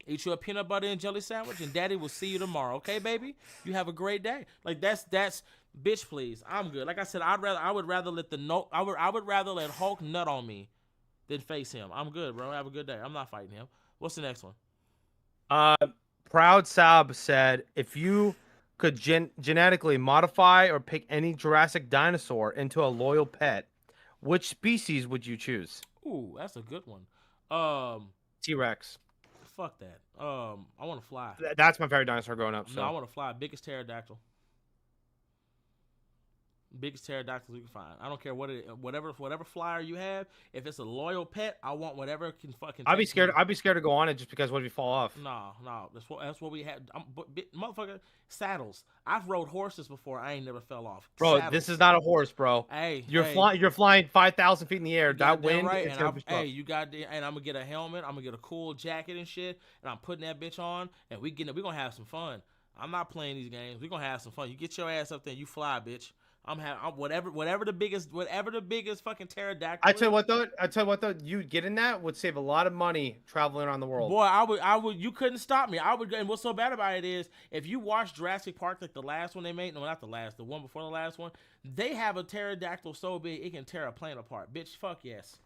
eat you a peanut butter and jelly sandwich, and daddy will see you tomorrow. Okay, baby? You have a great day. Like, that's Bitch, please. I'm good. Like I said, I would rather let Hulk nut on me than face him. I'm good, bro. Have a good day. I'm not fighting him. What's the next one? Uh, Proud Sab said, if you could genetically modify or pick any Jurassic dinosaur into a loyal pet, which species would you choose? Ooh, that's a good one. Um, T-Rex. fuck that. I want to fly. That's my favorite dinosaur growing up. No, I So want to fly. Biggest pterodactyl. Biggest pterodactyl you can find. I don't care whatever flyer you have. If it's a loyal pet, I want whatever can fucking. I'd be take scared. me. I'd be scared to go on it just because what if you fall off? No. That's what we had. Motherfucker, saddles. I've rode horses before. I ain't never fell off. Bro, Saddles. this is not a horse, bro. Hey, You're hey, flying. You're flying 5,000 feet in the air. you That goddamn wind. right. It's And gonna be tough. and I'm gonna get a helmet. I'm gonna get a cool jacket and shit. And I'm putting that bitch on. And we gonna have some fun. I'm not playing these games. We gonna have some fun. You get your ass up there. And you fly, bitch. I'm whatever the biggest fucking pterodactyl. I tell you what though, you getting that would save a lot of money traveling around the world. Boy, I would. You couldn't stop me. I would. And what's so bad about it is, if you watch Jurassic Park, like the last one they made, no, not the last, the one before the last one, they have a pterodactyl so big it can tear a plane apart. Bitch, fuck yes,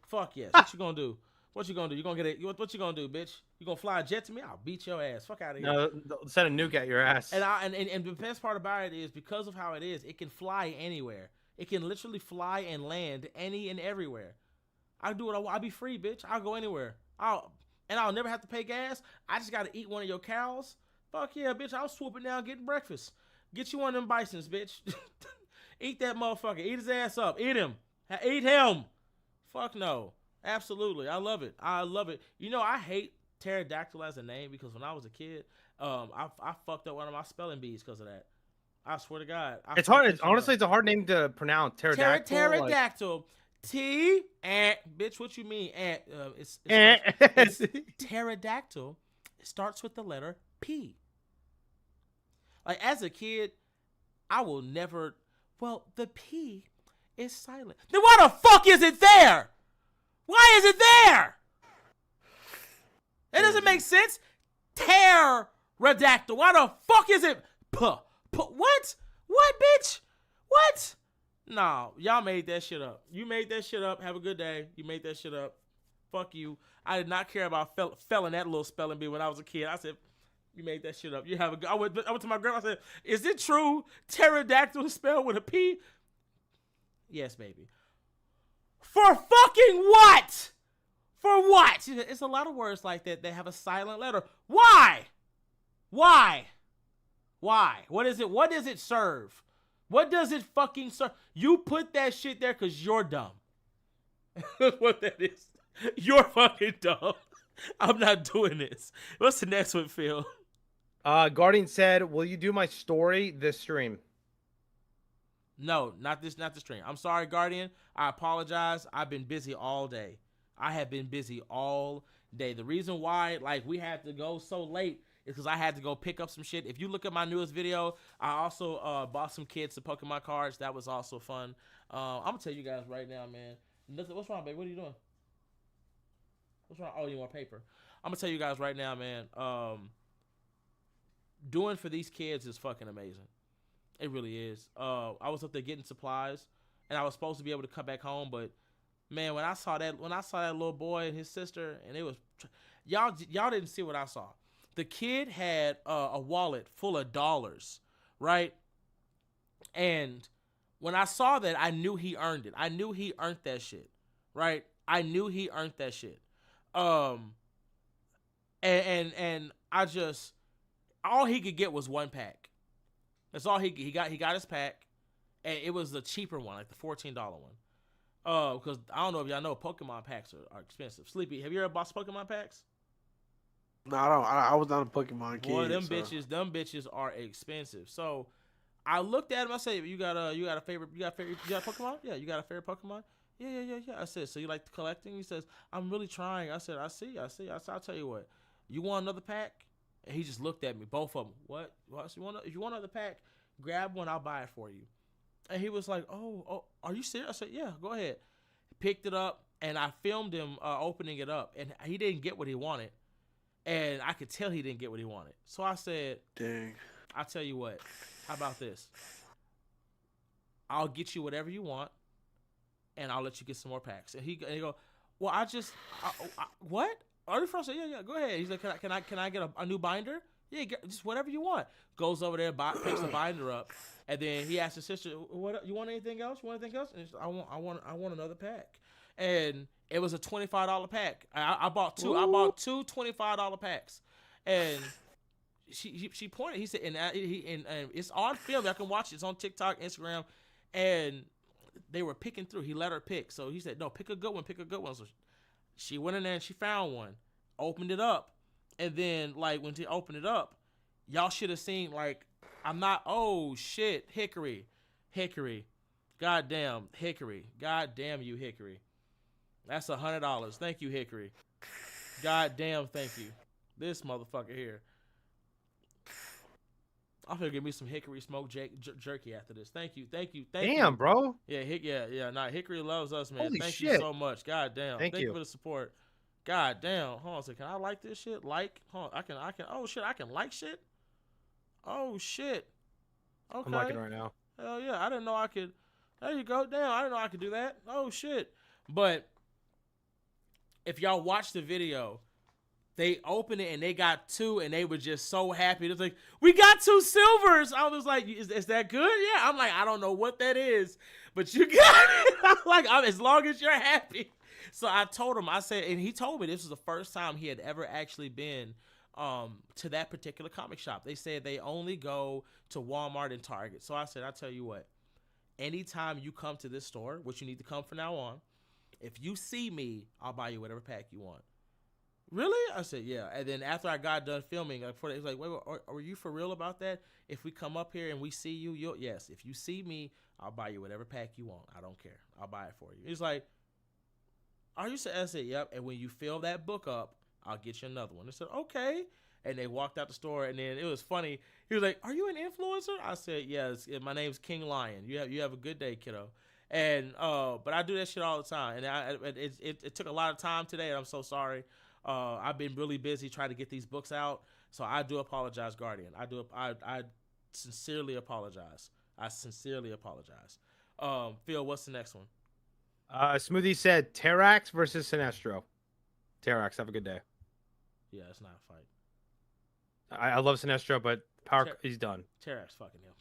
fuck yes. What you gonna do? What you gonna do? You gonna get it? What you gonna do, bitch? You gonna fly a jet to me? I'll beat your ass. Fuck out of here. No, send a nuke at your ass. And the best part about it is, because of how it is, it can fly anywhere. It can literally fly and land any and everywhere. I do what I want. I'll be free, bitch. I'll go anywhere. I'll never have to pay gas. I just gotta eat one of your cows. Fuck yeah, bitch. I'll swoop it down, getting breakfast. Get you one of them bisons, bitch. Eat that motherfucker. Eat his ass up. Eat him. Eat him. Fuck no. Absolutely. I love it. I love it. You know, I hate pterodactyl as a name because when I was a kid, I fucked up one of my spelling bees because of that. I swear to God. It's hard. Honestly, it's a hard name to pronounce. Pterodactyl. Pterodactyl. Bitch, what you mean? It's pterodactyl. It starts with the letter P. Like, as a kid, I will never. Well, the P is silent. Then why the fuck is it there? Why is it there? That doesn't make sense. Pterodactyl. Why the fuck is it? What? What, bitch? What? No, y'all made that shit up. You made that shit up. Have a good day. You made that shit up. Fuck you. I did not care about felling that little spelling bee when I was a kid. I said, you made that shit up. You have a good. I went to my grandma. I said, is it true? Pterodactyl is spelled with a P? Yes, baby. For fucking what? For what? It's a lot of words like that. They have a silent letter. Why? Why? What is it? What does it serve? What does it fucking serve? You put that shit there because you're dumb. That's what that is. You're fucking dumb. I'm not doing this. What's the next one, Phil? Guardian said, will you do my story this stream? No, not the stream. I'm sorry, Guardian. I apologize. I've been busy all day. I have been busy all day. The reason why, like, we had to go so late is because I had to go pick up some shit. If you look at my newest video, I also bought some kids some Pokemon cards. That was also fun. I'm going to tell you guys right now, man. What's wrong, babe? What are you doing? What's wrong? Oh, you want paper? I'm going to tell you guys right now, man. Doing for these kids is fucking amazing. It really is. I was up there getting supplies, and I was supposed to be able to come back home, but man, when I saw that little boy and his sister, and it was y'all didn't see what I saw. The kid had a wallet full of dollars, right? And when I saw that, I knew he earned it. I knew he earned that shit, right? I knew he earned that shit. And I just, all he could get was one pack. That's all he got. He got his pack, and it was the cheaper one, like the $14 one. Because I don't know if y'all know, Pokemon packs are expensive. Sleepy, have you ever bought Pokemon packs? No, I don't. I was not a Pokemon kid. Boy, them bitches are expensive. So I looked at him. I said, "You got a favorite? You got Pokemon? Yeah, you got a favorite Pokemon? Yeah. I said, "So you like collecting?" He says, "I'm really trying." I said, "I see." I said, "I'll tell you what. You want another pack?" And he just looked at me, both of them. What? If you want another pack, grab one. I'll buy it for you. And he was like, "Oh, are you serious?" I said, "Yeah, go ahead." Picked it up, and I filmed him opening it up, and he didn't get what he wanted, and I could tell he didn't get what he wanted. So I said, "Dang, I'll tell you what. How about this? I'll get you whatever you want, and I'll let you get some more packs. And he go, well, what? Artie said, yeah, go ahead. He's like, can I get a new binder? Yeah, just whatever you want. Goes over there, picks the binder up, and then he asks his sister, "What? You want anything else? You want anything else?" And she's like, I want another pack. And it was a $25 pack. I bought two. Ooh. I bought two $25 packs, and she pointed. He said, and it's on film. I can watch it. It's on TikTok, Instagram, and they were picking through. He let her pick, so he said, "No, pick a good one. Pick a good one." So she went in there and she found one, opened it up. And then, like, when she opened it up, y'all should have seen, like, oh, shit, Hickory. Goddamn, Hickory. Goddamn you, Hickory. That's $100. Thank you, Hickory. Goddamn, thank you. This motherfucker here. I'm gonna give me some Hickory smoked jerky after this. Thank you. Damn, bro. Yeah. Nah, Hickory loves us, man. Holy Thank shit. you so much. Goddamn. Thank you for the support. God damn. Hold on a second. Can I like this shit? Hold on. I can. Oh shit. I can like shit. Oh shit. Okay. I'm liking it right now. Hell yeah. I didn't know I could. There you go. Damn. I didn't know I could do that. Oh shit. But if y'all watch the video, they opened it and they got two and they were just so happy. It was like, we got two silvers. I was like, is that good? Yeah. I'm like, I don't know what that is, but you got it. I'm like, as long as you're happy. So I told him, I said, and he told me this was the first time he had ever actually been to that particular comic shop. They said they only go to Walmart and Target. So I said, I tell you what, anytime you come to this store, which you need to come from now on, if you see me, I'll buy you whatever pack you want. Really? I said, yeah. And then after I got done filming, he was like, wait, are you for real about that? If we come up here and we see you, yes. If you see me, I'll buy you whatever pack you want. I don't care. I'll buy it for you. He's like, are you? I said, yep. And when you fill that book up, I'll get you another one. They said, okay. And they walked out the store, and then it was funny. He was like, are you an influencer? I said, yes. My name's King Lion. You have a good day, kiddo. And but I do that shit all the time, and it took a lot of time today, and I'm so sorry. I've been really busy trying to get these books out, so I do apologize, Guardian. I sincerely apologize. Phil, what's the next one? Smoothie said Terrax versus Sinestro. Terrax, have a good day. Yeah, it's not a fight. I love Sinestro, but he's done. Terrax fucking him.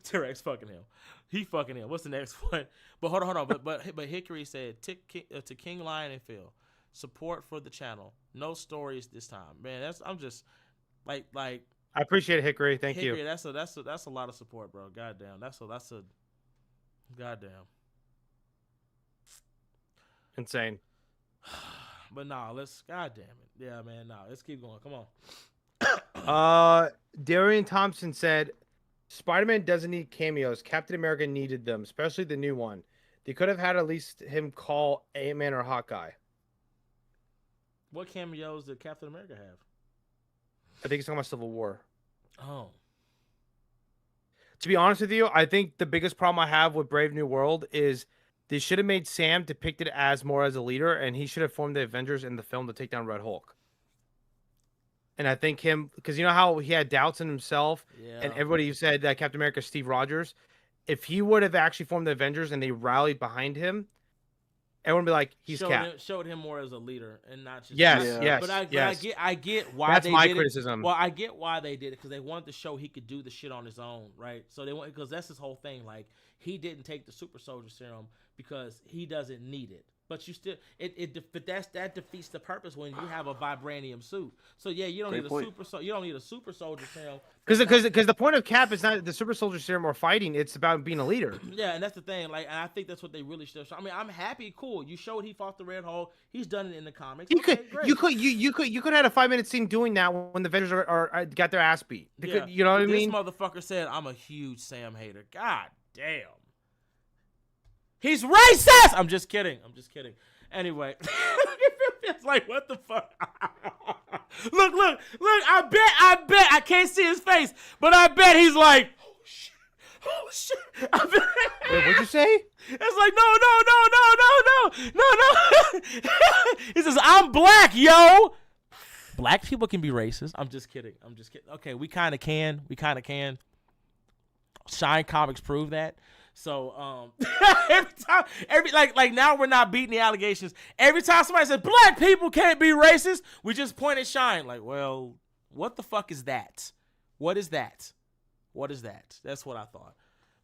Terrax fucking him. He fucking him. What's the next one? But hold on. But Hickory said to King Lion and Phil, support for the channel. No stories this time, man. I'm just like. I appreciate it, Hickory. Thank Hickory, you. That's a lot of support, bro. Goddamn. That's a goddamn. Insane. But nah, goddamn it. Yeah, man, nah, let's keep going. Come on. Darian Thompson said, Spider-Man doesn't need cameos. Captain America needed them, especially the new one. They could have had at least him call Ant-Man or Hawkeye. What cameos did Captain America have? I think he's talking about Civil War. Oh. To be honest with you, I think the biggest problem I have with Brave New World is they should have made Sam depicted as more as a leader, and he should have formed the Avengers in the film to take down Red Hulk. And I think because you know how he had doubts in himself, and everybody said that Captain America is Steve Rogers. If he would have actually formed the Avengers and they rallied behind him, everyone would be like, he's Cap. Showed him more as a leader and not just. Yes. But I get why that's they my did criticism. Well, I get why they did it because they wanted to show he could do the shit on his own, right? So they want because that's his whole thing. Like he didn't take the super soldier serum because he doesn't need it. But you still, that defeats the purpose when you have a vibranium suit. So yeah, you don't need a super soldier serum. Because the point of Cap is not the super soldier serum or fighting; it's about being a leader. Yeah, and that's the thing. Like, and I think that's what they really should. I mean, I'm happy. Cool, you showed he fought the Red Hulk. He's done it in the comics. You could have had a 5-minute scene doing that when the Avengers are got their ass beat. Yeah. You know what I mean? This motherfucker said, "I'm a huge Sam hater." God damn. He's racist. I'm just kidding. Anyway, it's like what the fuck. Look. I bet I can't see his face, but I bet he's like, oh shit. Wait, what'd you say? It's like no. He says I'm black, yo. Black people can be racist. I'm just kidding. Okay, we kind of can. Shine Comics prove that. So every time now we're not beating the allegations. Every time somebody says black people can't be racist, we just point at Shine. Like, well, what the fuck is that? What is that? What is that? That's what I thought.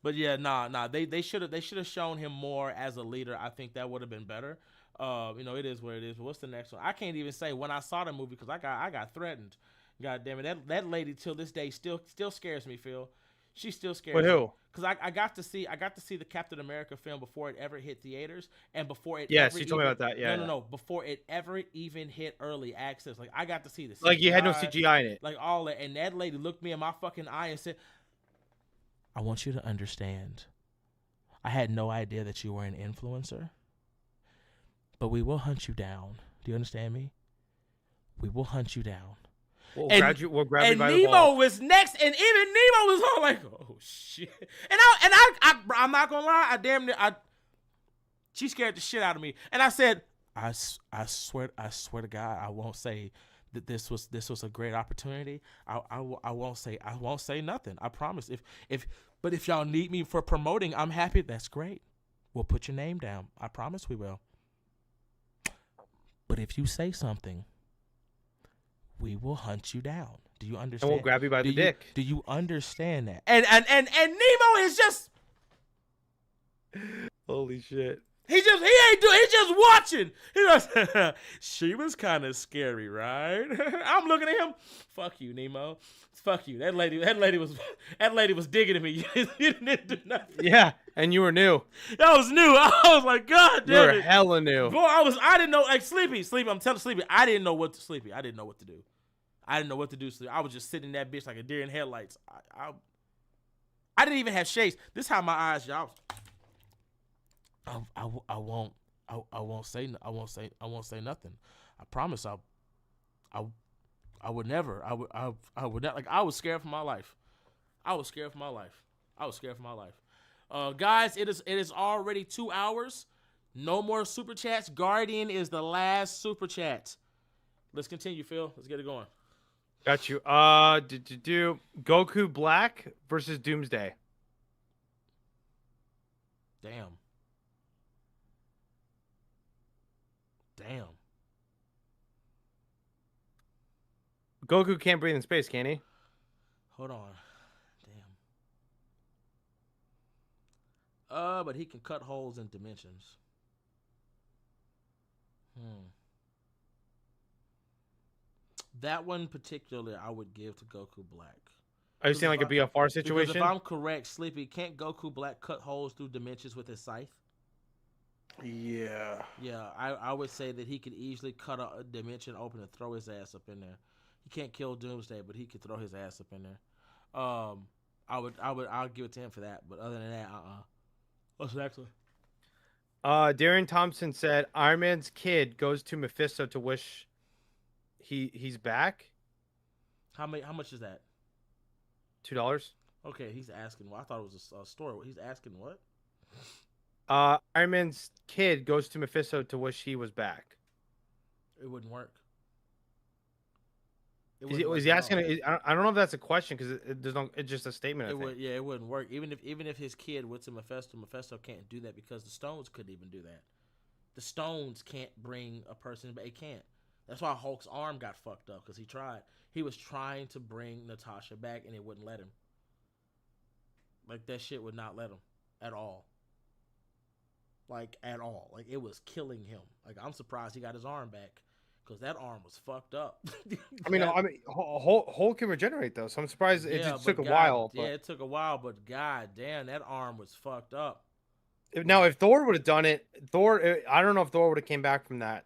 But yeah, nah. They should have shown him more as a leader. I think that would have been better. It is what it is. But what's the next one? I can't even say when I saw the movie because I got threatened. God damn it, that lady till this day still scares me, Phil. She still scares With me. who? Because I got to see the Captain America film before it ever hit theaters and before it Yes, ever you told me about that. Yeah. no, before it ever even hit early access. Like I got to see this. Like you had no CGI in it. Like all that, and that lady looked me in my fucking eye and said, I want you to understand. I had no idea that you were an influencer, but we will hunt you down. Do you understand me? We will hunt you down. We'll grab you by the Nemo balls. was next, and even Nemo was all like, "Oh shit!" And I'm not gonna lie, she scared the shit out of me. And I said, I swear to God, I won't say that this was a great opportunity. I won't say nothing. I promise. But if y'all need me for promoting, I'm happy. That's great. We'll put your name down. I promise we will. But if you say something, we will hunt you down. Do you understand? And we'll grab you by the dick. Do you understand that? And Nemo is just Holy shit. He's just watching. He goes, she was kind of scary, right? I'm looking at him. Fuck you, Nemo. Fuck you. That lady was digging at me. You didn't do nothing. Yeah, and you were new. That was new. I was like, God damn it. You were hella new. Boy, I didn't know, like Sleepy. I'm telling Sleepy, I didn't know what to do. I didn't know what to do. Sleepy. I was just sitting in that bitch like a deer in headlights. I didn't even have shades. This is how my eyes, y'all. I won't say nothing. I promise I would never. I would not. Like, I was scared for my life. Guys, it is already 2 hours. No more super chats. Guardian is the last super chat. Let's continue, Phil. Let's get it going. Got you. Goku Black versus Doomsday. Damn. Goku can't breathe in space, can he? Hold on. Damn. But he can cut holes in dimensions. That one particularly I would give to Goku Black. Are you saying like a BFR situation? Because if I'm correct, Sleepy, can't Goku Black cut holes through dimensions with his scythe? Yeah. Yeah, I would say that he could easily cut a dimension open and throw his ass up in there. He can't kill Doomsday, but he could throw his ass up in there. I'll give it to him for that. But other than that, What's the next one? Darren Thompson said Iron Man's kid goes to Mephisto to wish he's back. How much is that? $2. Okay, he's asking. Well, I thought it was a store. He's asking what? Iron Man's kid goes to Mephisto to wish he was back. It wouldn't work. Is he asking? I don't know if that's a question because it's just a statement. It wouldn't work. Even if his kid went to Mephisto can't do that because the Stones couldn't even do that. The Stones can't bring a person, but it can't. That's why Hulk's arm got fucked up because he tried. He was trying to bring Natasha back and it wouldn't let him. Like that shit would not let him at all. Like at all. Like it was killing him. Like I'm surprised he got his arm back. Because that arm was fucked up. Hulk can regenerate though, so I'm surprised it just took a while. Yeah, it took a while, but god damn, that arm was fucked up. Now, if Thor would have done it, I don't know if Thor would have came back from that.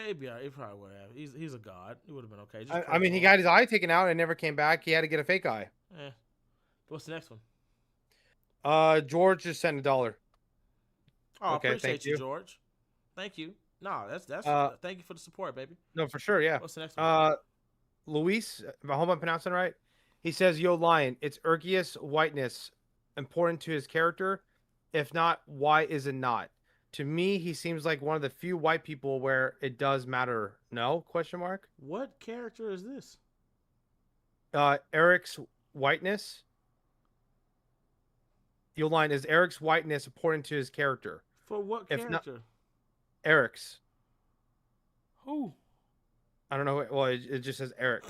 He probably would have. He's a god. He would have been okay. He got his eye taken out and never came back. He had to get a fake eye. What's the next one? George just sent $1. Oh, okay, appreciate you, George. Thank you. No, that's thank you for the support, baby. No, for sure, yeah. What's the next one? Luis, I hope I'm pronouncing it right. He says, "Yo, Lion, it's Ergius whiteness important to his character. If not, why is it not? To me, he seems like one of the few white people where it does matter. No? Question mark. What character is this? Eric's whiteness. Your line is Eric's whiteness important to his character. For what If not character? Eric's. Who? I don't know. Well, it just says Eric's.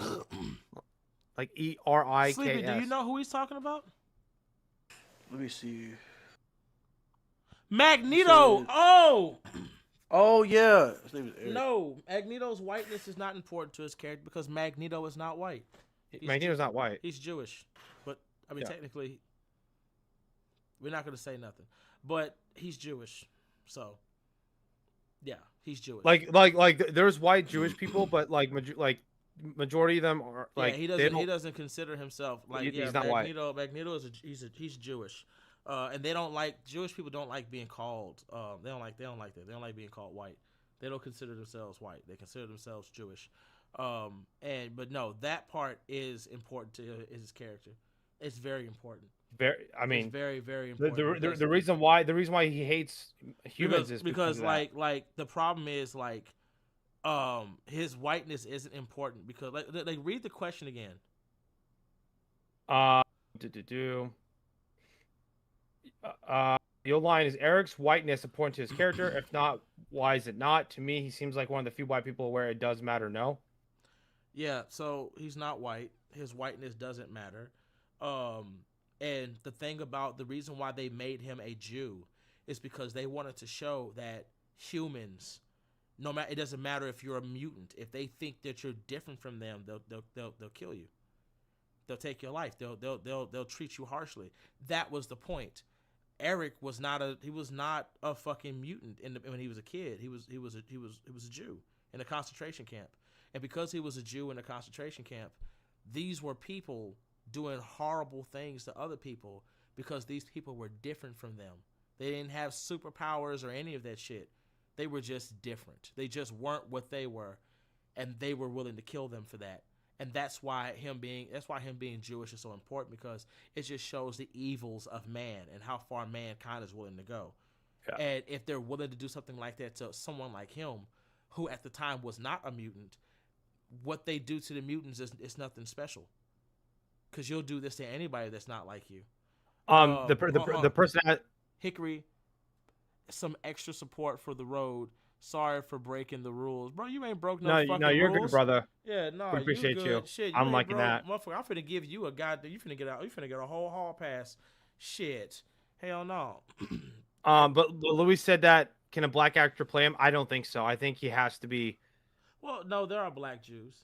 Like Eriks. Sleepy, do you know who he's talking about? Let me see. Magneto. said- Oh Oh yeah, his name is Eric. no, Magneto's whiteness is not important to his character because Magneto is not white. Magneto's not white. He's Jewish, but I mean Yeah. technically, we're not gonna say nothing. But he's Jewish, so yeah, he's Jewish. Like there's white Jewish people, but like majority of them are like yeah, he doesn't consider himself like he's not white. Magneto is he's Jewish, and they don't like Jewish people don't like being called they don't like that they don't like being called white. They don't consider themselves white. They consider themselves Jewish, but no, that part is important to his character. It's very important. I mean, it's very very important. the reason why he hates humans is because like the problem is like his whiteness isn't important because like read the question again. Your line is Eric's whiteness important to his character. If not, why is it not? To me, he seems like one of the few white people where it does matter. No. Yeah, so he's not white. His whiteness doesn't matter. And the thing about the reason why they made him a Jew is because they wanted to show that humans, no matter, it doesn't matter if you're a mutant, if they think that you're different from them, they'll kill you. They'll take your life. They'll treat you harshly. That was the point. Eric was not a fucking mutant when he was a kid. He was a Jew in a concentration camp. And because he was a Jew in a concentration camp, these were people doing horrible things to other people because these people were different from them. They didn't have superpowers or any of that shit. They were just different. They just weren't what they were, and they were willing to kill them for that. And that's why him being Jewish is so important, because it just shows the evils of man and how far mankind is willing to go. Yeah. And if they're willing to do something like that to someone like him, who at the time was not a mutant, what they do to the mutants is nothing special. Because you'll do this to anybody that's not like you. The person that Hickory, some extra support for the road. Sorry for breaking the rules, bro. You ain't broke no fucking rules. No, you're good, brother. Yeah, no, we appreciate you. Shit, I'm liking that. Motherfucker, I'm finna give you a goddamn. You finna get out. You finna get a whole hall pass. Shit, hell no. But Louis said that can a black actor play him? I don't think so. I think he has to be. Well, no, there are black Jews.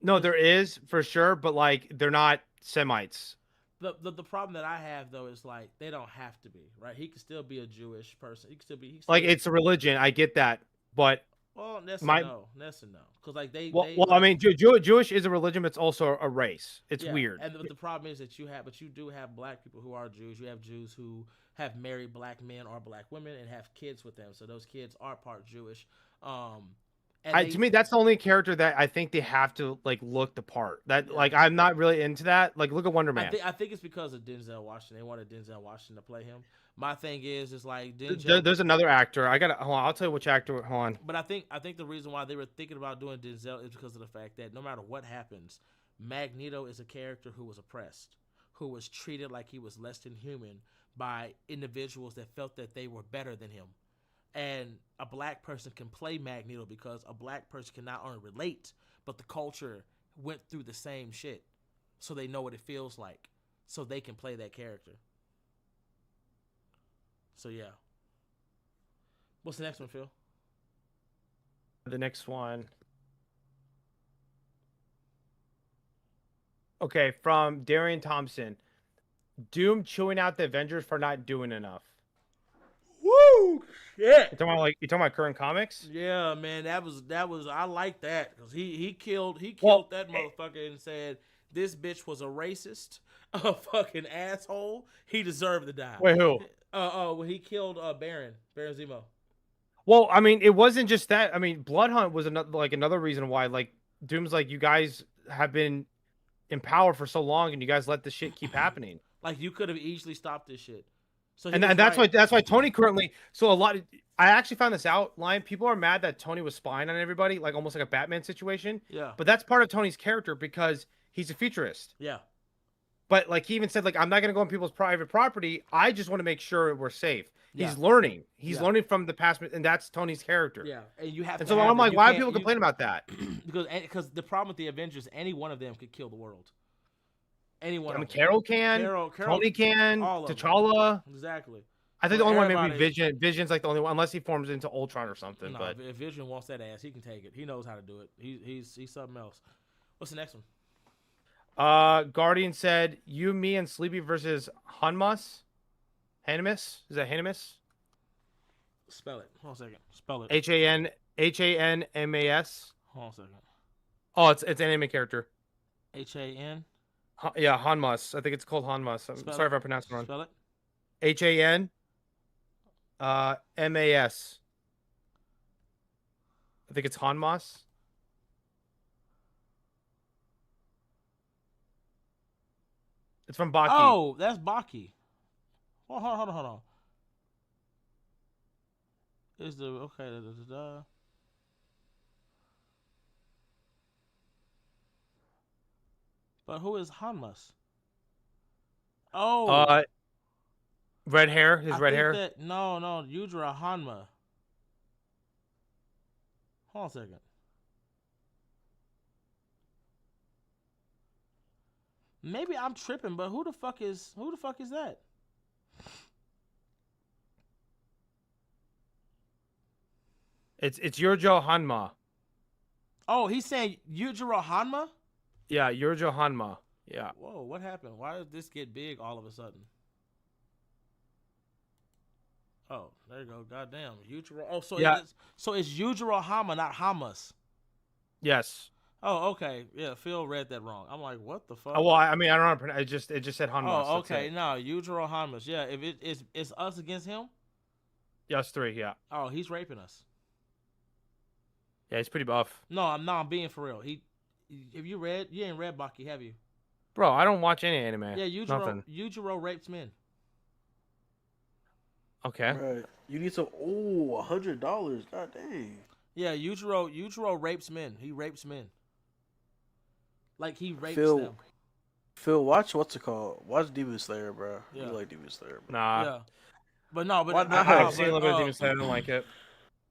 No, there is for sure, but like they're not Semites. The problem that I have though is like they don't have to be, right? He could still be a Jewish person. He could still be it's a religion. I get that, but that's a no. That's a no. Because like I mean, Jewish is a religion, but it's also a race. It's weird. And the problem is that you do have black people who are Jews. You have Jews who have married black men or black women and have kids with them. So those kids are part Jewish. To me, that's the only character that I think they have to like look the part. Like I'm not really into that. Like look at Wonder Man. I think it's because of Denzel Washington. They wanted Denzel Washington to play him. My thing is like Denzel. There's another actor. Hold on. I'll tell you which actor. Hold on. But I think the reason why they were thinking about doing Denzel is because of the fact that no matter what happens, Magneto is a character who was oppressed, who was treated like he was less than human by individuals that felt that they were better than him. And a black person can play Magneto because a black person can not only relate, but the culture went through the same shit. So they know what it feels like. So they can play that character. So yeah. What's the next one, Phil? The next one. Okay, from Darian Thompson. Doom chewing out the Avengers for not doing enough. Woo! Shit. You talking about current comics? Yeah, man, that was I like that because he killed that motherfucker and said this bitch was a racist, a fucking asshole. He deserved to die. Wait, who? When he killed Baron Zemo. Well, I mean, it wasn't just that. I mean, Blood Hunt was another reason why like Doom's like you guys have been in power for so long and you guys let this shit keep happening. Like you could have easily stopped this shit. So and that's why Tony currently. So I actually found this out. People are mad that Tony was spying on everybody, like almost like a Batman situation. Yeah. But that's part of Tony's character because he's a futurist. Yeah. But like he even said, like I'm not gonna go on people's private property. I just want to make sure we're safe. Yeah. He's learning. He's Yeah. learning from the past, and that's Tony's character. Yeah, and you have And to so have I'm it. like, You why are can't- people complaining about that? because the problem with the Avengers, any one of them could kill the world. Any one I mean, of them. Carol can, Carol, Tony can, all of them. T'Challa. Exactly. I think So the only one maybe everybody- Vision. Vision's like the only one, unless he forms into Ultron or something. No, But if Vision wants that ass, he can take it. He knows how to do it. He's something else. What's the next one? Guardian said, "You, me, and Sleepy versus Hanmas. Hanimus? Is that Hanimus? Spell it. Hold on a second. Spell it. Hanmas. Hold on a second. Oh, it's an anime character. HAN. Yeah, Hanmas. I think it's called Hanmas. I'm Spell sorry it. if I pronounced it wrong. Spell it. HAN. MAS. I think it's Hanmas. It's from Baki. Oh, that's Baki. Hold on. Is the okay? But who is Hanmas? Oh, Red hair. His I red think hair. no, Yujiro Hanma. Hold on a second. Maybe I'm tripping, but who the fuck is that? It's Yurjo Hanma. Oh, he's saying Yujiro Hanma? Yeah, Yurjo Hanma. Yeah. Whoa, what happened? Why did this get big all of a sudden? Oh, there you go. Goddamn. Yujiro. Oh, Yeah. it's Yujiro Hanma, not Hamas. Yes. Oh, okay. Yeah, Phil read that wrong. I'm like, what the fuck? Oh, well, I mean, I don't know. How to pronounce- it just said Hanmas. Oh, that's okay. it. No, Yujiro Hamas. Yeah, if it's us against him, Yeah, it's 3. Yeah. oh, he's raping us. Yeah, he's pretty buff. No, I'm being for real. Have you ain't read Baki, have you? Bro, I don't watch any anime. Yeah, Nothing. Yujiro rapes men. Okay. Right. You need some. Oh, $100. God dang. Yeah, Yujiro rapes men. He rapes men. Like he rapes Phil, them. Phil, watch what's it called? Watch Demon Slayer, bro. Yeah. You like Demon Slayer, bro. Nah. Yeah. But no, but Why no, not? I've seen a but, little bit of Demon Slayer. I don't like it.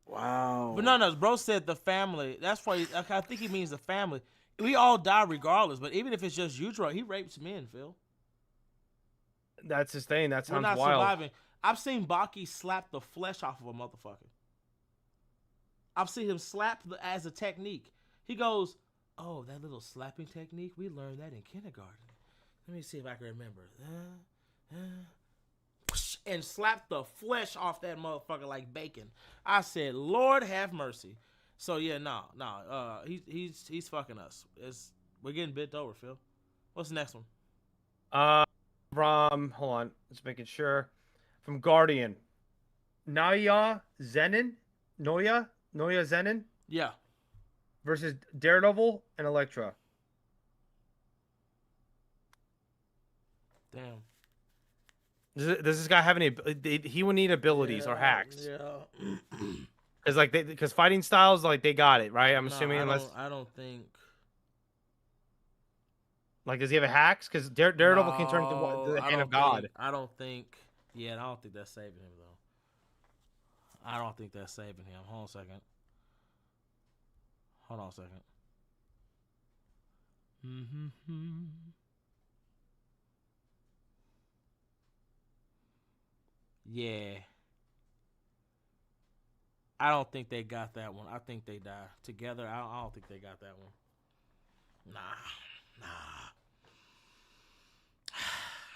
Wow. But no, bro said the family. That's why I think he means the family. We all die regardless, but even if it's just Yujiro, he rapes men, Phil. That's his thing. That We're sounds not wild. surviving. I've seen Baki slap the flesh off of a motherfucker. I've seen him slap as a technique. He goes, "Oh, that little slapping technique, we learned that in kindergarten. Let me see if I can remember." And slap the flesh off that motherfucker like bacon. I said, "Lord have mercy." So yeah, no. He's fucking us. We're getting bent over, Phil. What's the next one? From hold on, just making sure. From Guardian, Noya Zenin Yeah. versus Daredevil and Elektra. Damn. Does this guy have any? He would need abilities or hacks. Yeah. Because fighting styles, like they got it right. I'm assuming unless I don't think. like does he have a hacks? Because Daredevil can turn into No, the I hand don't of God. think- I don't think. Yeah, I don't think that's saving him though. I don't think that's saving him. Hold on a second. Yeah. I don't think they got that one. I think they die together. I don't think they got that one. Nah.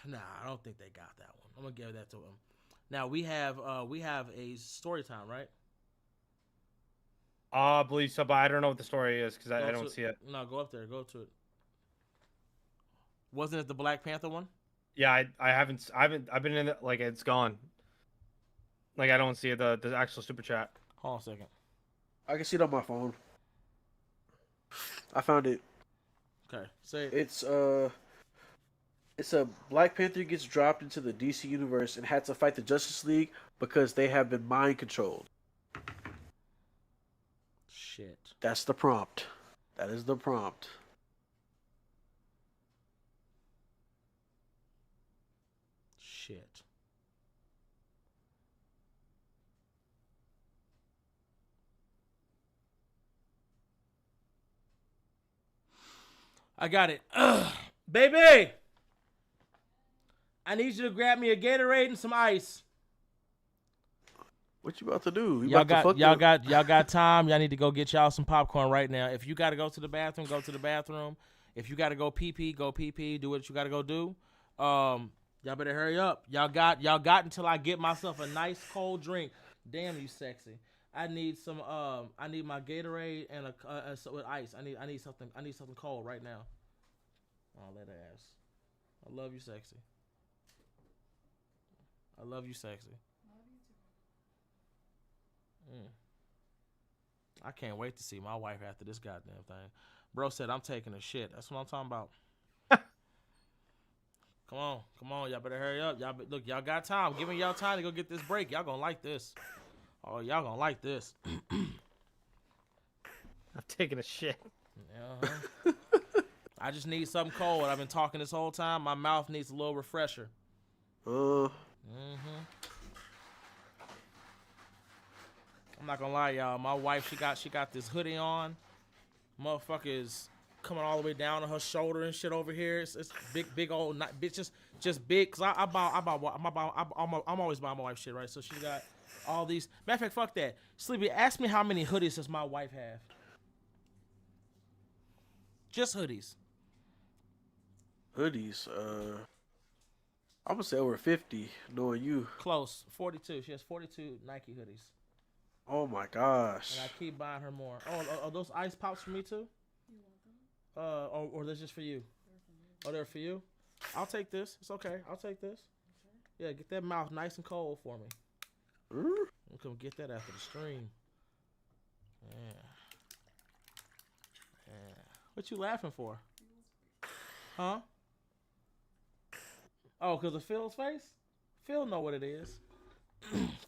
Nah, I don't think they got that one. I'm gonna give that to them. Now we have a story time, right? I believe so, but I don't know what the story is because I Go don't to- see it. No, go up there. Go to it. Wasn't it the Black Panther one? Yeah, I've been in it, like it's gone. Like I don't see it, the actual super chat. Hold on a second. I can see it on my phone. I found it. Okay, say It's a Black Panther gets dropped into the DC universe and had to fight the Justice League because they have been mind controlled. shit. That's the prompt. That is the prompt. I got it. Baby, I need you to grab me a Gatorade and some ice. What you about to do? You Y'all about to fuck y'all got time. Y'all need to go get y'all some popcorn right now. If you got to go to the bathroom, go to the bathroom. If you got to go pee, go pee. Do what you got to go do. Y'all better hurry up. Y'all got until I get myself a nice cold drink. Damn, you sexy. I need some. I need my Gatorade and with ice. I need something. I need something cold right now. Oh, that ass. I love you, sexy. I love you, sexy. I can't wait to see my wife after this goddamn thing. Bro said I'm taking a shit. That's what I'm talking about. Come on, y'all better hurry up. Look, y'all got time. I'm giving y'all time to go get this break. Y'all gonna like this. Oh, y'all gonna like this. I'm taking a shit. Uh-huh. I just need something cold. I've been talking this whole time. My mouth needs a little refresher. I'm not gonna lie, y'all. My wife, she got this hoodie on. Motherfucker is coming all the way down to her shoulder and shit over here. It's big old, not bitch, just big. Cause I'm always buying my wife shit, right? So she got all these. Matter of fact, fuck that. Sleepy, ask me how many hoodies does my wife have? Just hoodies. Hoodies. I'm gonna say over 50. Knowing you. Close. 42. She has 42 Nike hoodies. Oh my gosh. And I keep buying her more. Oh, are those ice pops for me too? You want them? Or they're just for you? Oh, they're for you? I'll take this. It's okay. I'll take this. Yeah, get that mouth nice and cold for me. We'll come get that after the stream. Yeah. What you laughing for? Huh? Oh, because of Phil's face? Phil know what it is.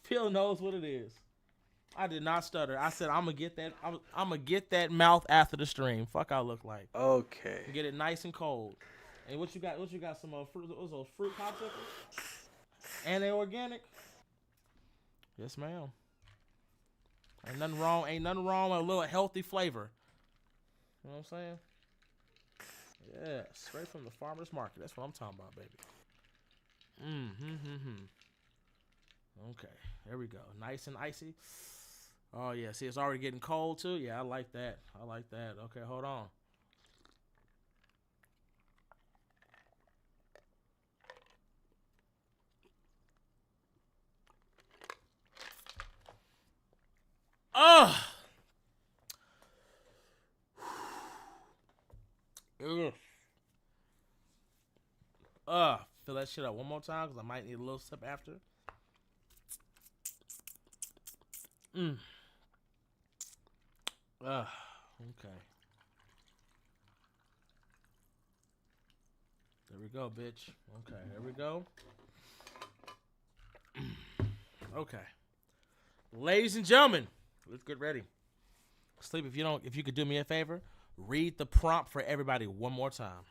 Phil knows what it is. I did not stutter. I said I'm gonna get that. I'm gonna get that mouth after the stream. Fuck, I look like. Okay. Get it nice and cold. And what you got? What you got? Some fruit? What's those fruit popsicles? And they organic. Yes, ma'am. Ain't nothing wrong. Ain't nothing wrong with a little healthy flavor. You know what I'm saying? Yeah, straight from the farmer's market. That's what I'm talking about, baby. Okay, there we go. Nice and icy. Oh yeah, see, it's already getting cold too. Yeah, I like that. I like that. Okay, hold on. Ugh. Fill that shit up one more time because I might need a little sip after. Okay. There we go, bitch. Okay, there we go. Okay. Ladies and gentlemen, let's get ready. Sleep, if you could do me a favor, read the prompt for everybody one more time.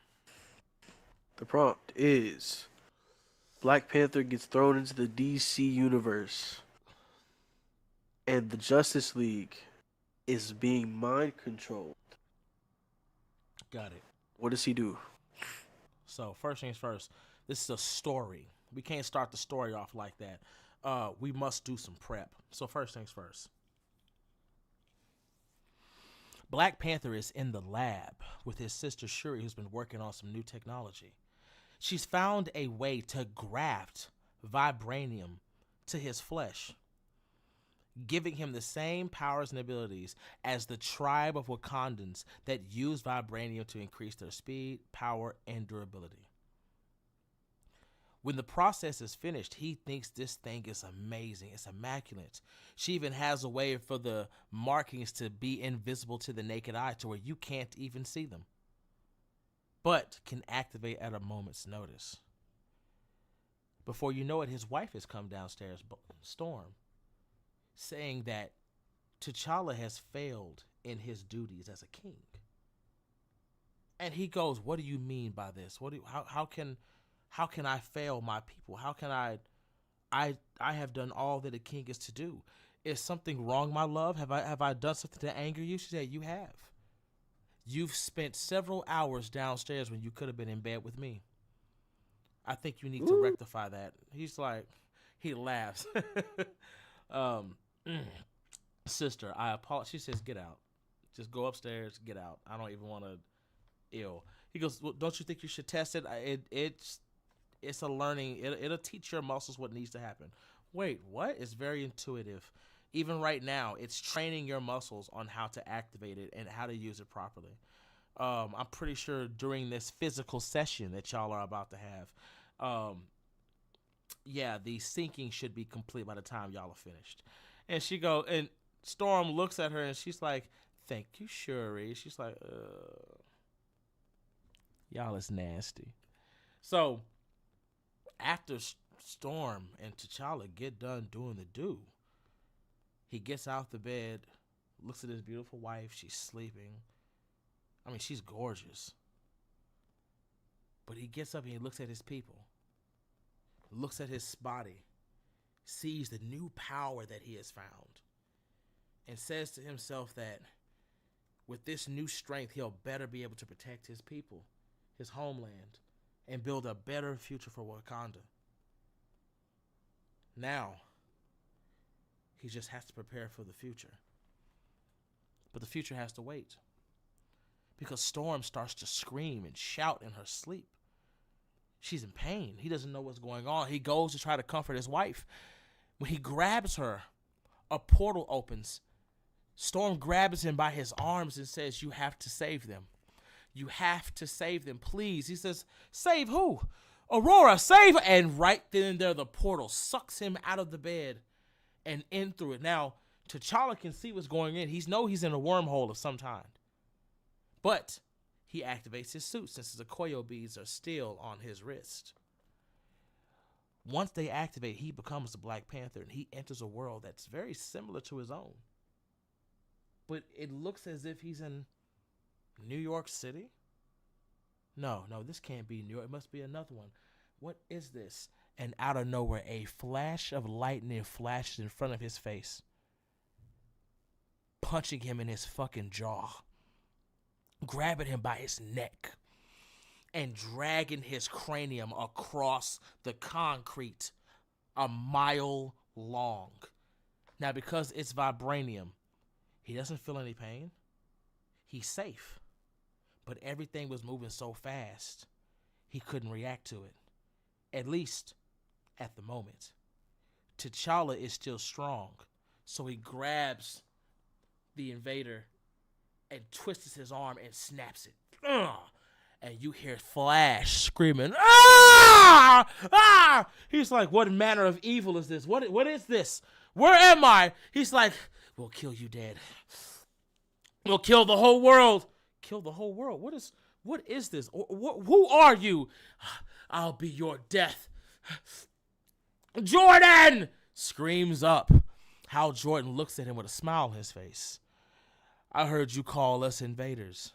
The prompt is Black Panther gets thrown into the DC universe and the Justice League is being mind controlled. Got it. What does he do? So, first things first, this is a story. We can't start the story off like that. We must do some prep. So, first things first. Black Panther is in the lab with his sister Shuri, who's been working on some new technology. She's found a way to graft vibranium to his flesh, giving him the same powers and abilities as the tribe of Wakandans that use vibranium to increase their speed, power, and durability. When the process is finished, he thinks this thing is amazing. It's immaculate. She even has a way for the markings to be invisible to the naked eye to where you can't even see them, but can activate at a moment's notice. Before you know it, his wife has come downstairs, Storm, saying that T'Challa has failed in his duties as a king. And he goes, "What do you mean by this? How can I fail my people? How can I have done all that a king is to do? Is something wrong, my love? Have I done something to anger you?" She said, "You have. You've spent several hours downstairs when you could have been in bed with me. I think you need to rectify that. He's like, he laughs. um, Sister, I apologize. She says, get out. Just go upstairs, get out. I don't even want to ill. He goes, well, don't you think you should test it? It's a learning. It'll teach your muscles what needs to happen. Wait, what? It's very intuitive. Even right now, it's training your muscles on how to activate it and how to use it properly. I'm pretty sure during this physical session that y'all are about to have, the syncing should be complete by the time y'all are finished. And and Storm looks at her and she's like, thank you, Shuri. She's like, y'all is nasty. So after Storm and T'Challa get done doing the do, he gets out the bed, looks at his beautiful wife. She's sleeping. I mean, she's gorgeous. But he gets up and he looks at his people, looks at his body, sees the new power that he has found, and says to himself that with this new strength, he'll better be able to protect his people, his homeland, and build a better future for Wakanda. Now, he just has to prepare for the future. But the future has to wait. Because Storm starts to scream and shout in her sleep. She's in pain. He doesn't know what's going on. He goes to try to comfort his wife. When he grabs her, a portal opens. Storm grabs him by his arms and says, you have to save them. You have to save them, please. He says, save who? Aurora, save her. And right then and there, the portal sucks him out of the bed and in through it. Now, T'Challa can see what's going in. He's in a wormhole of some kind. But he activates his suit since the Okoyo beads are still on his wrist. Once they activate, he becomes the Black Panther and he enters a world that's very similar to his own. But it looks as if he's in New York City. No, this can't be New York. It must be another one. What is this? And out of nowhere, a flash of lightning flashes in front of his face, punching him in his fucking jaw, grabbing him by his neck, and dragging his cranium across the concrete a mile long. Now, because it's vibranium, he doesn't feel any pain. He's safe. But everything was moving so fast, he couldn't react to it. At least, at the moment. T'Challa is still strong, so he grabs the invader and twists his arm and snaps it. And you hear Flash screaming, ah! Ah! He's like, what manner of evil is this? What is this? Where am I? He's like, we'll kill you dead. We'll kill the whole world. Kill the whole world? What is this? Who are you? I'll be your death. Jordan! Screams up. Hal Jordan looks at him with a smile on his face. I heard you call us invaders.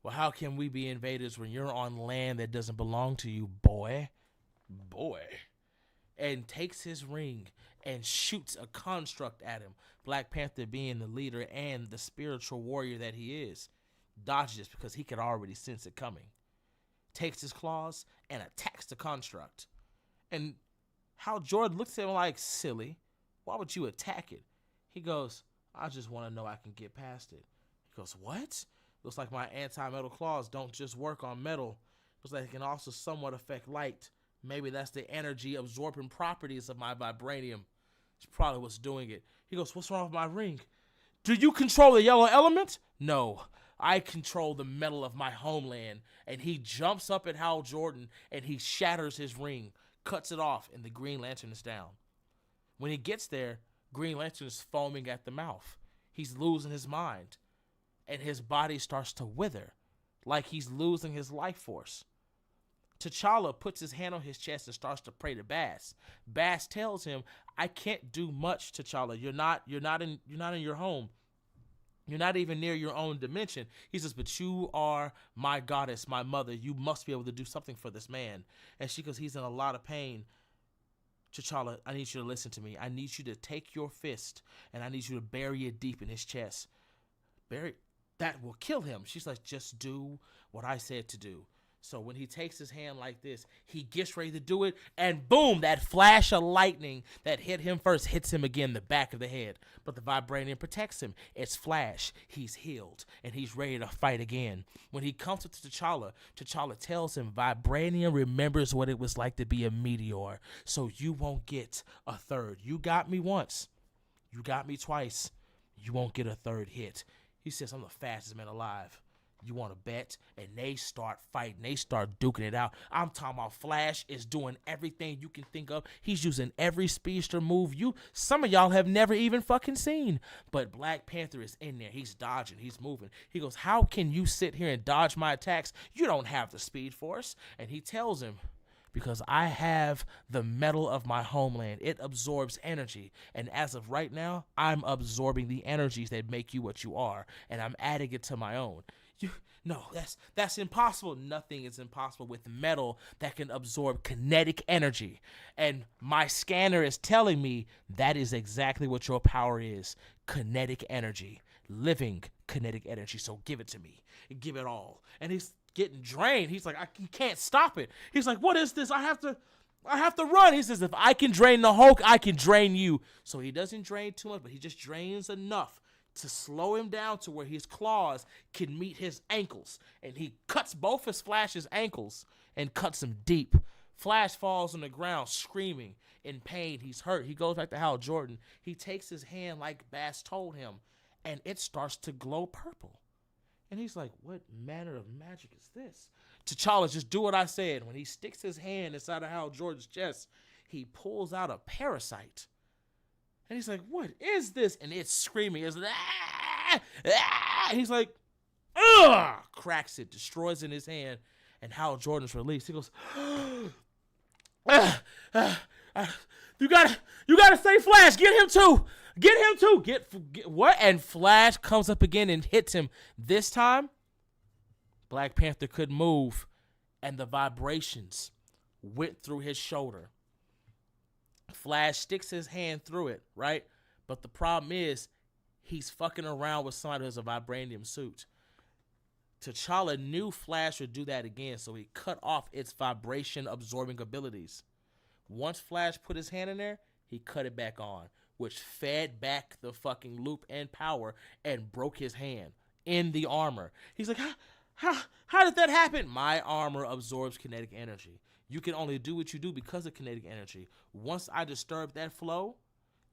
Well, how can we be invaders when you're on land that doesn't belong to you, boy? And takes his ring and shoots a construct at him. Black Panther, being the leader and the spiritual warrior that he is, dodges because he could already sense it coming. Takes his claws and attacks the construct. And Hal Jordan looks at him like, silly, why would you attack it? He goes, I just want to know I can get past it. He goes, what? Looks like my anti-metal claws don't just work on metal. Looks like it can also somewhat affect light. Maybe that's the energy absorbing properties of my vibranium. It's probably what's doing it. He goes, what's wrong with my ring? Do you control the yellow element? No, I control the metal of my homeland. And he jumps up at Hal Jordan and he shatters his ring, cuts it off, and the Green Lantern is down. When he gets there, Green Lantern is foaming at the mouth. He's losing his mind. And his body starts to wither, like he's losing his life force. T'Challa puts his hand on his chest and starts to pray to Bass. Bass tells him, I can't do much, T'Challa. You're not in your home. You're not even near your own dimension. He says, but you are my goddess, my mother. You must be able to do something for this man. And she goes, he's in a lot of pain. T'Challa, I need you to listen to me. I need you to take your fist and I need you to bury it deep in his chest. that will kill him. She's like, just do what I said to do. So when he takes his hand like this, he gets ready to do it, and boom, that flash of lightning that hit him first hits him again in the back of the head. But the vibranium protects him. It's Flash. He's healed, and he's ready to fight again. When he comes up to T'Challa, T'Challa tells him vibranium remembers what it was like to be a meteor, so you won't get a third. You got me once. You got me twice. You won't get a third hit. He says, I'm the fastest man alive. You want to bet? And they start fighting. They start duking it out. I'm talking about Flash is doing everything you can think of. He's using every speedster move some of y'all have never even fucking seen. But Black Panther is in there. He's dodging. He's moving. He goes, how can you sit here and dodge my attacks? You don't have the Speed Force. And he tells him, because I have the metal of my homeland. It absorbs energy. And as of right now, I'm absorbing the energies that make you what you are. And I'm adding it to my own. No, that's impossible. Nothing is impossible with metal that can absorb kinetic energy. And my scanner is telling me that is exactly what your power is. Kinetic energy. Living kinetic energy. So give it to me. Give it all. And he's getting drained. He's like, he can't stop it. He's like, what is this? I have to run. He says, if I can drain the Hulk, I can drain you. So he doesn't drain too much, but he just drains enough to slow him down to where his claws can meet his ankles. And he cuts both his Flash's ankles and cuts him deep. Flash falls on the ground screaming in pain. He's hurt. He goes back to Hal Jordan. He takes his hand like Bass told him, and it starts to glow purple. And he's like, what manner of magic is this? T'Challa, just do what I said. When he sticks his hand inside of Hal Jordan's chest, he pulls out a parasite. And he's like, what is this? And it's screaming. It's like, ah, ah. And he's like, ugh! Cracks it, destroys in his hand. And Hal Jordan's released. He goes, you gotta save Flash. Get him too. Get him too. Get what? And Flash comes up again and hits him. This time, Black Panther couldn't move, and the vibrations went through his shoulder. Flash sticks his hand through it, right? But the problem is, he's fucking around with somebody who has a vibranium suit. T'Challa knew Flash would do that again, so he cut off its vibration-absorbing abilities. Once Flash put his hand in there, he cut it back on, which fed back the fucking loop and power and broke his hand in the armor. He's like, how did that happen? My armor absorbs kinetic energy. You can only do what you do because of kinetic energy. Once I disturb that flow,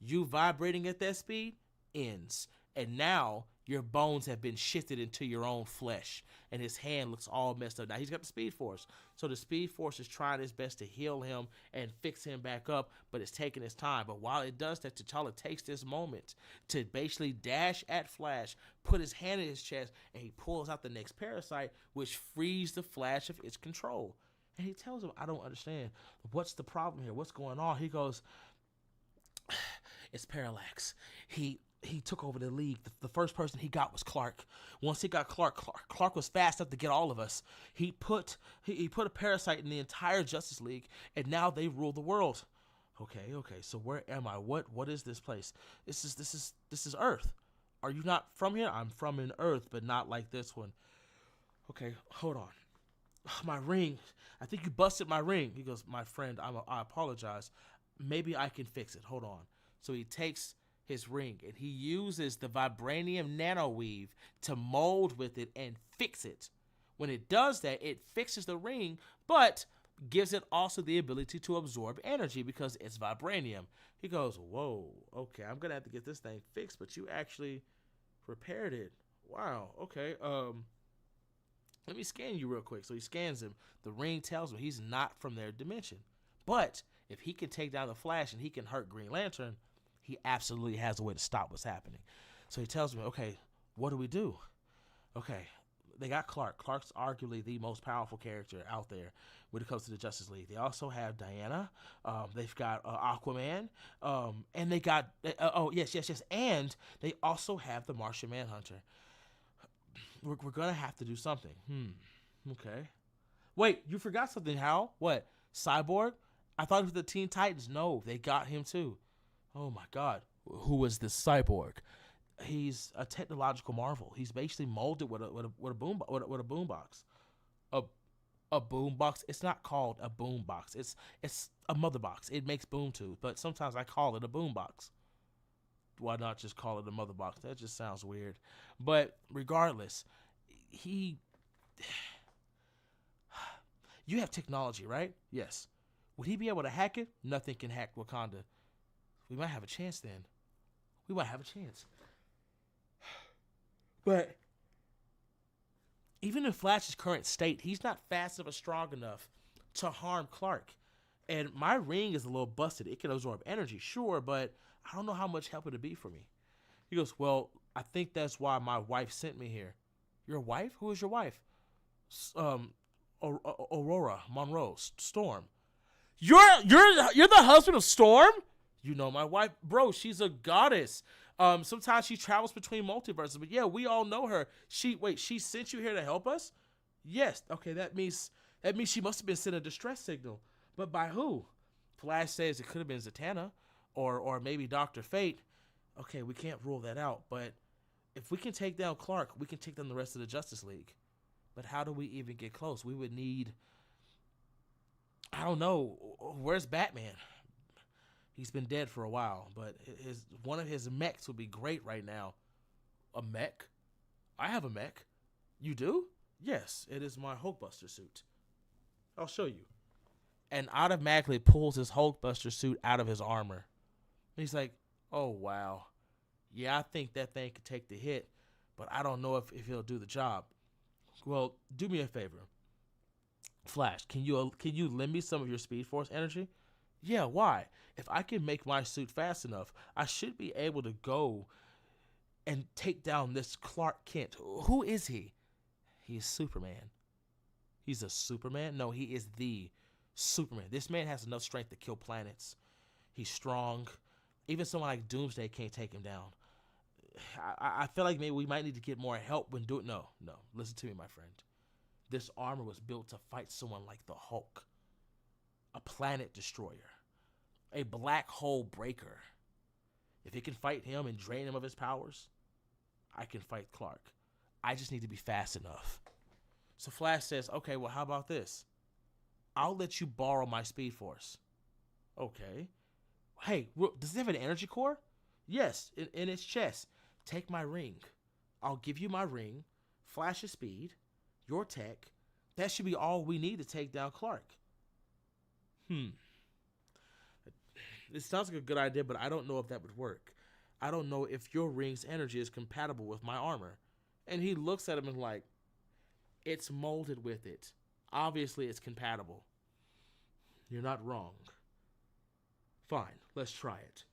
you vibrating at that speed ends. And now your bones have been shifted into your own flesh. And his hand looks all messed up. Now he's got the Speed Force. So the Speed Force is trying its best to heal him and fix him back up, but it's taking its time. But while it does that, T'Challa takes this moment to basically dash at Flash, put his hand in his chest, and he pulls out the next parasite, which frees the Flash of its control. And he tells him, I don't understand. What's the problem here? What's going on? He goes, it's Parallax. He took over the league. The first person he got was Clark. Once he got Clark was fast enough to get all of us. He put a parasite in the entire Justice League, and now they rule the world. Okay. So where am I? What is this place? This is Earth. Are you not from here? I'm from an Earth, but not like this one. Okay, hold on. My ring. I think you busted my ring. He goes, my friend, I apologize. Maybe I can fix it. Hold on. So he takes his ring and he uses the vibranium nanoweave to mold with it and fix it. When it does that, it fixes the ring, but gives it also the ability to absorb energy because it's vibranium. He goes, whoa, okay, I'm going to have to get this thing fixed, but you actually repaired it. Wow, okay. Let me scan you real quick. So he scans him. The ring tells him he's not from their dimension. But if he can take down the Flash and he can hurt Green Lantern, he absolutely has a way to stop what's happening. So he tells me, okay, what do we do? Okay, they got Clark. Clark's arguably the most powerful character out there when it comes to the Justice League. They also have Diana. They've got Aquaman. And they got, yes. And they also have the Martian Manhunter. We're going to have to do something. Okay. Wait, you forgot something, Hal? What? Cyborg? I thought it was the Teen Titans. No, they got him too. Oh my God. Who was this Cyborg? He's a technological marvel. He's basically molded with a boombox. A a boombox. It's not called a boombox. It's a mother box. It makes boom too, but sometimes I call it a boombox. Why not just call it a mother box? That just sounds weird. But regardless, he you have technology, right? Yes. Would he be able to hack it? Nothing can hack Wakanda. We might have a chance then. We might have a chance. But even in Flash's current state, he's not fast enough or strong enough to harm Clark. And my ring is a little busted. It can absorb energy, sure, but I don't know how much help it'll be for me. He goes, well, I think that's why my wife sent me here. Your wife? Who is your wife? Aurora Monroe Storm. You're the husband of Storm? You know my wife, bro. She's a goddess. Sometimes she travels between multiverses, but yeah, we all know her. She sent you here to help us? Yes. Okay, that means she must have been sent a distress signal. But by who? Flash says it could have been Zatanna or maybe Dr. Fate. Okay, we can't rule that out, but if we can take down Clark, we can take down the rest of the Justice League. But how do we even get close? We would need, I don't know, where's Batman? He's been dead for a while, but one of his mechs would be great right now. A mech? I have a mech. You do? Yes, it is my Hulkbuster suit. I'll show you. And automatically pulls his Hulkbuster suit out of his armor. He's like, oh, wow. Yeah, I think that thing could take the hit, but I don't know if he'll do the job. Well, do me a favor. Flash, can you lend me some of your Speed Force energy? Yeah, why? If I can make my suit fast enough, I should be able to go and take down this Clark Kent. Who is he? He's Superman. He's a Superman? No, he is the Superman. This man has enough strength to kill planets. He's strong. Even someone like Doomsday can't take him down. I feel like maybe we might need to get more help when doing. No. Listen to me, my friend. This armor was built to fight someone like the Hulk, a planet destroyer, a black hole breaker. If it can fight him and drain him of his powers, I can fight Clark. I just need to be fast enough. So Flash says, okay, well, how about this? I'll let you borrow my Speed Force. Okay. Hey, does it have an energy core? Yes, in its chest. Take my ring. I'll give you my ring, Flash's speed, your tech. That should be all we need to take down Clark. This sounds like a good idea, but I don't know if that would work. I don't know if your ring's energy is compatible with my armor. And he looks at him and like, it's molded with it. Obviously, it's compatible. You're not wrong. Fine, let's try it.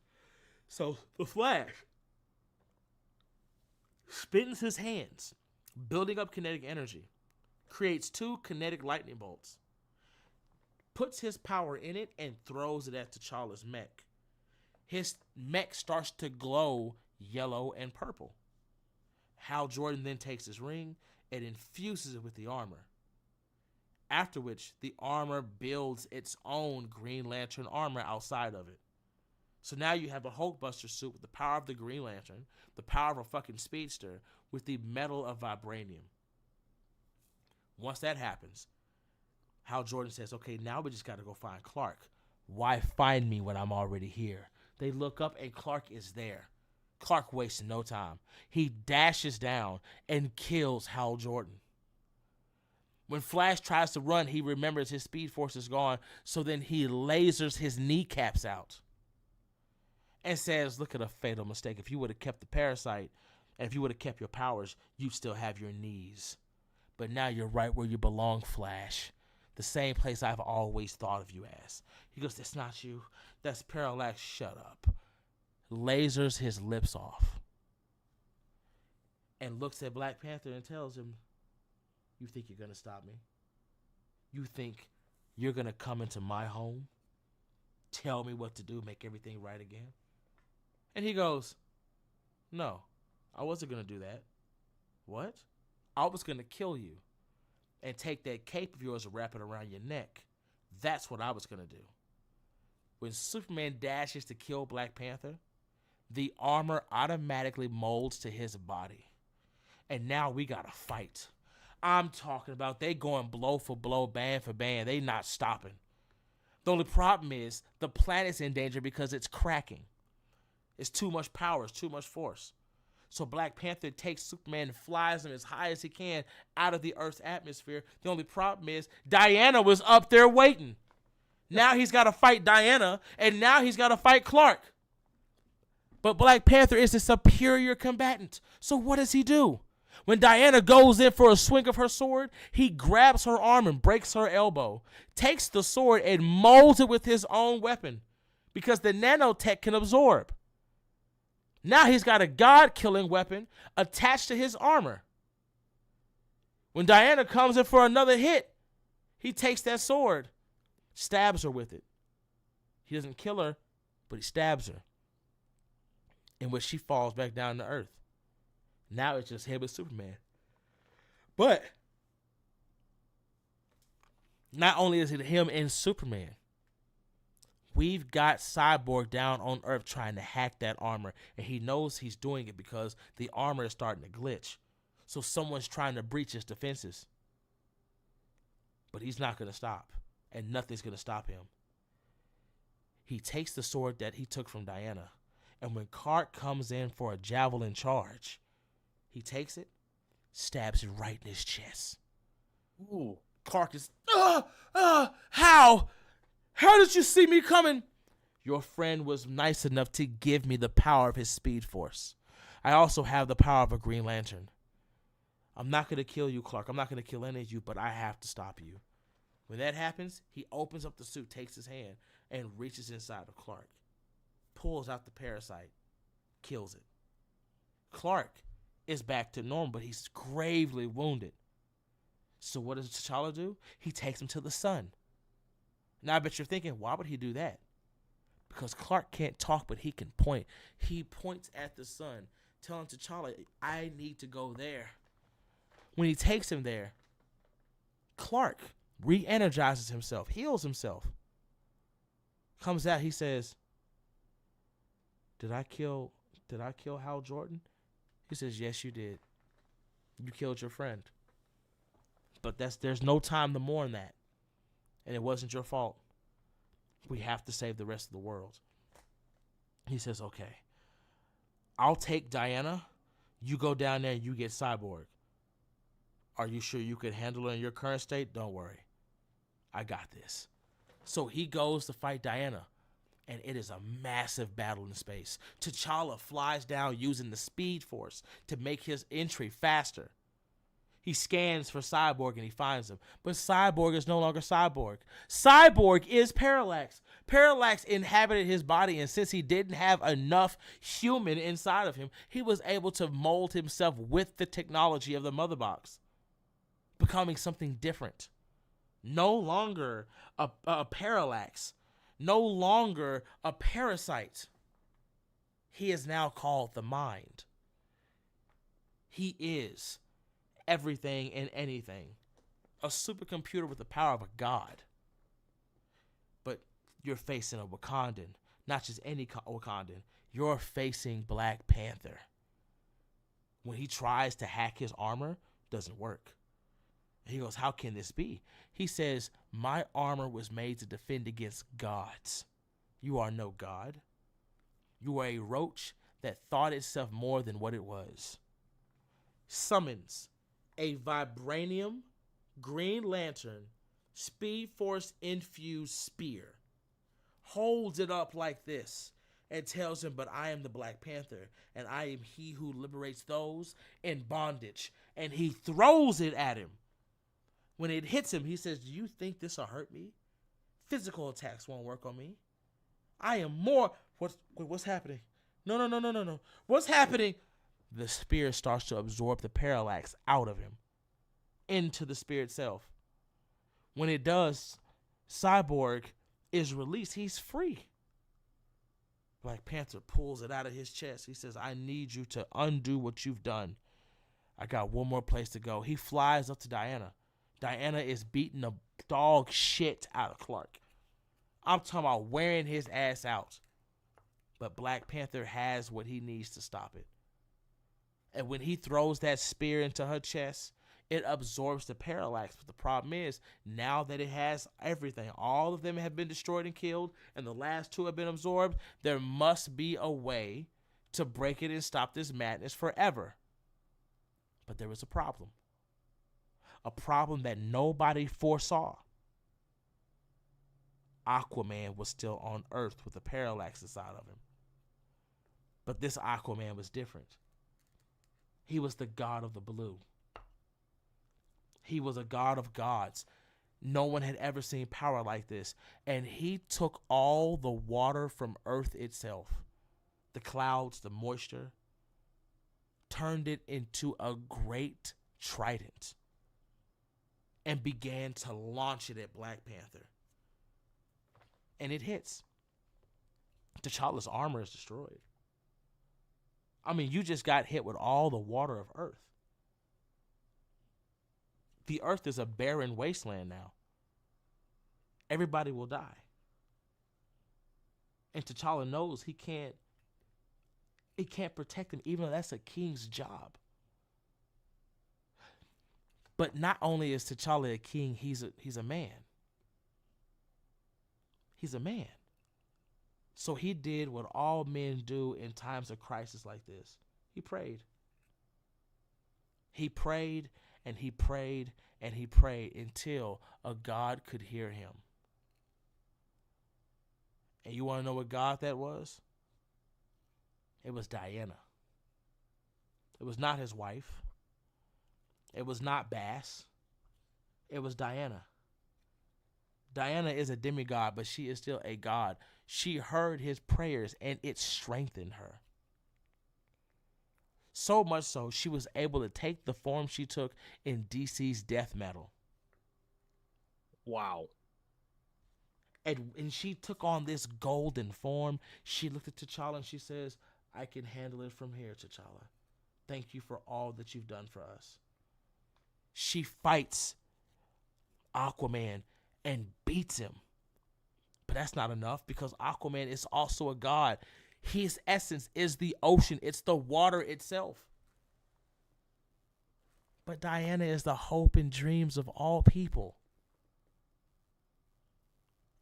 So the Flash spins his hands, building up kinetic energy, creates 2 kinetic lightning bolts, puts his power in it, and throws it at T'Challa's mech. His mech starts to glow yellow and purple. Hal Jordan then takes his ring and infuses it with the armor. After which, the armor builds its own Green Lantern armor outside of it. So now you have a Hulkbuster suit with the power of the Green Lantern, the power of a fucking speedster, with the metal of vibranium. Once that happens, Hal Jordan says, okay, now we just got to go find Clark. Why find me when I'm already here? They look up and Clark is there. Clark wastes no time. He dashes down and kills Hal Jordan. When Flash tries to run, he remembers his Speed Force is gone, so then he lasers his kneecaps out and says, look at a fatal mistake. If you would have kept the parasite and if you would have kept your powers, you'd still have your knees. But now you're right where you belong, Flash. The same place I've always thought of you as. He goes, that's not you. That's Parallax. Shut up. Lasers his lips off and looks at Black Panther and tells him, you think you're going to stop me? You think you're going to come into my home, tell me what to do, make everything right again? And he goes, no, I wasn't going to do that. What? I was going to kill you and take that cape of yours and wrap it around your neck. That's what I was going to do. When Superman dashes to kill Black Panther, the armor automatically molds to his body. And now we got to fight. I'm talking about they going blow for blow, band for band. They not stopping. The only problem is the planet's in danger because it's cracking. It's too much power. It's too much force. So Black Panther takes Superman and flies him as high as he can out of the Earth's atmosphere. The only problem is Diana was up there waiting. Now he's got to fight Diana, and now he's got to fight Clark. But Black Panther is a superior combatant. So what does he do? When Diana goes in for a swing of her sword, he grabs her arm and breaks her elbow, takes the sword and molds it with his own weapon because the nanotech can absorb. Now he's got a God-killing weapon attached to his armor. When Diana comes in for another hit, he takes that sword, stabs her with it. He doesn't kill her, but he stabs her, in which she falls back down to earth. Now it's just him and Superman. But not only is it him and Superman, we've got Cyborg down on Earth trying to hack that armor, and he knows he's doing it because the armor is starting to glitch. So someone's trying to breach his defenses. But he's not going to stop, and nothing's going to stop him. He takes the sword that he took from Diana, and when Clark comes in for a javelin charge, he takes it, stabs it right in his chest. Ooh. Clark is, how? How did you see me coming? Your friend was nice enough to give me the power of his speed force. I also have the power of a Green Lantern. I'm not going to kill you, Clark. I'm not going to kill any of you, but I have to stop you. When that happens, he opens up the suit, takes his hand, and reaches inside of Clark. Pulls out the parasite. Kills it. Clark is back to normal, but he's gravely wounded. So what does T'Challa do? He takes him to the sun. Now I bet you're thinking, why would he do that? Because Clark can't talk, but he can point. He points at the sun, telling T'Challa, I need to go there. When he takes him there, Clark re-energizes himself, heals himself. Comes out, he says, Did I kill Hal Jordan? He says, yes, you did. You killed your friend. But there's no time to mourn that. And it wasn't your fault. We have to save the rest of the world. He says, okay, I'll take Diana. You go down there and you get Cyborg. Are you sure you could handle her in your current state? Don't worry. I got this. So he goes to fight Diana. And it is a massive battle in space. T'Challa flies down using the Speed Force to make his entry faster. He scans for Cyborg and he finds him. But Cyborg is no longer Cyborg. Cyborg is Parallax. Parallax inhabited his body, and since he didn't have enough human inside of him, he was able to mold himself with the technology of the Mother Box, becoming something different. No longer a Parallax. No longer a parasite. He is now called the Mind. He is everything and anything. A supercomputer with the power of a god. But you're facing a Wakandan. Not just any Wakandan. You're facing Black Panther. When he tries to hack his armor, doesn't work. He goes, how can this be? He says, my armor was made to defend against gods. You are no god. You are a roach that thought itself more than what it was. Summons a vibranium Green Lantern Speed Force infused spear. Holds it up like this and tells him, but I am the Black Panther, and I am he who liberates those in bondage. And he throws it at him. When it hits him, he says, do you think this will hurt me? Physical attacks won't work on me. I am more... What's happening? No. What's happening? The spear starts to absorb the parallax out of him into the spear itself. When it does, Cyborg is released. He's free. Black Panther pulls it out of his chest. He says, I need you to undo what you've done. I got one more place to go. He flies up to Diana. Diana is beating the dog shit out of Clark. I'm talking about wearing his ass out. But Black Panther has what he needs to stop it. And when he throws that spear into her chest, it absorbs the parallax. But the problem is, now that it has everything, all of them have been destroyed and killed, and the last two have been absorbed, there must be a way to break it and stop this madness forever. But there was a problem that nobody foresaw. Aquaman was still on Earth with the parallax inside of him. But this Aquaman was different. He was the god of the blue. He was a god of gods. No one had ever seen power like this. And he took all the water from Earth itself, the clouds, the moisture, turned it into a great trident and began to launch it at Black Panther. And it hits. T'Challa's armor is destroyed. I mean, you just got hit with all the water of Earth. The Earth is a barren wasteland now. Everybody will die. And T'Challa knows he can't protect him, even though that's a king's job. But not only is T'Challa a king, he's a man. He's a man. So he did what all men do in times of crisis like this. He prayed. He prayed and he prayed and he prayed until a God could hear him. And you want to know what God that was? It was Diana. It was not his wife. It was not Bass. It was Diana. Diana is a demigod, but she is still a god. She heard his prayers and it strengthened her. So much so, she was able to take the form she took in DC's death metal. Wow. And she took on this golden form. She looked at T'Challa and she says, I can handle it from here, T'Challa. Thank you for all that you've done for us. She fights Aquaman and beats him. But that's not enough, because Aquaman is also a god. His essence is the ocean. It's the water itself. But Diana is the hope and dreams of all people.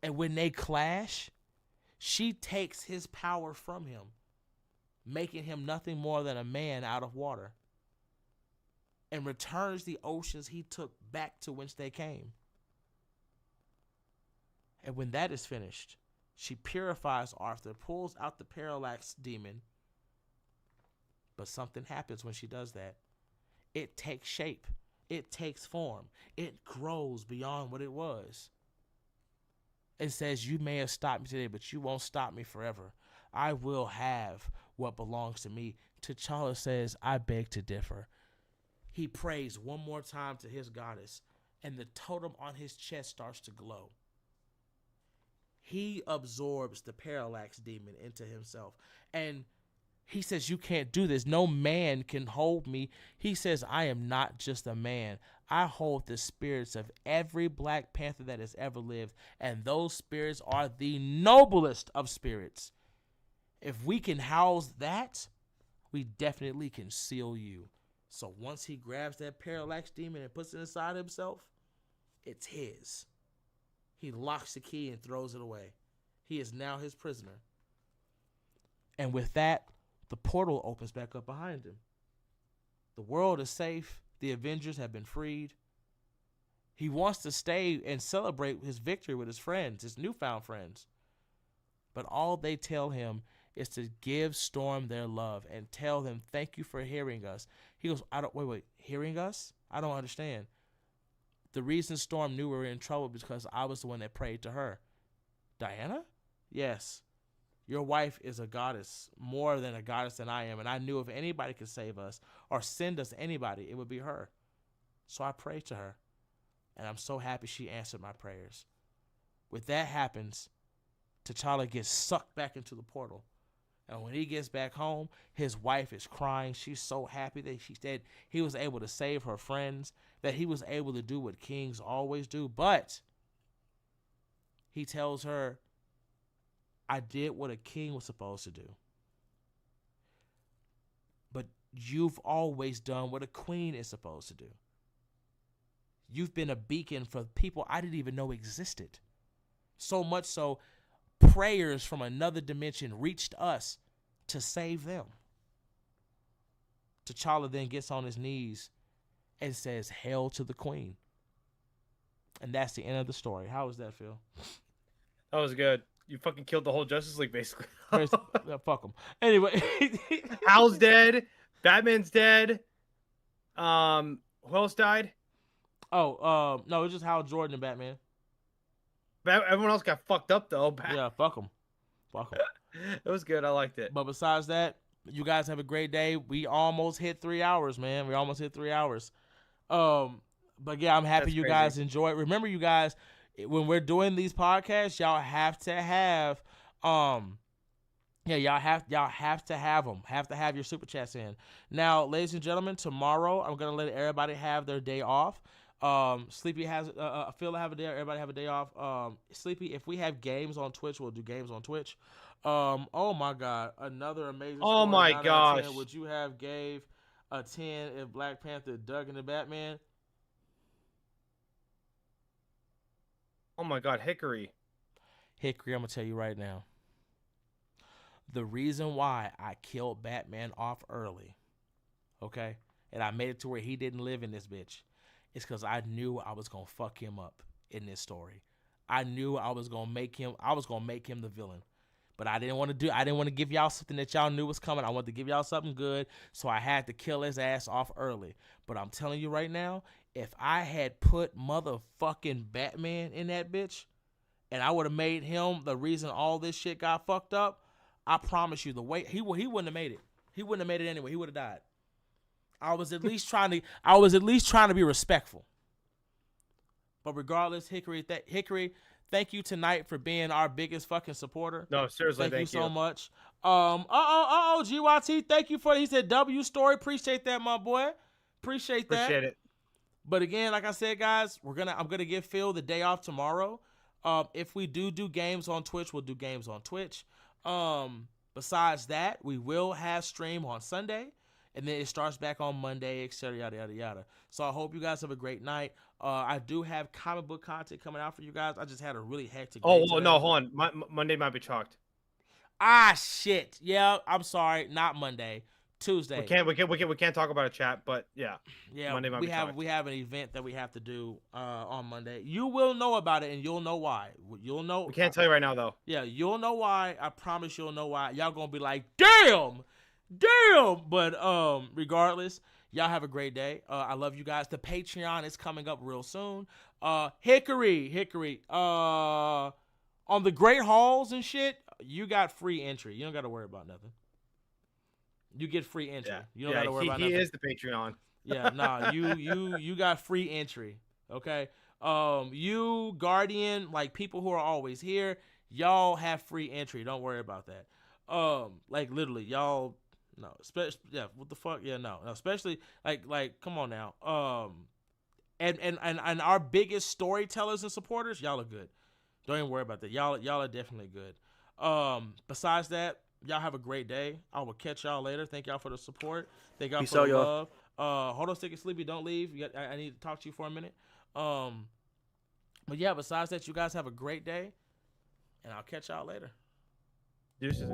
And when they clash, she takes his power from him, making him nothing more than a man out of water, and returns the oceans he took back to whence they came. And when that is finished, she purifies Arthur, pulls out the parallax demon. But something happens when she does that. It takes shape. It takes form. It grows beyond what it was. It says, you may have stopped me today, but you won't stop me forever. I will have what belongs to me. T'Challa says, I beg to differ. He prays one more time to his goddess, and the totem on his chest starts to glow. He absorbs the parallax demon into himself. And he says, you can't do this. No man can hold me. He says, I am not just a man. I hold the spirits of every Black Panther that has ever lived. And those spirits are the noblest of spirits. If we can house that, we definitely can seal you. So once he grabs that parallax demon and puts it inside himself, it's his. He locks the key and throws it away. He is now his prisoner. And with that, the portal opens back up behind him. The world is safe. The Avengers have been freed. He wants to stay and celebrate his victory with his friends, his newfound friends. But all they tell him is to give Storm their love and tell them, thank you for hearing us. He goes, wait, hearing us? I don't understand. The reason Storm knew we were in trouble because I was the one that prayed to her. Diana? Yes. Your wife is a goddess, more than a goddess than I am, and I knew if anybody could save us or send us anybody, it would be her. So I prayed to her, and I'm so happy she answered my prayers. When that happens, T'Challa gets sucked back into the portal. And when he gets back home, his wife is crying. She's so happy that she said he was able to save her friends, that he was able to do what kings always do. But he tells her, I did what a king was supposed to do. But you've always done what a queen is supposed to do. You've been a beacon for people I didn't even know existed. So much so, prayers from another dimension reached us to save them. T'Challa then gets on his knees and says, "Hail to the queen." And that's the end of the story. How was that, Phil? That was good. You fucking killed the whole Justice League, basically. Fuck them. Anyway. Hal's dead. Batman's dead. Who else died? No, it's just Hal Jordan and Batman. Everyone else got fucked up, though. Yeah, fuck them. Fuck them. It was good. I liked it. But besides that, you guys have a great day. We almost hit 3 hours, man. We almost hit 3 hours. But yeah, I'm happy you guys enjoy it. Remember, you guys, when we're doing these podcasts, y'all have to have y'all have to have them. Have to have your super chats in. Now, ladies and gentlemen, tomorrow I'm gonna let everybody have their day off. Sleepy has Phil have a day. Everybody have a day off. Sleepy, if we have games on Twitch, we'll do games on Twitch. Oh my God, another amazing. Oh my gosh, would you have gave a 10 if Black Panther dug into Batman? Oh my God, Hickory, I'm gonna tell you right now. The reason why I killed Batman off early, okay, and I made it to where he didn't live in this bitch, is because I knew I was gonna fuck him up in this story. I knew I was gonna make him the villain. But I didn't want to give y'all something that y'all knew was coming. I wanted to give y'all something good, so I had to kill his ass off early. But I'm telling you right now, if I had put motherfucking Batman in that bitch, and I would have made him the reason all this shit got fucked up, I promise you, the way he wouldn't have made it. He wouldn't have made it anyway. He would have died. I was at least trying to be respectful. But regardless, Hickory, thank you tonight for being our biggest fucking supporter. No, seriously, thank you so much. GYT, thank you for. He said W story. Appreciate that, my boy. Appreciate it. But again, like I said, guys, I'm gonna give Phil the day off tomorrow. If we do games on Twitch, we'll do games on Twitch. Besides that, we will have stream on Sunday, and then it starts back on Monday, etc. Yada yada yada. So I hope you guys have a great night. I do have comic book content coming out for you guys. I just had a really hectic. Oh well, no, hold on. Monday might be chalked. Ah shit. Yeah, I'm sorry. Not Monday. Tuesday. We can't talk about a chat, but yeah. Monday might be chalked. We have an event that we have to do on Monday. You will know about it, and you'll know why. You'll know. We can't tell you right now, though. Yeah, you'll know why. I promise you'll know why. Y'all gonna be like, damn. But regardless, y'all have a great day. I love you guys. The Patreon is coming up real soon. Hickory. On the Great Halls and shit, you got free entry. You don't got to worry about nothing. You get free entry. Yeah. You don't got to worry about nothing. He is the Patreon. Yeah, nah, you got free entry. Okay. You Guardian, like people who are always here, y'all have free entry. Don't worry about that. Like literally, y'all. No, especially what the fuck? Yeah, no, especially like come on now. And our biggest storytellers and supporters, y'all are good. Don't even worry about that. Y'all are definitely good. Besides that, y'all have a great day. I will catch y'all later. Thank y'all for the support. Thank y'all for the love. Hold on, stick and sleepy. Don't leave. I need to talk to you for a minute. But yeah, besides that, you guys have a great day, and I'll catch y'all later. Deuces.